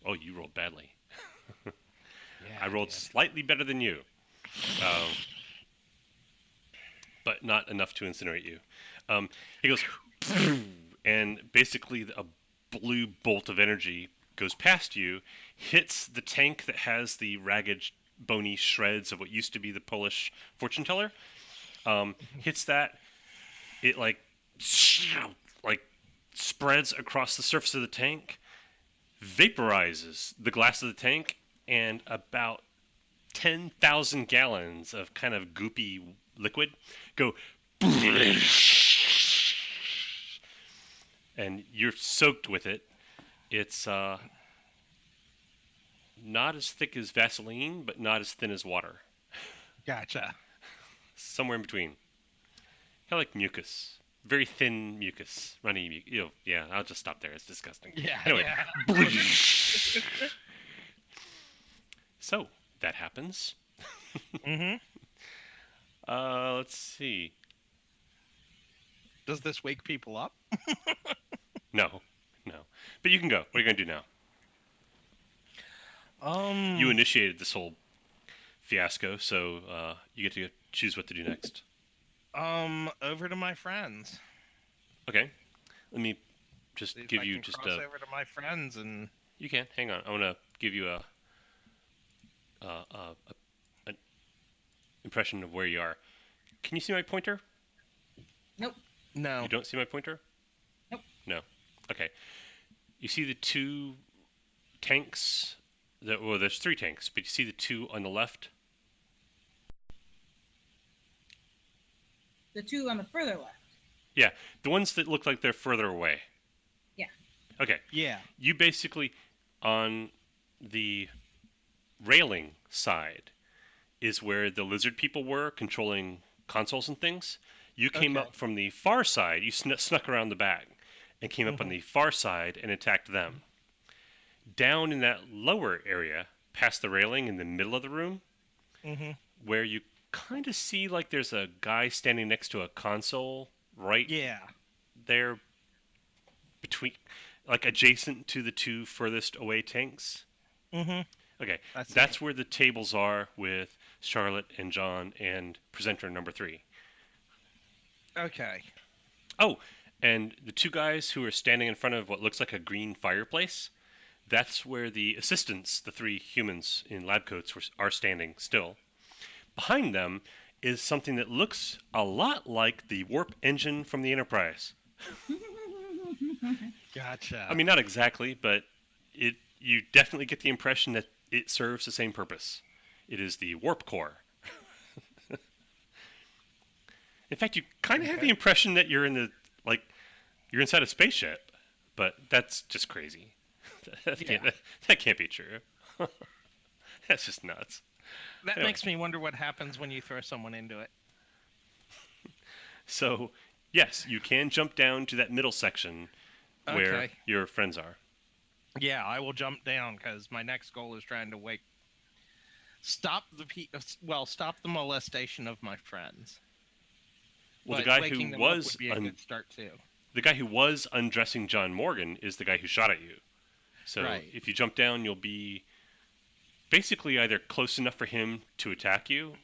Oh, you rolled badly. Yeah, I rolled did. slightly better than you, but not enough to incinerate you. He goes, and basically a blue bolt of energy goes past you, hits the tank that has the ragged, bony shreds of what used to be the Polish fortune teller. Hits that, it like spreads across the surface of the tank, vaporizes the glass of the tank, and about 10,000 gallons of kind of goopy liquid go, and you're soaked with it. It's not as thick as Vaseline, but not as thin as water. Gotcha. Somewhere in between. Kind of like mucus. Very thin mucus. Runny mucus. Yeah, I'll just stop there. It's disgusting. Yeah. Anyway. Yeah. So, that happens. Mm-hmm. Let's see. Does this wake people up? No. But you can go. What are you going to do now? You initiated this whole fiasco, so you get to choose what to do next. Over to my friends. Okay. Let me just See if give I you can just cross a... over to my friends and You can. Hang on. I want to give you an impression of where you are. Can you see my pointer? Nope. no. You don't see my pointer? Nope. No. Okay. You see the two tanks? Well, there's three tanks, but you see the two on the left? The two on the further left. Yeah, the ones that look like they're further away. Yeah. Okay. Yeah. You basically, on the railing side, is where the lizard people were controlling consoles and things. You came Okay. up from the far side. You snuck around the back and came up on the far side and attacked them. Down in that lower area, past the railing in the middle of the room, Mm-hmm. where you kind of see like there's a guy standing next to a console right Yeah. there between, like adjacent to the two furthest away tanks. Mm-hmm. Okay, That's that's where the tables are with Charlotte and John and presenter number 3. Okay. Oh, and the two guys who are standing in front of what looks like a green fireplace, that's where the assistants, the 3 humans in lab coats, are standing still. Behind them is something that looks a lot like the warp engine from the Enterprise. Gotcha. I mean, not exactly, but you definitely get the impression that it serves the same purpose. It is the warp core. In fact, you kind of have the impression that you're you're inside a spaceship, but that's just crazy. That can't be true. That's just nuts. that anyway. makes me wonder what happens when you throw someone into it. So, yes, you can jump down to that middle section where Okay. your friends are. Yeah, I will jump down because my next goal is trying to stop stop the molestation of my friends. Well, But waking them up would be a good start too. the guy who was undressing John Morgan is the guy who shot at you. So Right. if you jump down, you'll be basically either close enough for him to attack you,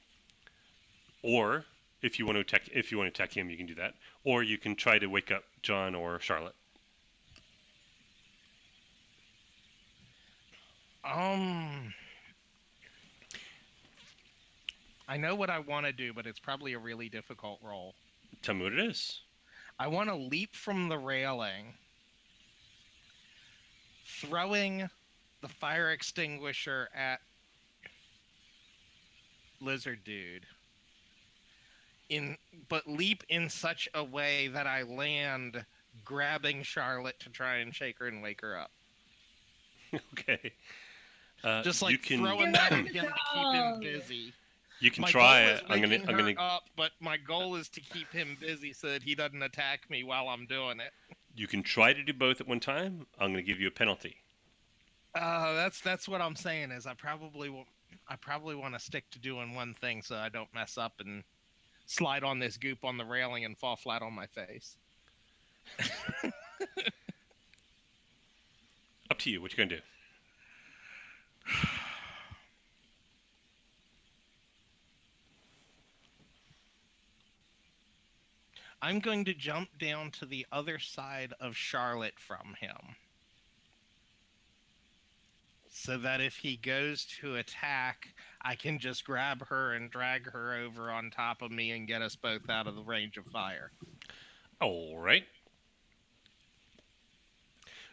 or if you want to attack him, you can do that, or you can try to wake up John or Charlotte. I know what I want to do, but it's probably a really difficult role. Tell me what it is. I want to leap from the railing, throwing the fire extinguisher at Lizard Dude. But leap in such a way that I land grabbing Charlotte to try and shake her and wake her up. Okay. Just like you can, throwing that at him to keep him busy. You can My try goal it. is I'm waking gonna. her up, but my goal is to keep him busy so that he doesn't attack me while I'm doing it. You can try to do both at one time. I'm gonna give you a penalty. That's what I'm saying is I probably want to stick to doing one thing so I don't mess up and slide on this goop on the railing and fall flat on my face. Up to you. What you gonna do? I'm going to jump down to the other side of Charlotte from him. So that if he goes to attack, I can just grab her and drag her over on top of me and get us both out of the range of fire. All right.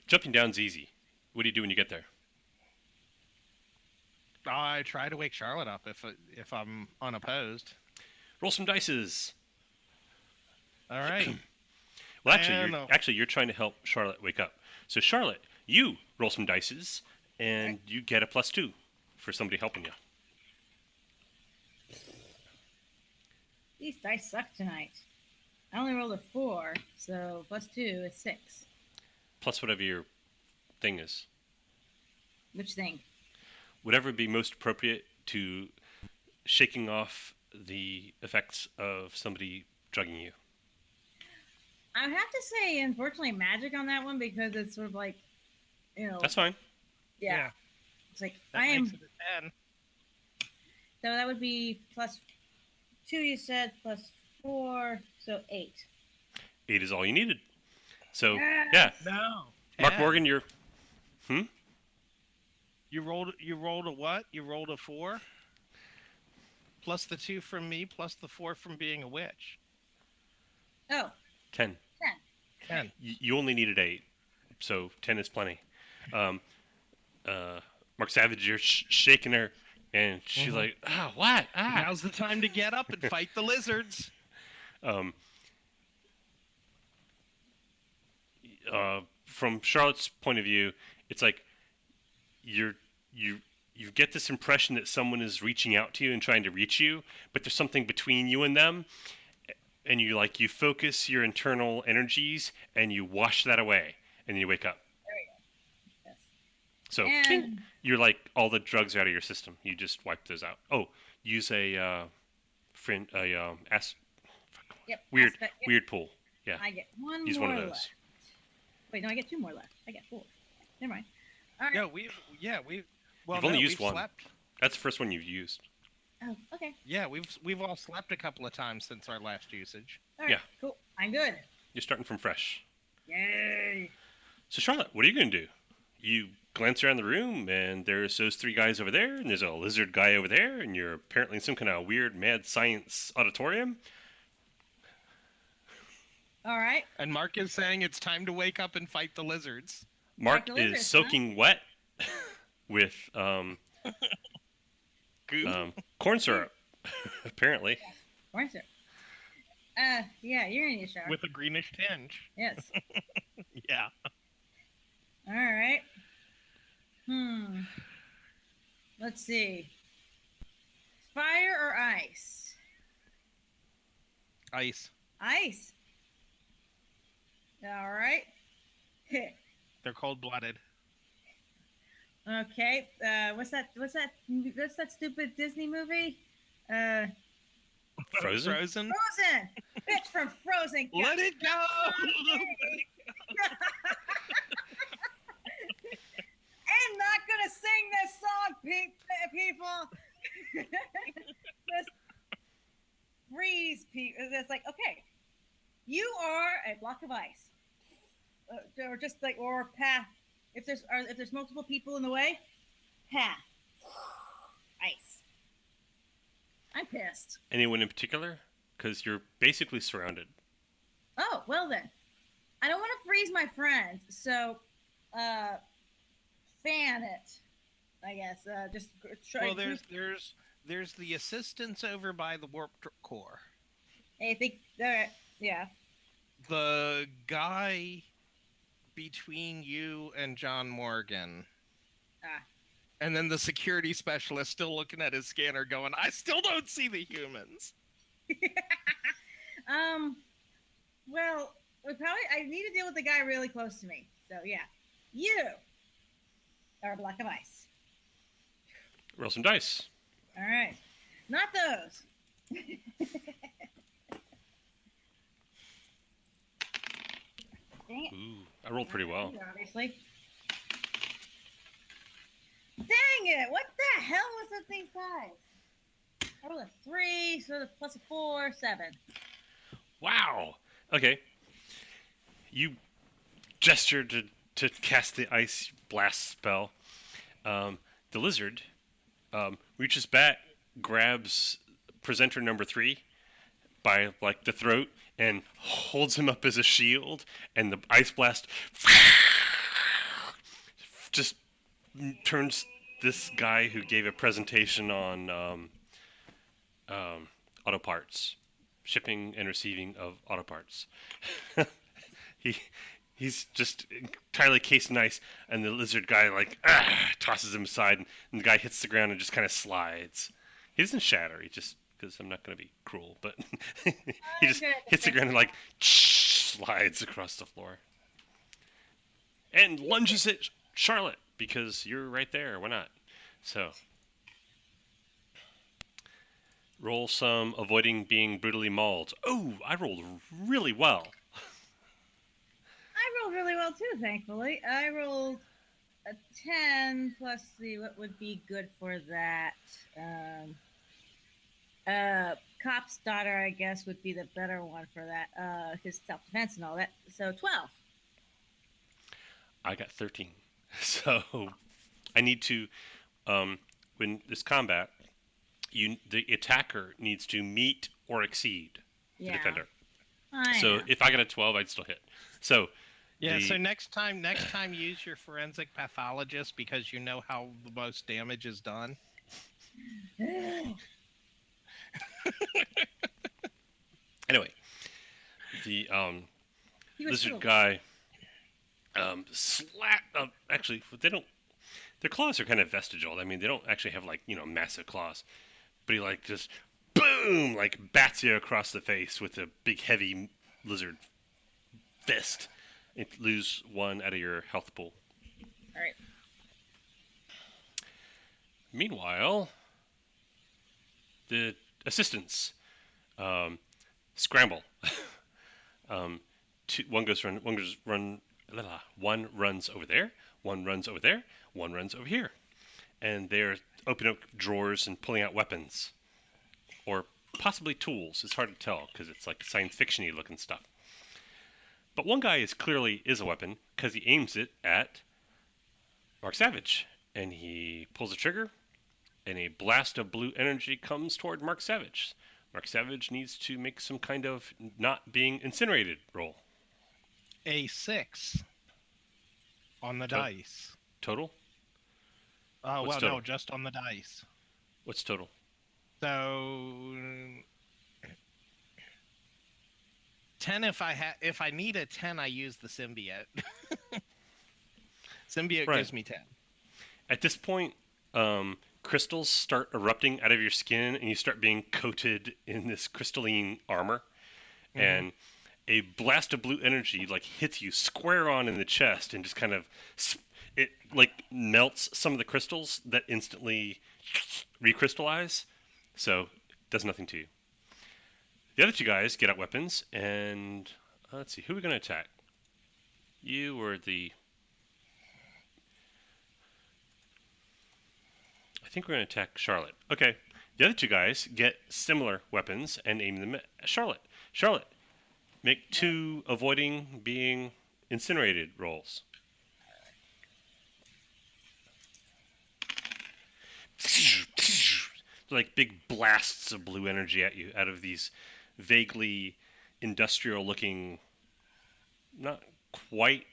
Jumping down's easy. What do you do when you get there? I try to wake Charlotte up if I'm unopposed. Roll some dices. All right. Well, actually, you're trying to help Charlotte wake up. So, Charlotte, you roll some dices, and you get a +2 for somebody helping you. These dice suck tonight. I only rolled a 4, so +2 is 6. Plus whatever your thing is. Which thing? Whatever would be most appropriate to shaking off the effects of somebody drugging you. I would have to say, unfortunately, magic on that one because it's sort of like, That's fine. Yeah. It's like That I am. makes it a 10. So that would be +2. You said +4, so 8. 8 is all you needed. So Yes! yeah, No. Mark 10. Morgan, you're. You rolled a what? You rolled a 4? Plus the 2 from me, plus the 4 from being a witch. Oh, 10. 10. You only needed 8, so 10 is plenty. Mark Savage, you're shaking her, and she's like, what? Now's the time to get up and fight the lizards. From Charlotte's point of view, it's like you get this impression that someone is reaching out to you and trying to reach you, but there's something between you and them, and you focus your internal energies and you wash that away, and then you wake up. there we go. Yes. So And you're like all the drugs are out of your system. You just wipe those out. Oh, use a weird aspect, yep. weird pool. Yeah, I get one use more one of those. left. Wait, no, I get 2 more left. I get 4. Never mind. All right. No, we've You've only used we've one. Slept. That's the first one you've used. Oh, okay. Yeah, we've all slept a couple of times since our last usage. All right. Yeah. Cool. I'm good. You're starting from fresh. Yay. So Charlotte, what are you gonna do? You glance around the room, and there's those 3 guys over there, and there's a lizard guy over there, and you're apparently in some kind of weird mad science auditorium. All right. And Mark is saying it's time to wake up and fight the lizards. Mark the is lizards, soaking wet with Goop. corn syrup, apparently. Corn syrup. Yeah, you're gonna need a shower. With a greenish tinge. Yes. Yeah. All right. Let's see. Fire or ice? Ice. Ice. All right. They're cold-blooded. Okay. What's that? What's that stupid Disney movie? Uh, Frozen? Frozen. Frozen. Bitch from Frozen. Let it go. I'm not gonna sing this song, people. Just freeze, people. It's like, okay, you are a block of ice, or just like, or path. If there's multiple people in the way, path, ice. I'm pissed. Anyone in particular? Because you're basically surrounded. Oh, well then. I don't want to freeze my friends, so fan it. I guess. Just try. Well, there's the assistants over by the warp core. I think. Yeah. The guy between you and John Morgan. Ah. And then the security specialist still looking at his scanner going, I still don't see the humans. Well, I need to deal with the guy really close to me. So yeah, you are a block of ice. Roll some dice. All right, not those. Dang it! Ooh, I rolled pretty well. Obviously. Dang it! What the hell was with these guys? I rolled a 3, so the plus a 4, 7. Wow. Okay. You gestured to cast the ice blast spell. The lizard reaches back, grabs presenter number 3 by like the throat, and holds him up as a shield. And the ice blast just turns this guy who gave a presentation on auto parts, shipping and receiving of auto parts. He's just entirely cased in ice, and the lizard guy tosses him aside, and the guy hits the ground and just kind of slides. He doesn't shatter. He just, because I'm not going to be cruel, but he just hits the ground and slides across the floor, and lunges at Charlotte because you're right there. Why not? So. Roll some avoiding being brutally mauled. Oh, I rolled really well. I rolled really well too, thankfully. I rolled a 10 plus what would be good for that. Cop's daughter, I guess, would be the better one for that. His self-defense and all that. So 12. I got 13. So I need to, when this combat, the attacker needs to meet or exceed the defender. So if I got a 12, I'd still hit. So so next time use your forensic pathologist because you know how the most damage is done. Anyway, the lizard guy actually they don't, their claws are kind of vestigial. I mean, they don't actually have massive claws. But he just boom, bats you across the face with a big heavy lizard fist. You lose 1 out of your health pool. All right. Meanwhile, the assistants scramble. One runs over there. One runs over there. One runs over here. And they're opening up drawers and pulling out weapons. Or possibly tools. It's hard to tell because it's like science fiction-y looking stuff. But one guy clearly is a weapon because he aims it at Mark Savage. And he pulls the trigger, and a blast of blue energy comes toward Mark Savage. Mark Savage needs to make some kind of not being incinerated roll. A 6 on the dice. Total? Well, total? no, just on the dice. What's total? So 10 if I need a 10, I use the symbiote. Symbiote gives me 10. At this point, crystals start erupting out of your skin, and you start being coated in this crystalline armor. Mm-hmm. And a blast of blue energy like hits you square on in the chest and just kind of it like melts some of the crystals that instantly recrystallize, so it does nothing to you. The other two guys get out weapons and let's see, who are we going to attack? You were the... I think we're going to attack Charlotte. Okay. The other two guys get similar weapons and aim them at Charlotte. Charlotte, make 2 avoiding being incinerated rolls. Like big blasts of blue energy at you out of these vaguely industrial looking, not quite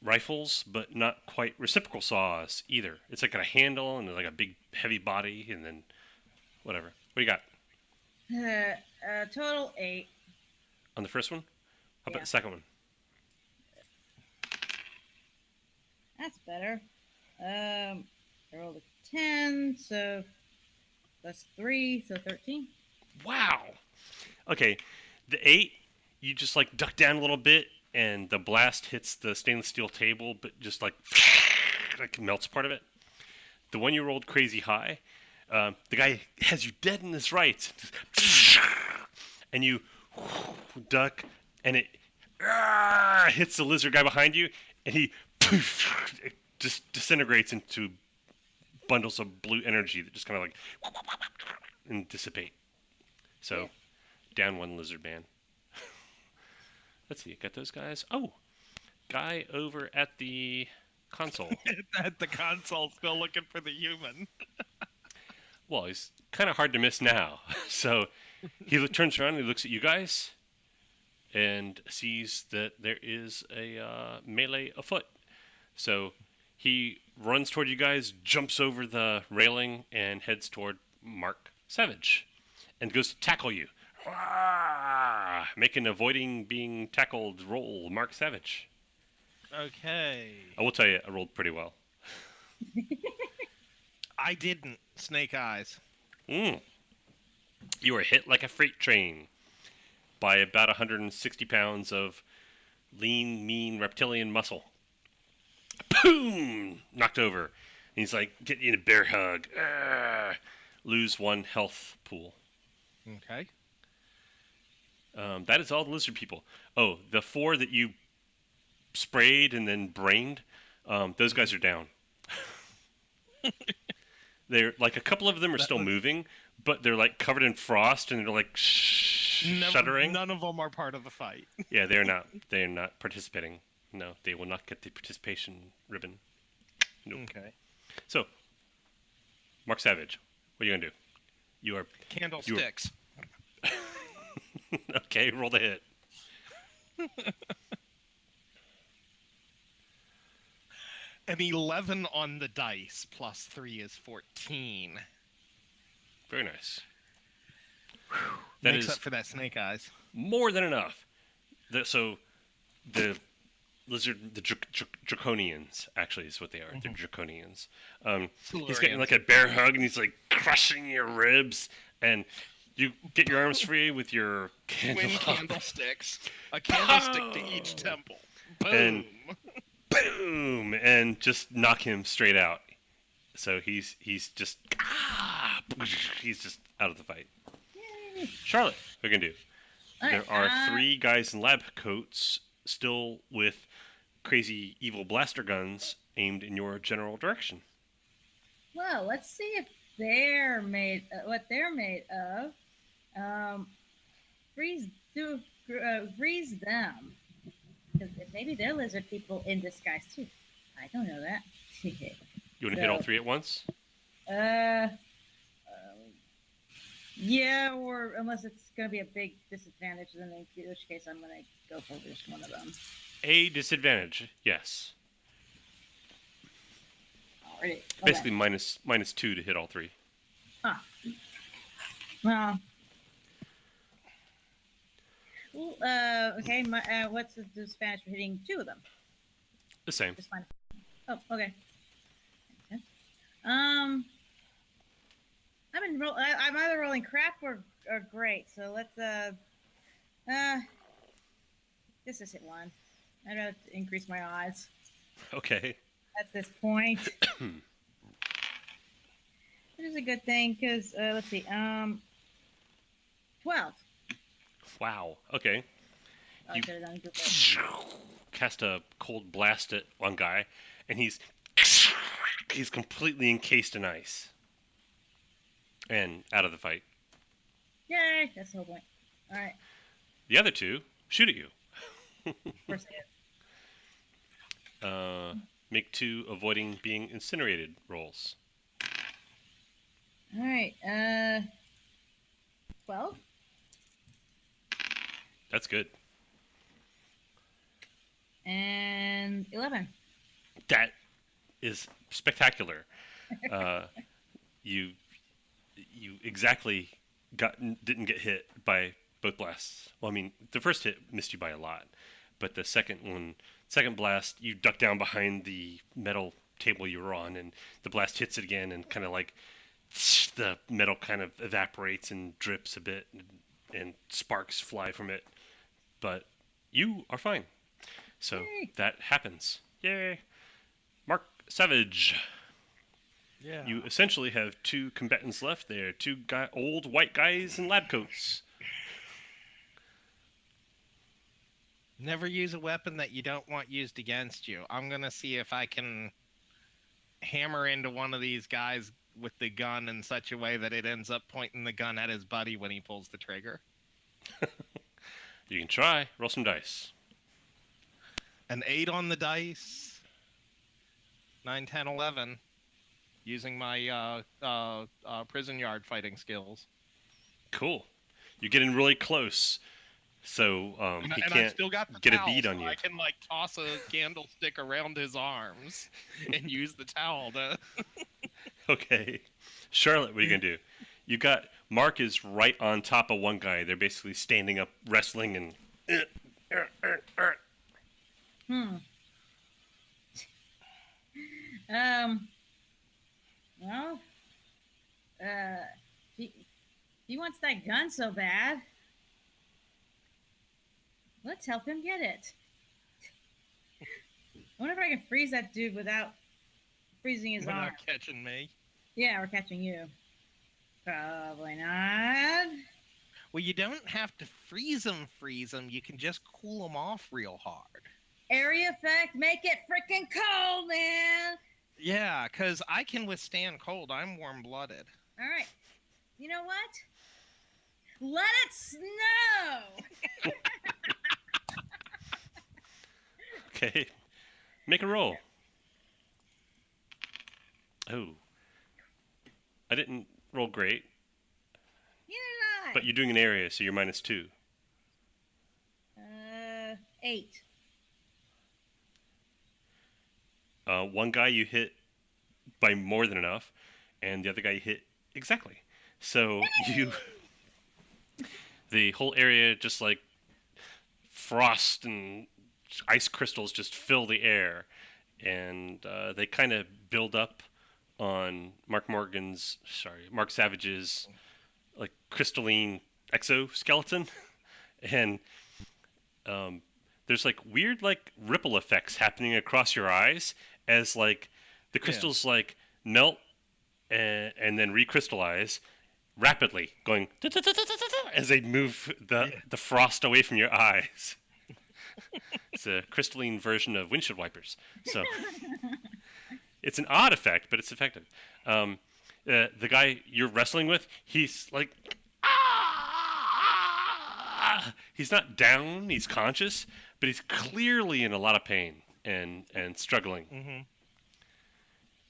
rifles, but not quite reciprocal saws either. It's like got a handle and like a big heavy body and then whatever. What do you got? Total 8. On the first one? How about Yeah. the second one? That's better. I rolled a 10, so that's 3, so 13. Wow. Okay, the 8, you just like duck down a little bit and the blast hits the stainless steel table, but just like melts part of it. The one you rolled crazy high, the guy has you dead in his rights, and you duck, and it hits the lizard guy behind you, and he it just disintegrates into bundles of blue energy that just kind of like and dissipate. So, Yeah. down one lizard man. Let's see, got those guys. Oh, guy over at the console. At the console, still looking for the human. Well, he's kind of hard to miss now. So he turns around and he looks at you guys and sees that there is a melee afoot. So he runs toward you guys, jumps over the railing, and heads toward Mark Savage and goes to tackle you. Make an avoiding being tackled roll, Mark Savage. Okay. I will tell you, I rolled pretty well. I didn't. Snake eyes. You were hit like a freight train by about 160 pounds of lean, mean reptilian muscle. Boom! Knocked over. And he's like, get you in a bear hug. Lose 1 health pool. Okay. That is all the lizard people. Oh, the 4 that you sprayed and then brained, those guys are down. They're like a couple of them are still moving, but they're like covered in frost and they're like shuddering. None of them are part of the fight. Yeah, they're not. They're not participating. No, they will not get the participation ribbon. Nope. Okay. So, Mark Savage, what are you gonna do? You are Candlesticks. okay. Roll the hit. An 11 on the dice plus 3 is 14. Very nice. That Makes is up for that snake eyes. more than enough. So, the lizard, the draconians, actually, is what they are. They're draconians. He's getting like a bear hug, and he's like crushing your ribs, and you get your arms free with your Twin candlesticks. A candlestick to each temple. Boom. And boom, and just knock him straight out. So he's just he's just out of the fight. Yay. Charlotte, what are you gonna do? All There right, are 3 guys in lab coats still with crazy evil blaster guns aimed in your general direction. Well, let's see if they're made. What they're made of. Freeze them. Because maybe they're lizard people in disguise too. I don't know that. You want to hit all 3 at once? Yeah, or unless it's going to be a big disadvantage, then in which case I'm going to go for just one of them. A disadvantage, yes. Alrighty. Okay. Basically minus 2 to hit all 3. Ah. Well. Okay. What's the disadvantage for hitting 2 of them? The same. Just fine. Oh, okay. I'm either rolling crap or great. So let's Uh, this is hit one. I'd rather increase my odds Okay. at this point. Which is a good thing because let's see. 12. Wow. Okay. Oh, I You should have done group. cast a cold blast at one guy, and he's completely encased in ice and out of the fight. Yay! That's the whole point. All right. The other two shoot at you. First hit. Make 2 avoiding being incinerated rolls. All right. 12. That's good. And 11. That is spectacular. You exactly didn't get hit by both blasts. Well, I mean, the first hit missed you by a lot, but the second blast, you duck down behind the metal table you were on, and the blast hits it again, and kind of like the metal kind of evaporates and drips a bit, and sparks fly from it. But you are fine. So Yay. that happens. Yay! Mark Savage. Yeah. You essentially have 2 combatants left there. 2 old white guys in lab coats. Never use a weapon that you don't want used against you. I'm gonna see if I can hammer into one of these guys with the gun in such a way that it ends up pointing the gun at his buddy when he pulls the trigger. You can try. Roll some dice. An 8 on the dice. 9, 10, 11. Using my prison yard fighting skills. Cool. You're getting really close, so he And I can't still got the get a towel, bead on so you. I can like toss a candlestick around his arms and use the towel to. Okay. Charlotte, what are you going to do? You got Mark is right on top of one guy. They're basically standing up, wrestling, and Hmm. Well, he wants that gun so bad. Let's help him get it. I wonder if I can freeze that dude without freezing his arm. Without catching me. Yeah, we're catching you. Probably not. Well, you don't have to freeze them. You can just cool them off real hard. Area effect, make it freaking cold, man. Yeah, because I can withstand cold. I'm warm-blooded. All right. You know what? Let it snow. okay, make a roll. Oh, I didn't roll great, Neither did I. but you're doing an area, so you're -2. 8. One guy you hit by more than enough, and the other guy you hit exactly. So the whole area just like frost and ice crystals just fill the air, and they kind of build up on Mark Savage's like crystalline exoskeleton, and there's like weird like ripple effects happening across your eyes as like the crystals like melt and then recrystallize rapidly, going as they move the frost away from your eyes. It's a crystalline version of windshield wipers. So it's an odd effect, but it's effective. The guy you're wrestling with, he's like, he's not down, he's conscious, but he's clearly in a lot of pain and struggling. Mm-hmm.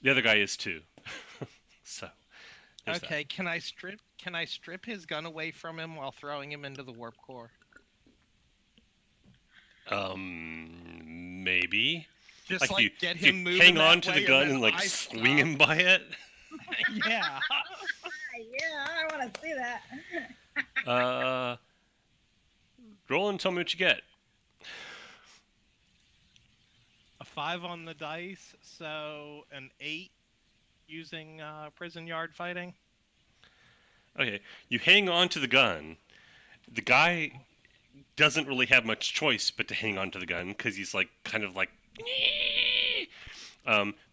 The other guy is too. So. Okay, can I strip his gun away from him while throwing him into the warp core? Maybe. Just like you, get you him moving. hang on that to way the gun then and like I swing stop. him by it. Yeah. Yeah, I want to see that. Roll and tell me what you get. A 5 on the dice, so an 8 using prison yard fighting. Okay, you hang on to the gun. The guy doesn't really have much choice but to hang on to the gun because he's like kind of like.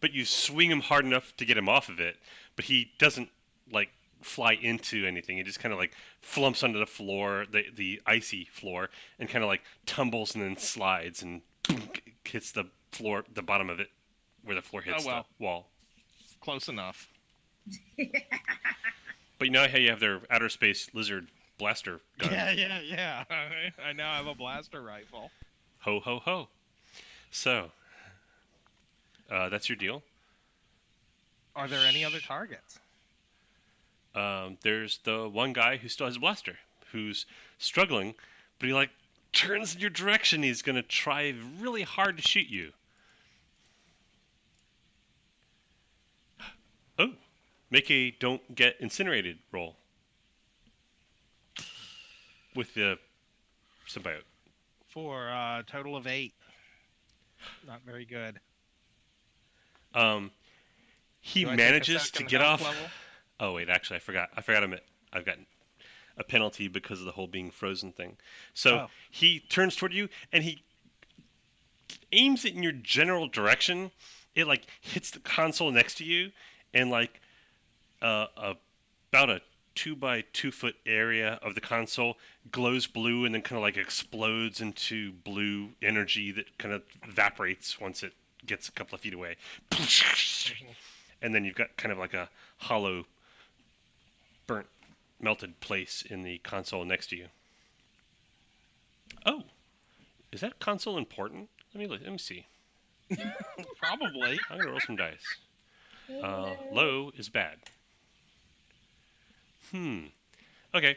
But you swing him hard enough to get him off of it, but he doesn't like fly into anything. He just kind of like flumps onto the floor, the icy floor, and kind of like tumbles and then slides and hits the floor, the bottom of it, where the floor hits Oh, well. the wall. Close enough. But you know how you have their outer space lizard blaster gun? Yeah. I now have a blaster rifle. Ho ho ho. So, that's your deal. Are there any other targets? There's the one guy who still has a blaster, who's struggling, but he like turns in your direction. He's gonna try really hard to shoot you. Oh, make a don't get incinerated roll with the symbiote. For a total of 8. Not very good. He Do I take a manages to second get health off. level? Oh wait, actually, I forgot. I've got a penalty because of the whole being frozen thing. So Oh. he turns toward you and he aims it in your general direction. It like hits the console next to you, and like about a 2 by 2 foot area of the console glows blue and then kind of like explodes into blue energy that kind of evaporates once it gets a couple of feet away. And then you've got kind of like a hollow, burnt, melted place in the console next to you. Oh, is that console important? Let me see. Probably. I'm gonna roll some dice. Low is bad. Okay.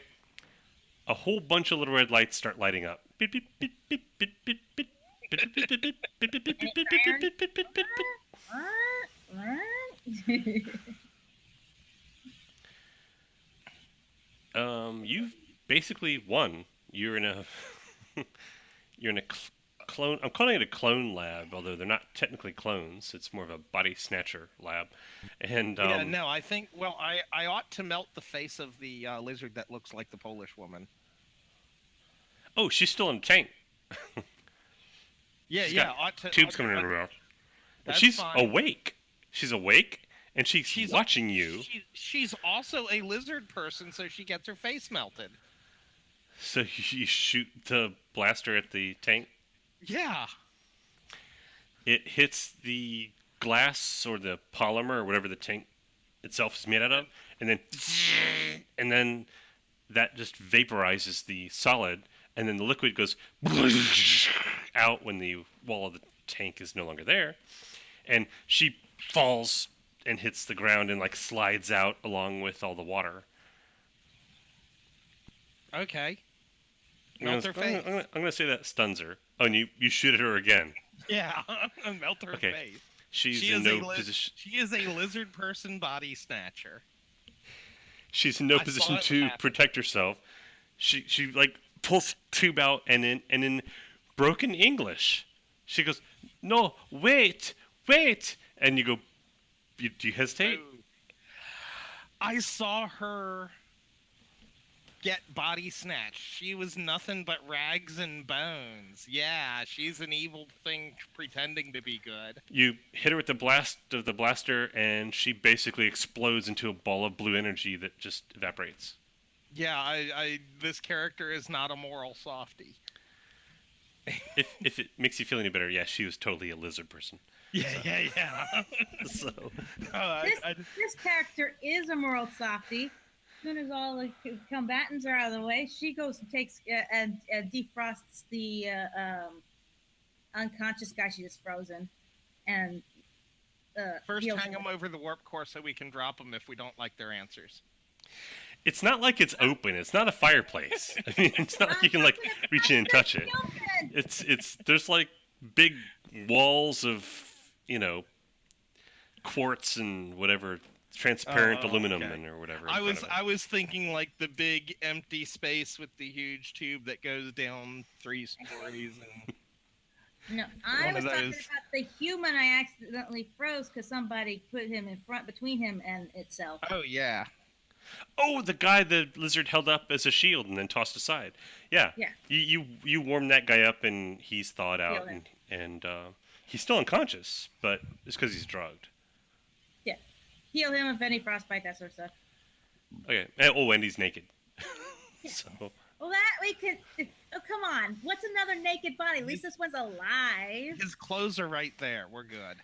A whole bunch of little red lights start lighting up. Beep, beep, beep, beep, beep, beep, beep. Beep, beep, beep, beep, beep, beep, beep, beep, beep, beep, beep, beep, beep, beep, beep. You've basically won. You're in a clone. I'm calling it a clone lab, although they're not technically clones. It's more of a body snatcher lab. And Yeah, no, I think. Well, I ought to melt the face of the lizard that looks like the Polish woman. oh, she's still in the tank. Yeah, She's yeah. got Ought to. Tubes ought coming in to- her mouth. But That's she's fine. awake. She's awake, and she's watching you. She's also a lizard person, so she gets her face melted. So you shoot the blaster at the tank. Yeah. It hits the glass or the polymer or whatever the tank itself is made out of, and then that just vaporizes the solid, and then the liquid goes out when the wall of the tank is no longer there, and she falls and hits the ground and like slides out along with all the water. Okay. I'm Melt her face. gonna say that stuns her. Oh, and you shoot at her again. Yeah. Melt her Okay. face. She's She in is no a position. She is a lizard person body snatcher. She's in no I saw position it to happen. protect herself. She like pulls the tube out and in broken English, she goes, "No, wait," and you go, do you hesitate? Oh. I saw her get body snatched. She was nothing but rags and bones. Yeah, she's an evil thing pretending to be good. You hit her with the blast of the blaster, and she basically explodes into a ball of blue energy that just evaporates. Yeah, I this character is not a moral softie. If it makes you feel any better, yeah, she was totally a lizard person. Yeah. So This character is a moral softie. As soon as all the combatants are out of the way, she goes and takes and defrosts the unconscious guy she just frozen, and First, heals hang him. them over the warp core so we can drop them if we don't like their answers. it's not like it's open. It's not a fireplace. I mean, it's not like you can like reach in and touch it. It's there's like big walls of quartz and whatever transparent Oh, aluminum okay. and or whatever. in I front of it. was thinking like the big empty space with the huge tube that goes down 3 stories and No, I One was of talking those. about the human I accidentally froze because somebody put him in front between him and itself. oh yeah. Oh, the guy the lizard held up as a shield and then tossed aside. Yeah. Yeah. You warm that guy up and he's thawed out Heal him. and he's still unconscious, but it's because he's drugged. Yeah. Heal him of any frostbite, that sort of stuff. Okay. And he's naked. Yeah. So Well, that we could. Oh, come on. What's another naked body? At least this one's alive. His clothes are right there. We're good.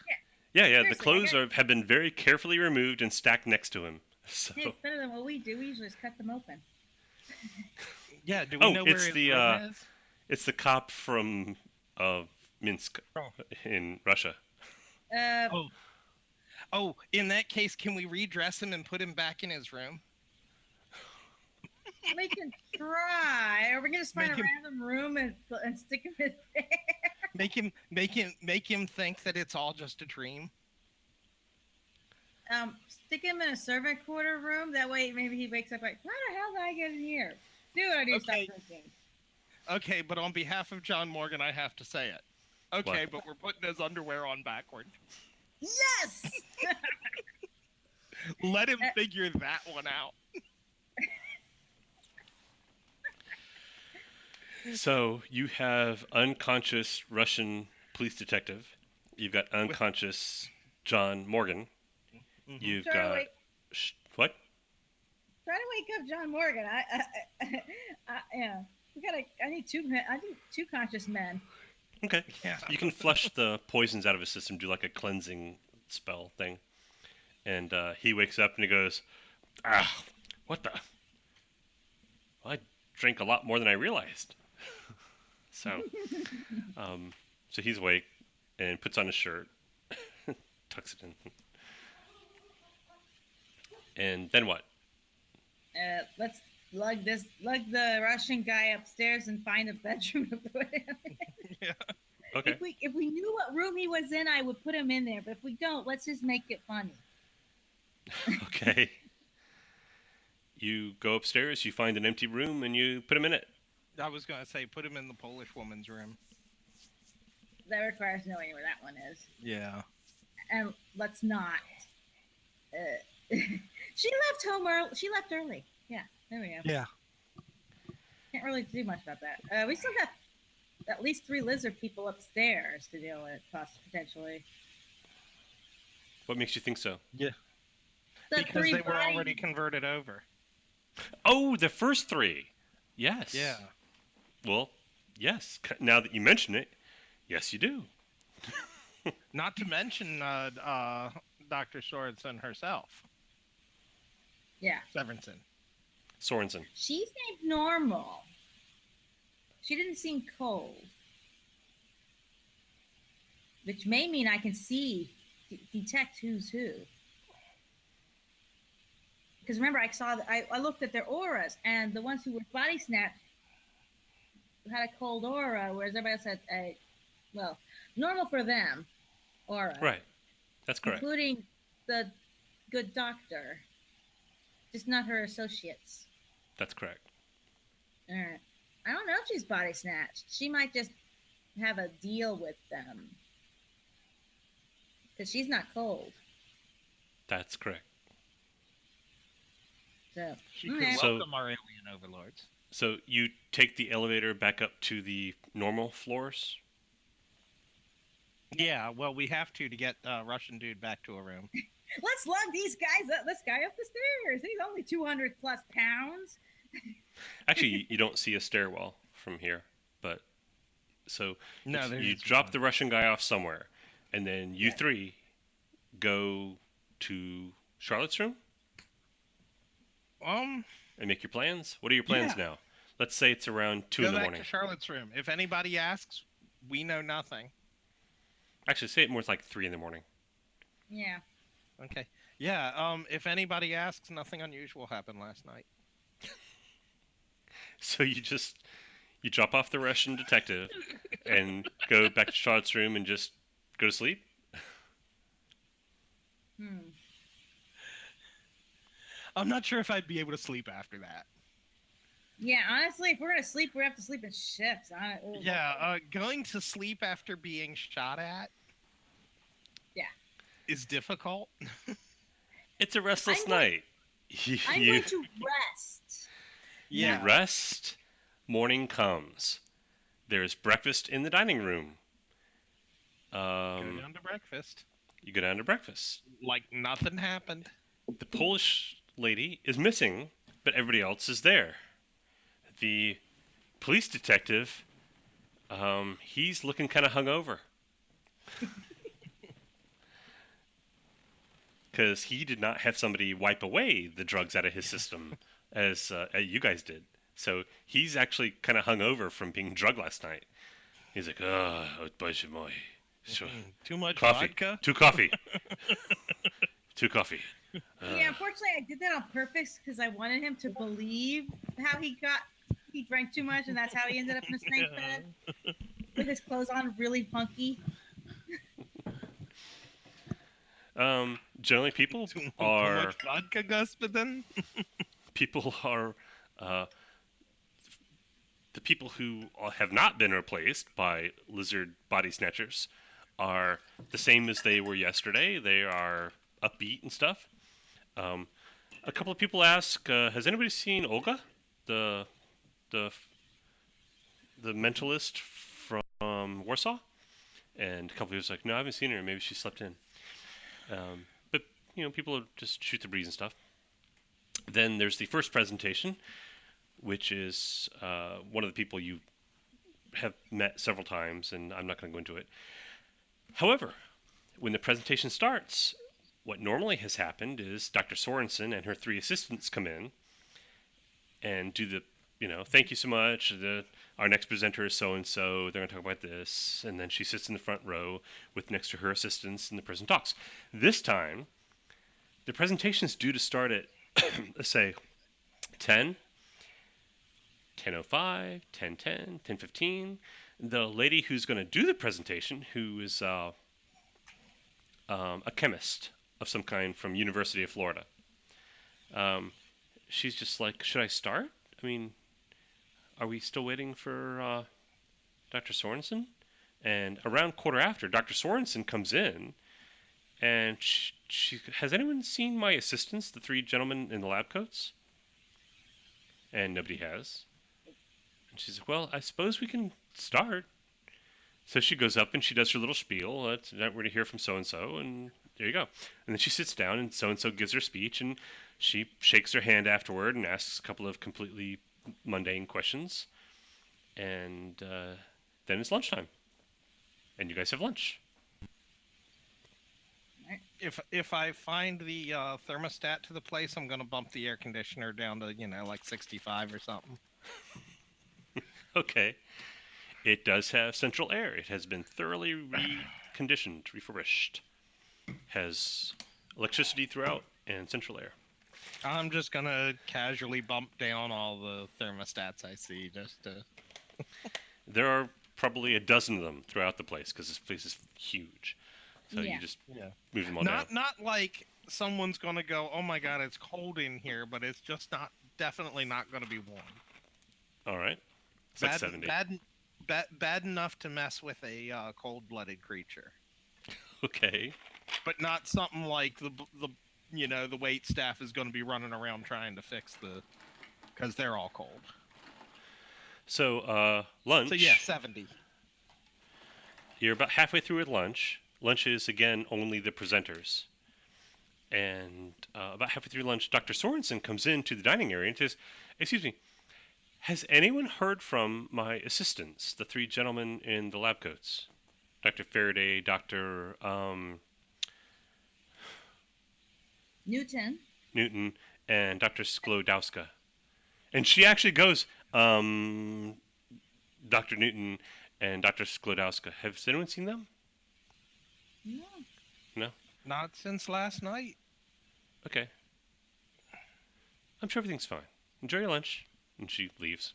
yeah. The Seriously, clothes have been very carefully removed and stacked next to him. So Hey, it's better than what we do. We usually just cut them open. Yeah, do we know where it's his the room is? it's the cop from Minsk Oh. in Russia. Oh, in that case, can we redress him and put him back in his room? We can try. Or we can just find Make a him- random room and stick him in there. Make him think that it's all just a dream. Stick him in a servant quarter room. That way, maybe he wakes up like, "How the hell did I get in here?" Do what I do. Okay. Stop drinking. Okay, but on behalf of John Morgan, I have to say it. Okay, What? but we're putting his underwear on backward. Yes. Let him figure that one out. So you have unconscious Russian police detective. You've got unconscious John Morgan. Mhm. You've Try to got wake, what? try to wake up John Morgan. Yeah. I need two men. I need two conscious men. Okay. Yeah. You can flush the poisons out of his system, do like a cleansing spell thing. And he wakes up and he goes, "Ah, what the? I drank a lot more than I realized." So, so he's awake and puts on his shirt, tucks it in. And then what? Let's lug the Russian guy upstairs and find a bedroom to put him in. Yeah. Okay. If we knew what room he was in, I would put him in there. But if we don't, let's just make it funny. Okay. You go upstairs, you find an empty room, and you put him in it. I was gonna say, put him in the Polish woman's room. That requires knowing where that one is. Yeah. And let's not. She left home early. She left early. Yeah, there we go. Yeah. Can't really do much about that. We still got at least 3 lizard people upstairs to deal with, potentially. What makes you think so? The Because 3 they were body- already converted over. Oh, the first 3. Yes. Yeah. Well, yes. Now that you mention it, yes, you do. Not to mention Dr. Sorensen herself, Yeah, Severinsen. Sorensen. she seemed normal. She didn't seem cold, which may mean I can detect who's who. Because remember, I looked at their auras, and the ones who were body snapped had a cold aura, whereas everybody else had a, well, normal for them aura. Right. That's correct. Including the good doctor, just not her associates. That's correct. All right. I don't know if she's body snatched. She might just have a deal with them. Because she's not cold. That's correct. So, She could okay. So- welcome our alien overlords. So you take the elevator back up to the normal floors? Yeah, well, we have to get Russian dude back to a room. Let's lug this guy up the stairs. He's only 200 plus pounds. Actually, you don't see a stairwell from here, but so No, there you is drop one. the Russian guy off somewhere, and then you Yeah. 3 go to Charlotte's room and make your plans. What are your plans Yeah. now? Let's say it's around 2 go in the back morning. to Charlotte's room. If anybody asks, we know nothing. Actually, say it more like 3 in the morning. Yeah. Okay. Yeah. If anybody asks, nothing unusual happened last night. So you drop off the Russian detective and go back to Charlotte's room and just go to sleep. I'm not sure if I'd be able to sleep after that. Yeah, honestly, if we're going to sleep, we have to sleep in shifts. Yeah, going to sleep after being shot at. Yeah. Is difficult. It's a restless I'm going- night. I'm you, going to rest. you Yeah. rest. Morning comes. There's breakfast in the dining room. Go down to breakfast. You go down to breakfast. Like nothing happened. The Polish lady is missing, but everybody else is there. The police detective, he's looking kind of hungover. Because he did not have somebody wipe away the drugs out of his system as you guys did. So he's actually kind of hungover from being drugged last night. He's like, oh, bоже мой. Sure. Too much Coffee. vodka. Two coffee. Two coffee. Yeah, unfortunately, I did that on purpose because I wanted him to believe how he drank too much, and that's how he ended up in a snake bed with his clothes on, really funky. Generally, people Too are much vodka, Господин? people are the people who have not been replaced by lizard body snatchers are the same as they were yesterday. They are upbeat and stuff. A couple of people ask, has anybody seen Olga, the the mentalist from Warsaw? And a couple of people like, no, I haven't seen her. Maybe she slept in. But people just shoot the breeze and stuff. Then there's the first presentation, which is one of the people you have met several times, and I'm not going to go into it. However, when the presentation starts, what normally has happened is Dr. Sorensen and her 3 assistants come in and do the, thank you so much. Our next presenter is so-and-so. They're going to talk about this. And then she sits in the front row with next to her assistants, and the person talks. This time, the presentation is due to start at, let's say, 10, 10:05, 10:10, 10:15. The lady who's going to do the presentation, who is a chemist of some kind from University of Florida, she's just like, should I start? I mean, are we still waiting for Dr. Sorensen? And around quarter after, Dr. Sorensen comes in, and she has anyone seen my assistants, the 3 gentlemen in the lab coats? And nobody has. And she's like, well, I suppose we can start. So she goes up and she does her little spiel. We're going to hear from so-and-so, and there you go. And then she sits down, and so-and-so gives her speech, and she shakes her hand afterward and asks a couple of completely mundane questions. And then it's lunchtime. And you guys have lunch. If I find the thermostat to the place, I'm gonna bump the air conditioner down to like 65 or something. Okay. It does have central air. It has been thoroughly reconditioned, refurbished. Has electricity throughout and central air. I'm just gonna casually bump down all the thermostats I see just to. There are probably a dozen of them throughout the place because this place is huge. So Yeah. you just move them all down. Not like someone's gonna go, oh my god, it's cold in here, but it's just definitely not gonna be warm. All right. It's like 70. Bad enough to mess with a cold-blooded creature, Okay. but not something like the wait staff is going to be running around trying to fix because they're all cold. So lunch. So yeah, 70. You're about halfway through with lunch. Lunch is, again, only the presenters. And about halfway through lunch, Dr. Sorensen comes into the dining area and says, excuse me, has anyone heard from my assistants, the 3 gentlemen in the lab coats? Dr. Faraday, Dr. Newton. and Dr. Sklodowska. And she actually goes, Dr. Newton and Dr. Sklodowska. Has anyone seen them? No. No? Not since last night. Okay. I'm sure everything's fine. Enjoy your lunch. And she leaves.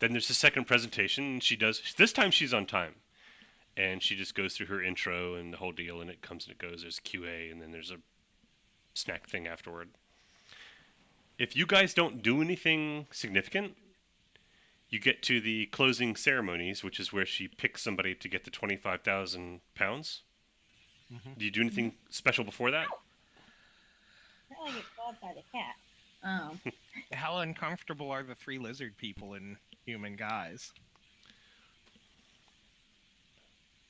Then there's the second presentation, and this time she's on time. And she just goes through her intro and the whole deal, and it comes and it goes. There's QA, and then there's a snack thing afterward. If you guys don't do anything significant, you get to the closing ceremonies, which is where she picks somebody to get the 25,000 pounds. Mm-hmm. Do you do anything special before that? I get clawed by the cat. How uncomfortable are the three lizard people in Human Guys?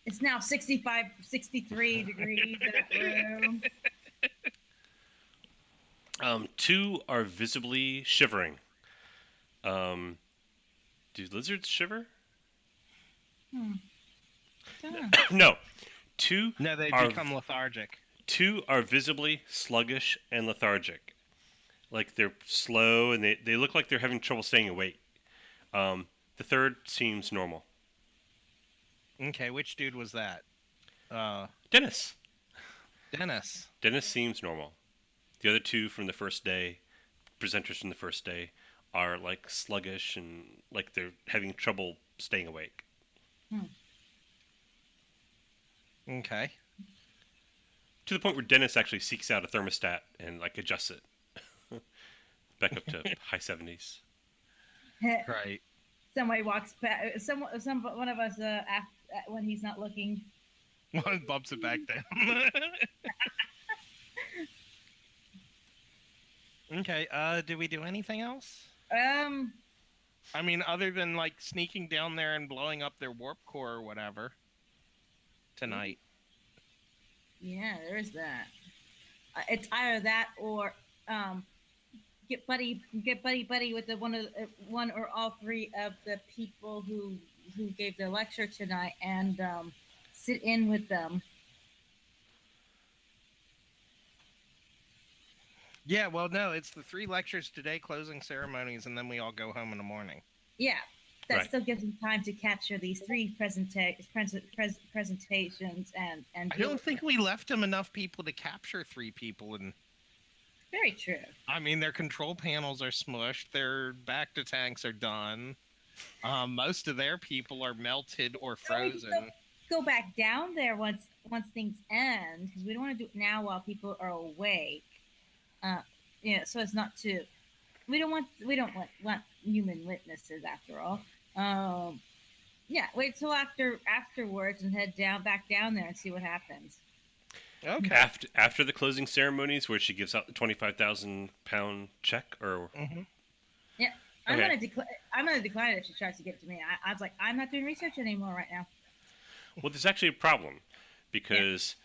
It's now 65, 63 degrees in that room. Two are visibly shivering. Do lizards shiver? No. Two No, they are become lethargic. two are visibly sluggish and lethargic. Like they're slow and they look like they're having trouble staying awake. The third seems normal. Okay, which dude was that? Dennis. Dennis. Dennis seems normal. The other two from the first day, presenters from the first day, are like sluggish and like they're having trouble staying awake. Okay. To the point where Dennis actually seeks out a thermostat and like adjusts it back up to high 70s. Right. Somebody walks past. One of us when he's not looking. One bumps it back down. Okay. Did we do anything else? I mean, other than like sneaking down there and blowing up their warp core or whatever tonight. Yeah, there is that. It's either that or get buddy with the one or all three of the people who gave the lecture tonight and sit in with them. Yeah, well, no, it's the 3 lectures today, closing ceremonies, and then we all go home in the morning. Yeah, that Right. still gives them time to capture these 3 presentations and. I don't think we left them enough people to capture 3 people, and Very true. I mean, their control panels are smushed, their back to tanks are done. Most of their people are melted or frozen. Go back down there once things end because we don't want to do it now while people are awake. So it's not too. We don't want human witnesses after all. Wait till afterwards and head back down there and see what happens. Okay. After the closing ceremonies, where she gives out the £25,000 check, or Yeah, I'm Okay. gonna decline it if she tries to give it to me. I was like, I'm not doing research anymore right now. well, there's actually a problem because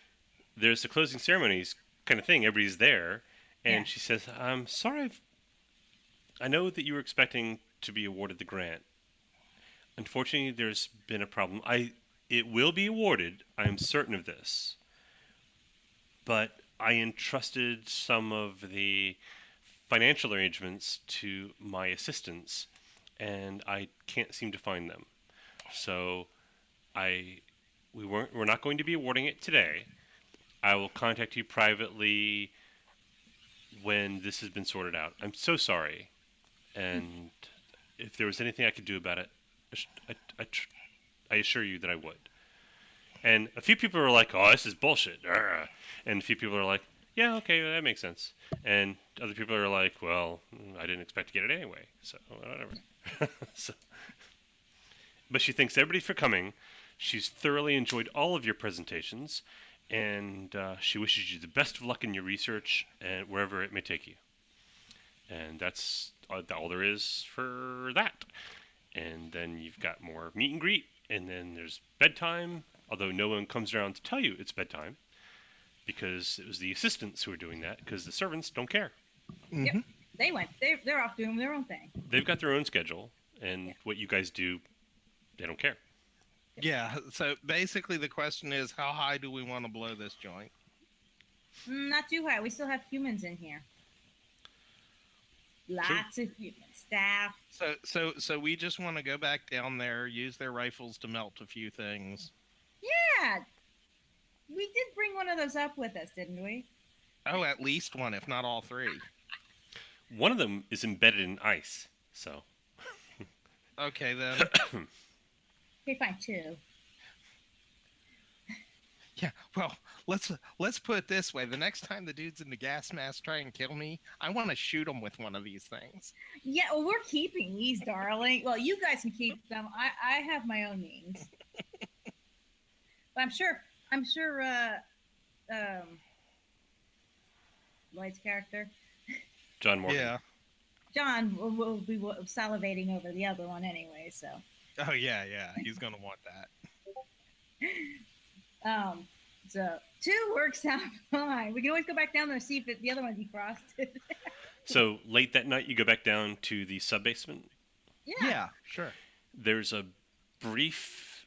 there's the closing ceremonies kind of thing. Everybody's there, and Yeah. she says, "I'm sorry. I know that you were expecting to be awarded the grant. Unfortunately, there's been a problem. It will be awarded. I am certain of this, but I entrusted some of the financial arrangements to my assistants, and I can't seem to find them. So we're not going to be awarding it today. I will contact you privately when this has been sorted out. I'm so sorry, and if there was anything I could do about it, I assure you that I would." And a few people are like, "Oh, this is bullshit," and a few people are like, "Yeah, okay, that makes sense," and other people are like, "Well, I didn't expect to get it anyway, so whatever." so, but she thanks everybody for coming. She's thoroughly enjoyed all of your presentations, and she wishes you the best of luck in your research and wherever it may take you. And that's all there is for that. And then you've got more meet and greet, and then there's bedtime, although no one comes around to tell you it's bedtime, because it was the assistants who were doing that, because the servants don't care. Yep. They went. They're off doing their own thing. They've got their own schedule, and what you guys do, they don't care. Yeah, so basically the question is, how high do we want to blow this joint? Not too high. We still have humans in here. Lots of humans. Staff. So we just want to go back down there, use their rifles to melt a few things. Yeah. We did bring one of those up with us, didn't we? Oh, at least one, if not all 3. One of them is embedded in ice, so. Okay, then. Okay, fine, 2. Yeah, well, let's put it this way. The next time the dudes in the gas mask try and kill me, I want to shoot them with one of these things. Yeah, well, we're keeping these, darling. Well, you guys can keep them. I have my own means. But I'm sure Lloyd's character. John Morgan. Yeah. John will be salivating over the other one anyway, so. Oh yeah, yeah. He's gonna want that. Um, so 2 works out fine. We can always go back down there and see if the other one defrosted. So late that night, you go back down to the sub basement. Yeah. Sure. There's a brief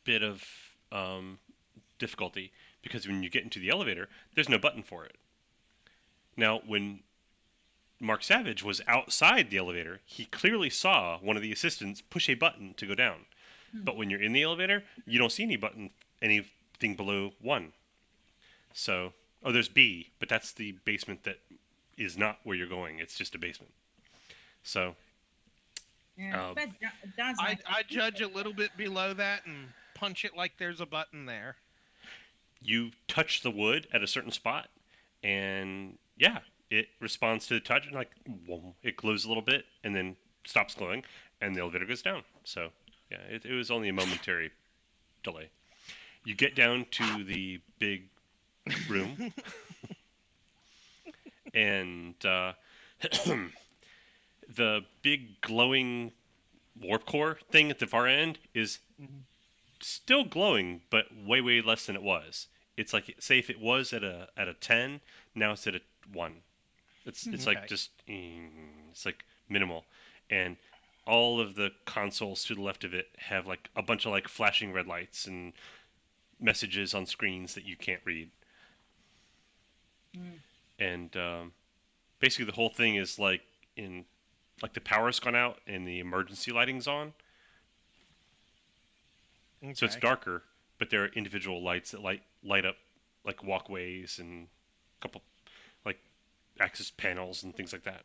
bit of difficulty because when you get into the elevator, there's no button for it. Now, when Mark Savage was outside the elevator, he clearly saw one of the assistants push a button to go down. But when you're in the elevator, you don't see anything below 1. So, there's B, but that's the basement that is not where you're going. It's just a basement. So, Yeah, but John's I like, I judge a little bit below that and punch it like there's a button there. you touch the wood at a certain spot, and yeah, it responds to the touch, and like, whoom, it glows a little bit, and then stops glowing, and the elevator goes down. So, yeah, it was only a momentary delay. You get down to the big room, and the big glowing warp core thing at the far end is still glowing, but way, way less than it was. It's like, say if it was at a 10, now it's at a 1. It's Okay. like just it's like minimal, and all of the consoles to the left of it have like a bunch of like flashing red lights and messages on screens that you can't read. Mm. And basically the whole thing is like the power's gone out and the emergency lighting's on. So it's Okay. darker, but there are individual lights that light up like walkways and a couple like access panels and things like that.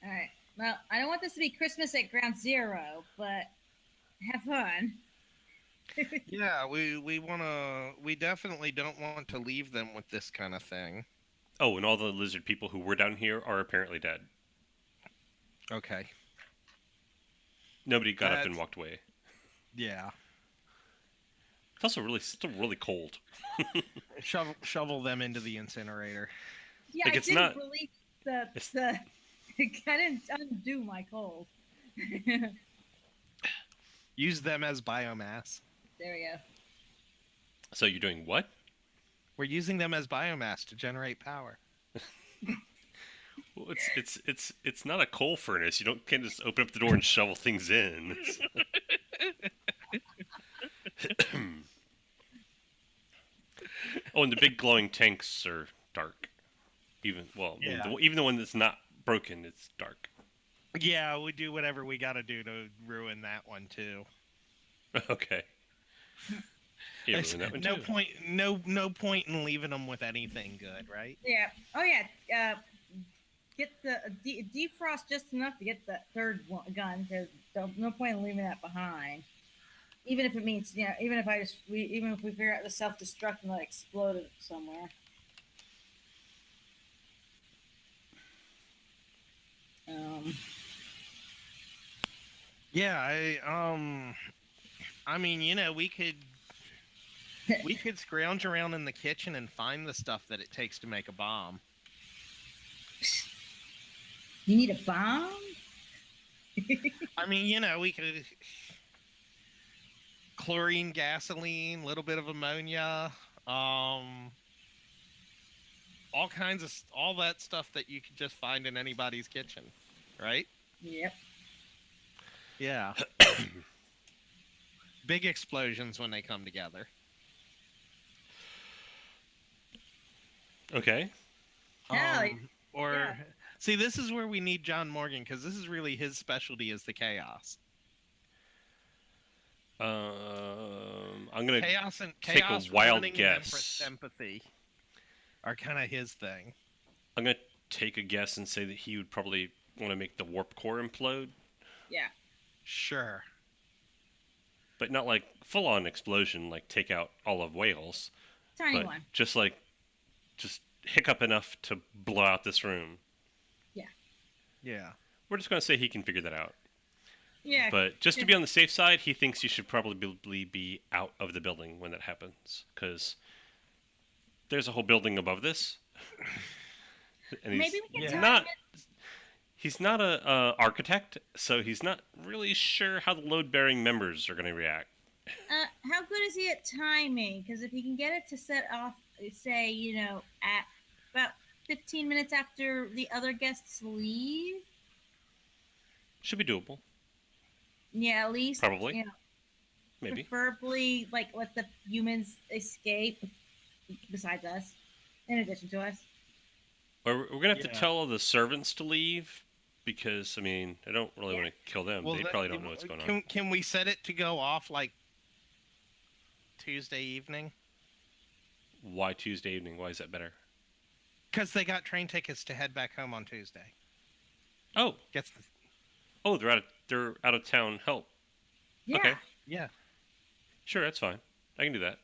all right. Well, I don't want this to be Christmas at Ground Zero, but have fun. Yeah, we definitely don't want to leave them with this kind of thing. Oh, and all the lizard people who were down here are apparently dead. Okay. Nobody got up and That's- walked away. Yeah. It's also still really cold. Shovel them into the incinerator. Yeah, Like, I it's didn't not- release the it's- the. I didn't undo my cold. There Use them as biomass. we go. So you're doing what? We're using them as biomass to generate power. Well, it's not a coal furnace. You can't just open up the door and shovel things in. Oh, and the big glowing tanks are dark. Even Yeah. even the one that's not broken, it's dark. Yeah, we do whatever we got to do to ruin that one too. Okay. Yeah, There's ruin that one no too. point, no point in leaving them with anything good, right? Yeah. Oh yeah. Get the defrost just enough to get the third gun, because no point in leaving that behind. Even if it means, even if we figure out the self destruct and let it explode somewhere. Yeah, I mean, we could scrounge around in the kitchen and find the stuff that it takes to make a bomb. You need a bomb? I mean, we could chlorine, gasoline, a little bit of ammonia, all that stuff that you could just find in anybody's kitchen, right? Yep. Yeah. Big explosions when they come together. Okay. Hell, Or yeah. see, this is where we need John Morgan, because this is really his specialty, is the chaos. I'm gonna Chaos and take a chaos, wild ruining, and guess. empathy are kind of his thing. I'm gonna take a guess and say that he would probably want to make the warp core implode, Yeah. Sure. but not like full on explosion, like take out all of Wales, Tiny but one. just hiccup enough to blow out this room. Yeah. We're just gonna say he can figure that out. Yeah. But just to be on the safe side, he thinks you should probably be out of the building when that happens, because there's a whole building above this, and Maybe we can Yeah. time he's not a architect, so he's not really sure how the load-bearing members are going to react. How good is he at timing? Because if he can get it to set off, say, at about 15 minutes after the other guests leave, Should be doable, yeah, at least, probably, maybe. preferably, like, let the humans escape, besides us, in addition to us. Or we're gonna have to Yeah. tell all the servants to leave because I mean I don't really Yeah. want to kill them. Well, They then- probably don't know what's going on. Can we set it to go off like Tuesday evening? Why Tuesday evening? Why is that better? Because they got train tickets to head back home on Tuesday. Oh, Gets the, oh, they're out of town help. Yeah, Okay. yeah. Sure, that's fine. I can do that.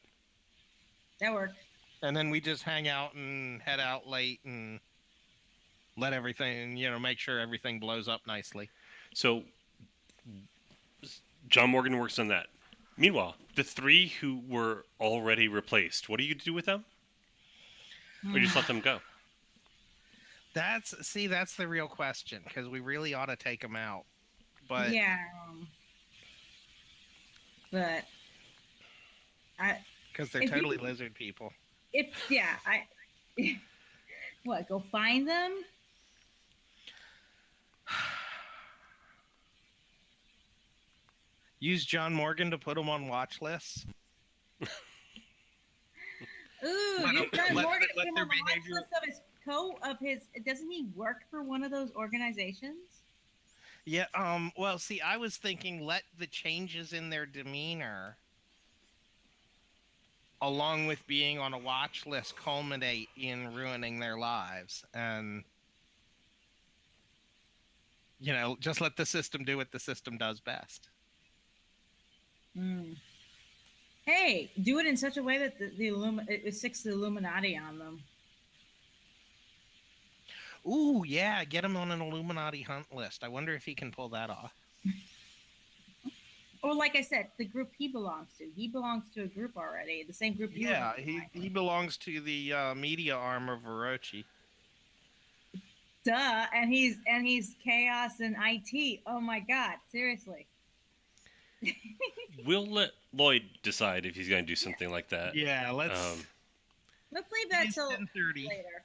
that works. And then we just hang out and head out late and let everything, make sure everything blows up nicely. So John Morgan works on that. Meanwhile, the 3 who were already replaced, what do you do with them? Or just let them go? That's the real question, because we really ought to take them out. But Yeah. But because they're If you- totally lizard people. what? Go find them? Use John Morgan to put them on watch lists. Ooh, Let you them- John let- Morgan let put him their on the watch behavior- list of his doesn't he work for one of those organizations? Yeah. Well, see, I was thinking let the changes in their demeanor, along with being on a watch list, culminate in ruining their lives, and just let the system do what the system does best. Hmm. Hey, do it in such a way that it sticks the Illuminati on them. Ooh, yeah, get him on an Illuminati hunt list. I wonder if he can pull that off. Or like I said, the group he belongs to. He belongs to a group already, the same group. you Yeah, belong to. he belongs to the media arm of Orochi. Duh, and he's chaos and IT. Oh my god, seriously. We'll let Lloyd decide if he's going to do something like that. Yeah, let's. Let's leave that It's till 10:30. later.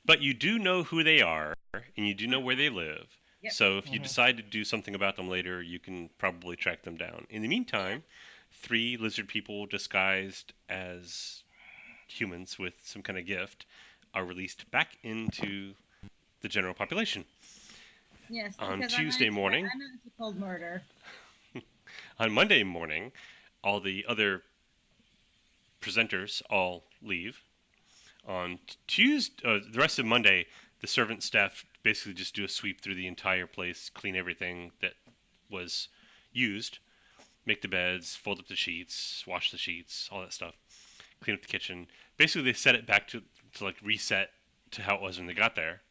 But you do know who they are, and you do know where they live. Yep. So if you Mhm. decide to do something about them later, you can probably track them down. In the meantime, 3 lizard people disguised as humans with some kind of gift are released back into the general population. Yes. On because Tuesday morning- I'm not into cold murder. On Monday morning, all the other presenters all leave. On Tuesday, the rest of Monday, the servant staff basically just do a sweep through the entire place, clean everything that was used, make the beds, fold up the sheets, wash the sheets, all that stuff, clean up the kitchen. Basically, they set it back to like reset to how it was when they got there,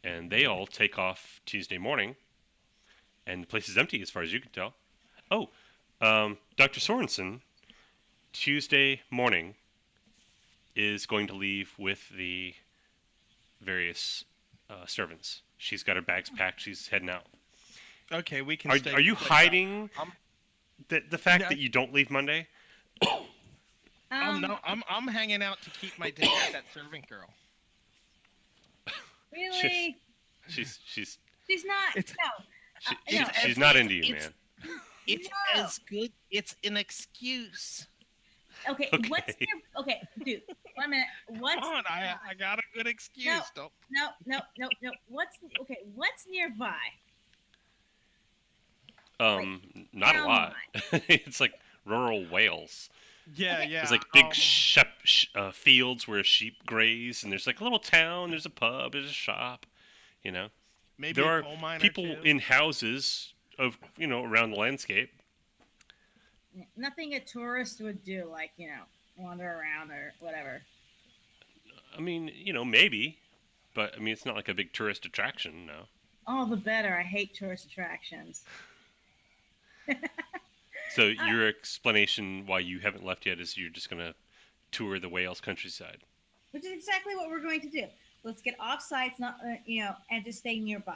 and they all take off Tuesday morning, and the place is empty as far as you can tell. Oh, Dr. Sorensen, Tuesday morning, is going to leave with the various servants. She's got her bags packed. She's heading out. Okay, we can. Are stay you with that. hiding the fact No. that you don't leave Monday? No, I'm hanging out to keep my date with that servant girl. Really? She's She's not. It's- No. she, no. she's not into you, It's- man. It's No. as good. It's an excuse. Okay. Okay. What's near? Okay, dude. 1 minute. What's? Come on, I got a good excuse. No. Don't. No. What's What's nearby? Not a town lot. It's like rural Wales. Yeah, Okay. yeah. There's like big fields where sheep graze, and there's like a little town. There's a pub. There's a shop. You know, maybe there a are coal mine or people two. in houses of around the landscape. Nothing a tourist would do, like wander around or whatever. I mean, maybe, but I mean, it's not like a big tourist attraction. No. All the better. I hate tourist attractions. So your explanation why you haven't left yet is you're just gonna tour the Wales countryside. which is exactly what we're going to do. Let's get off sites, not and just stay nearby.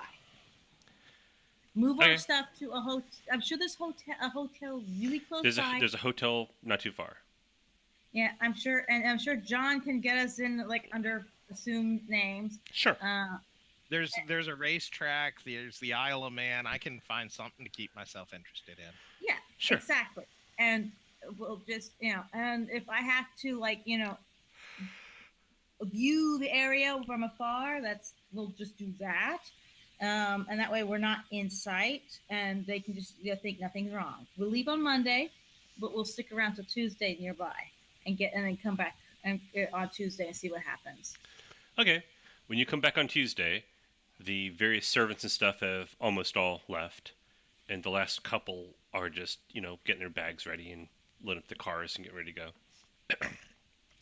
Move our Okay. stuff to a hotel. I'm sure there's a hotel really close by. There's a hotel not too far. Yeah, I'm sure, and I'm sure John can get us in like under assumed names. Sure. There's a racetrack. There's the Isle of Man. I can find something to keep myself interested in. Yeah, Sure. exactly. And we'll just and if I have to view the area from afar, we'll just do that. And that way we're not in sight, and they can just think nothing's wrong. We'll leave on Monday, but we'll stick around till Tuesday nearby, and then come back on Tuesday and see what happens. Okay. When you come back on Tuesday, the various servants and stuff have almost all left, and the last couple are just getting their bags ready and loading up the cars and getting ready to go,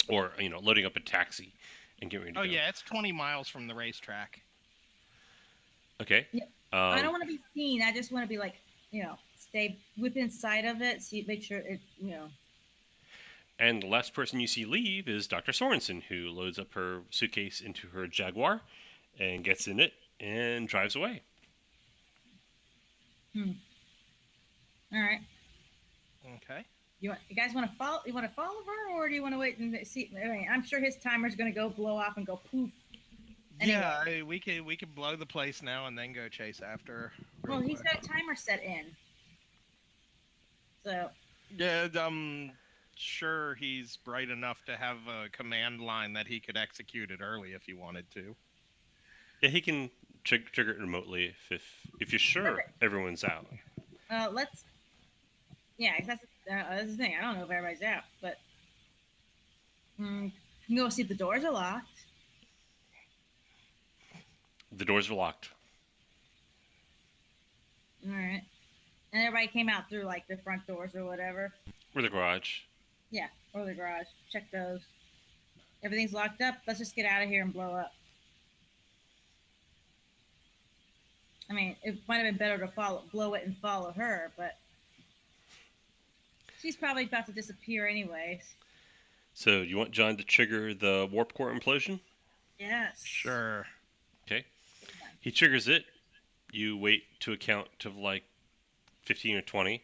or loading up a taxi and getting ready to go. Oh yeah, it's 20 miles from the racetrack. Okay. Yeah. I don't want to be seen. I just want to be stay within sight of it. Make sure it. And the last person you see leave is Dr. Sorensen, who loads up her suitcase into her Jaguar and gets in it and drives away. All right. Okay. You guys want to follow? You want to follow her, or do you want to wait and see? I mean, I'm sure his timer's going to go blow off and go poof. Anyway. Yeah, we could blow the place now and then go chase after her. Well, he's got a timer set in. So. Yeah, sure he's bright enough to have a command line that he could execute it early if he wanted to. Yeah, he can trigger it remotely if you're sure everyone's out. Let's. Yeah, that's the thing. I don't know if everybody's out, but you can go see if the doors are locked. The doors were locked. All right, and everybody came out through the front doors or whatever. Or the garage. Yeah, or the garage. Check those. Everything's locked up. Let's just get out of here and blow up. I mean, it might have been better to blow it and follow her, but she's probably about to disappear anyways. So, you want John to trigger the warp core implosion? Yes. Sure. Okay. He triggers it. You wait to a count of 15 or 20,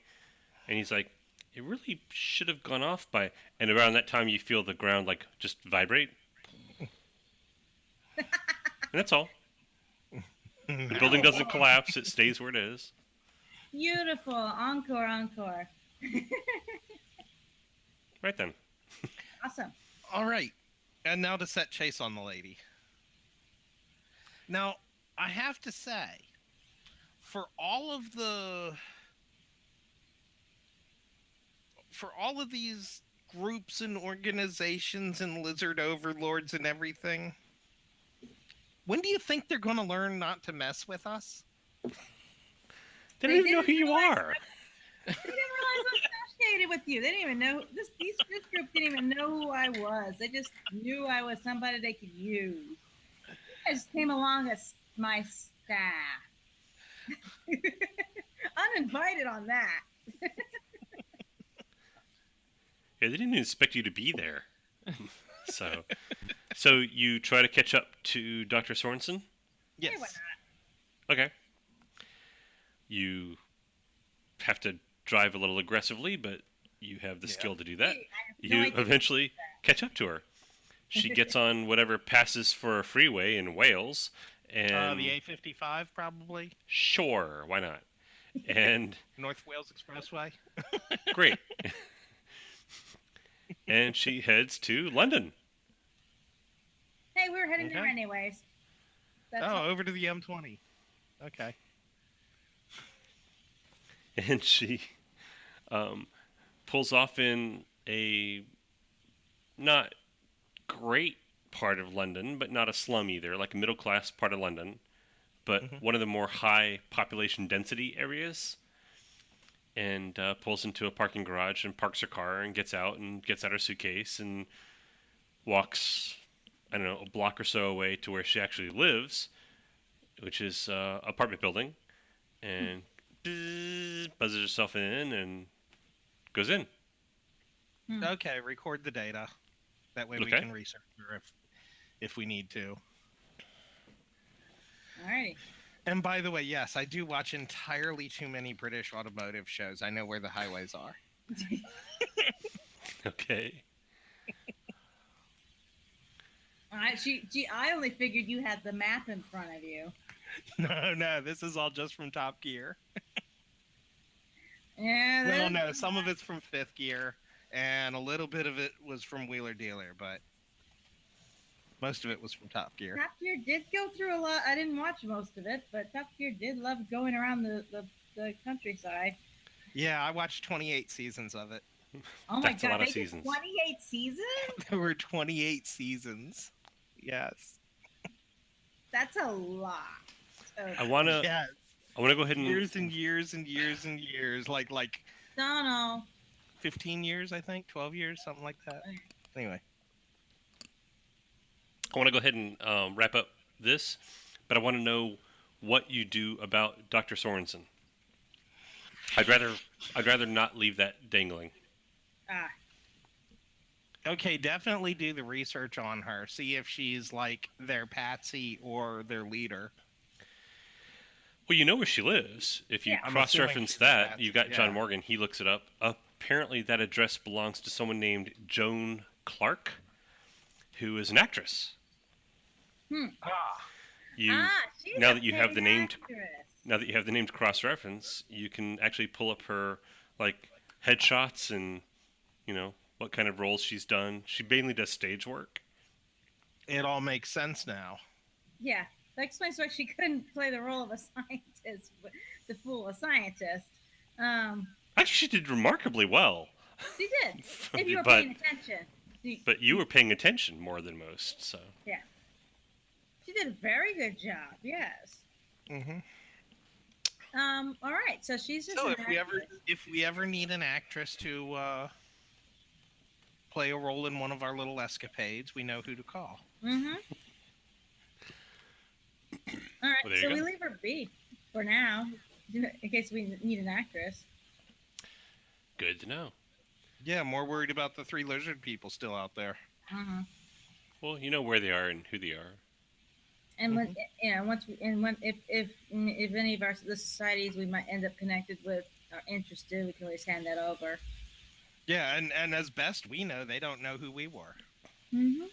and he's like, it really should have gone off by... And around that time, you feel the ground, just vibrate. And that's all. The building doesn't collapse. It stays where it is. Beautiful. Encore, encore. Right then. Awesome. All right. And now to set chase on the lady. Now, I have to say, for all of these groups and organizations and lizard overlords and everything, when do you think they're going to learn not to mess with us? They don't even know who you are. They didn't realize I was associated with you. They didn't even know. This group didn't even know who I was. They just knew I was somebody they could use. I just came along as my staff. Uninvited on that. Yeah, they didn't even expect you to be there. So you try to catch up to Dr. Sorensen? Yes. Hey, why not? Okay. You have to drive a little aggressively, but you have the skill to do that. You eventually catch up to her. She gets on whatever passes for a freeway in Wales, and The A55, probably. Sure, why not? And North Wales Expressway. great. And she heads to London. Hey, we were heading there Okay. anyways. That's all. Over to the M20. Okay. And she pulls off in a not great part of London, but not a slum either, like a middle class part of London, but one of the more high population density areas. And pulls into a parking garage and parks her car and gets out her suitcase and walks, I don't know, a block or so away to where she actually lives, which is apartment building, and buzzes herself in and goes in. Okay, record the data. That way we Okay. can research her if we need to. Alrighty. And by the way, yes, I do watch entirely too many British automotive shows. I know where the highways are. Okay. Alright, I only figured you had the map in front of you. No, this is all just from Top Gear. Yeah. Well, no, some of it's from Fifth Gear, and a little bit of it was from Wheeler Dealer, but most of it was from Top Gear. Top Gear did go through a lot. I didn't watch most of it, but Top Gear did love going around the countryside. Yeah, I watched 28 seasons of it. Oh my That's a god, lot of they did seasons. 28 seasons? There were 28 seasons. Yes. That's a lot. I wanna Yes. go ahead and Years and years and years and years. Like No. 15 years, I think. 12 years, something like that. Anyway. I want to go ahead and wrap up this, but I want to know what you do about Dr. Sorensen. I'd rather not leave that dangling. Okay, definitely do the research on her. See if she's like their patsy or their leader. Well, you know where she lives. If you Yeah. I'm cross-reference assuming that, she's you've got John yeah. Morgan. He looks it up. Apparently, that address belongs to someone named Joan Clark, who is an actress. Ah, You She's now a that you have the paid name to actress. now that you have the name to cross-reference, you can actually pull up her like headshots and what kind of roles she's done. She mainly does stage work. it all makes sense now. Yeah, that explains why she couldn't play the role of a scientist to fool a scientist. Actually, she did remarkably well. She did, if you were but paying attention. but you were paying attention more than most, so. She did a very good job. Yes. Mm-hmm. All right. So she's just. So an if we ever need an actress to play a role in one of our little escapades, we know who to call. Mm-hmm. All right. Well, there So you we go. leave her be for now, in case we need an actress. Good to know. Yeah, more worried about the 3 lizard people still out there. Uh-huh. Well, you know where they are and who they are. And when if any of the societies we might end up connected with are interested, we can always hand that over. Yeah, and as best we know, they don't know who we were. Mm-hmm.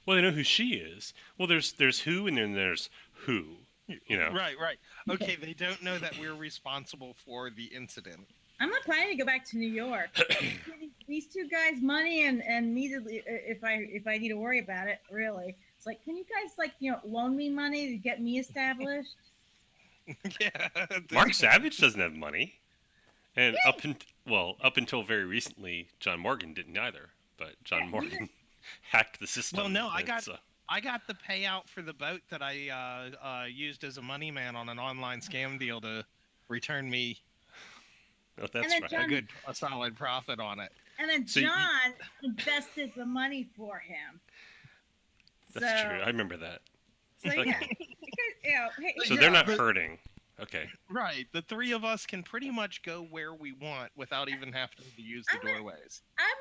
Well, they know who she is. Well, there's who and then there's who. Right. Okay, they don't know that we're responsible for the incident. I'm not planning to go back to New York. These 2 guys money and immediately if I need to worry about it, really. It's like, can you guys loan me money to get me established? Yeah. Mark Savage doesn't have money, and up until very recently, John Morgan didn't either. But John Morgan hacked the system. Well, no, I It's, got the payout for the boat that I used as a money man on an online scam deal to return me oh, that's then right. John- a solid profit on it. And then So John invested the money for him. That's true. I remember that. So Okay. yeah, because, hey, So Yeah, they're not but- hurting. Okay. Right, the 3 of us can pretty much go where we want without even having to use the doorways. I'm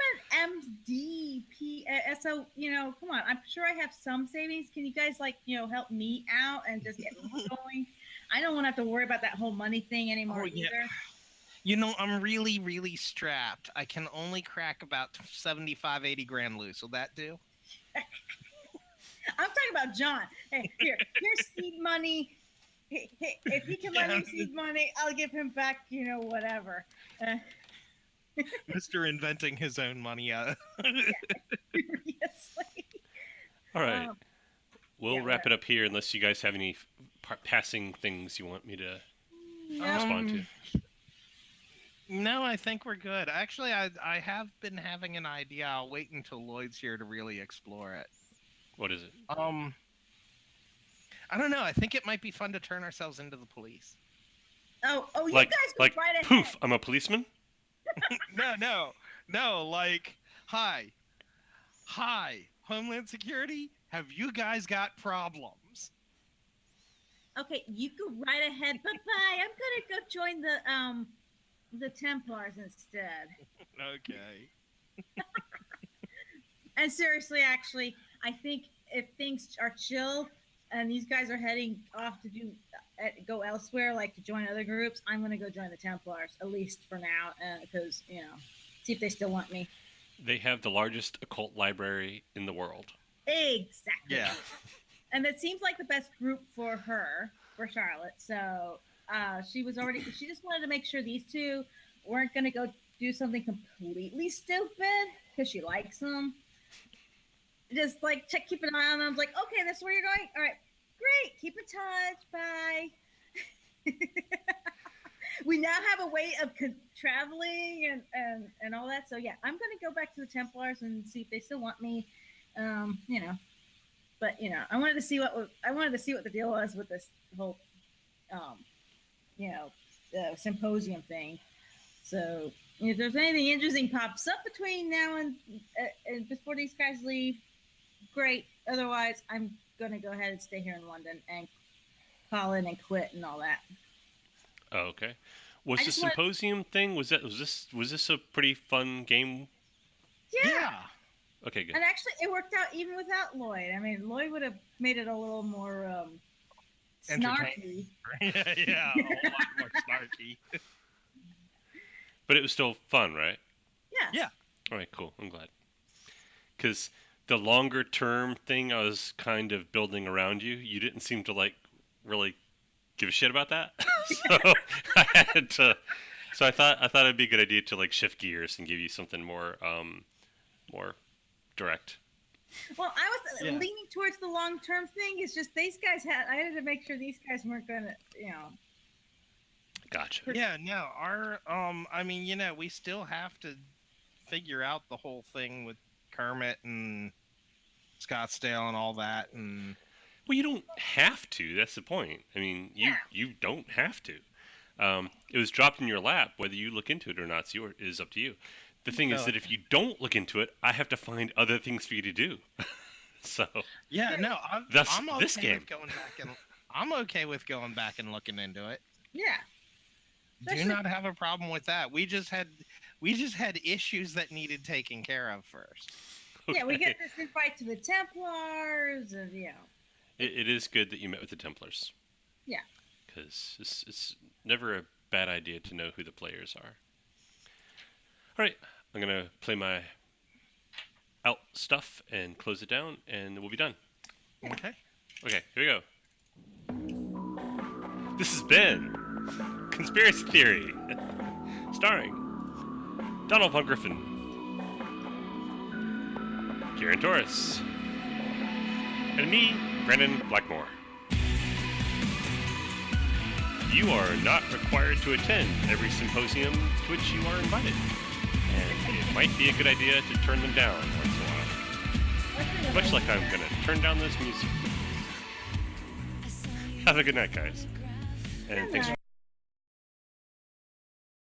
an MDP, so come on. I'm sure I have some savings. Can you guys help me out and just get me going? I don't want to have to worry about that whole money thing anymore Oh, yeah. either. I'm really, really strapped. I can only crack about 75, 80 grand loose. Will that do? I'm talking about John. Hey, here's seed money. Hey, if he can lend me seed money, I'll give him back, whatever. Mr. Inventing his own money. Seriously. All right. We'll yeah, wrap it up here unless you guys have any passing things you want me to respond to. No, I think we're good. Actually, I have been having an idea. I'll wait until Lloyd's here to really explore it. What is it? I don't know. I think it might be fun to turn ourselves into the police. Oh, you Like, guys go right ahead. poof, I'm a policeman? No, like, hi, Homeland Security, have you guys got problems? Okay, you go right ahead. Bye-bye. I'm gonna go join the Templars instead. Okay. And seriously, actually, I think if things are chill and these guys are heading off to go elsewhere, like to join other groups, I'm gonna go join the Templars at least for now, because see if they still want me. They have the largest occult library in the world. Exactly. Yeah. And it seems like the best group for her, for Charlotte. So she just wanted to make sure these two weren't gonna go do something completely stupid because she likes them. Just like keep an eye on them. Like, okay, that's where you're going. All right, great. Keep in touch. Bye. We now have a way of traveling and all that. So yeah, I'm gonna go back to the Templars and see if they still want me. But I wanted to see what the deal was with this whole, symposium thing. So if there's anything interesting pops up between now and before these guys leave, great. Otherwise, I'm gonna go ahead and stay here in London and call in and quit and all that. Oh, okay. Was the symposium thing? Was this a pretty fun game? Yeah. Okay, good. And actually, it worked out even without Lloyd. I mean, Lloyd would have made it a little more snarky. Yeah, a lot more snarky. But it was still fun, right? Yeah. All right, cool. I'm glad. Because the longer term thing I was kind of building around you, you didn't seem to really give a shit about that. So I had to. So I thought it'd be a good idea to shift gears and give you something more direct. Well, I was leaning towards the long term thing. It's just these guys I had to make sure these guys weren't gonna, Gotcha. Yeah, no, we still have to figure out the whole thing with Kermit and Scottsdale and all that, and well, you don't have to. That's the point. I mean, you don't have to. It was dropped in your lap. Whether you look into it or not is up to you. The thing is that if you don't look into it, I have to find other things for you to do. So yeah, no, I'm okay this game. With going back and I'm okay with going back and looking into it. Yeah. Do not have a problem with that. We just had issues that needed taken care of first. Okay. Yeah, we get this invite to the Templars, and It is good that you met with the Templars. Yeah. Because it's never a bad idea to know who the players are. All right, I'm going to play my out stuff and close it down, and we'll be done. Okay. Okay, here we go. This has been Conspiracy Theory, starring Donald Von Griffin, Kieran Torres, and me, Brandon Blackmore. You are not required to attend every symposium to which you are invited, and it might be a good idea to turn them down once in a while. Much like I'm going to turn down this music. Have a good night, guys. And thanks for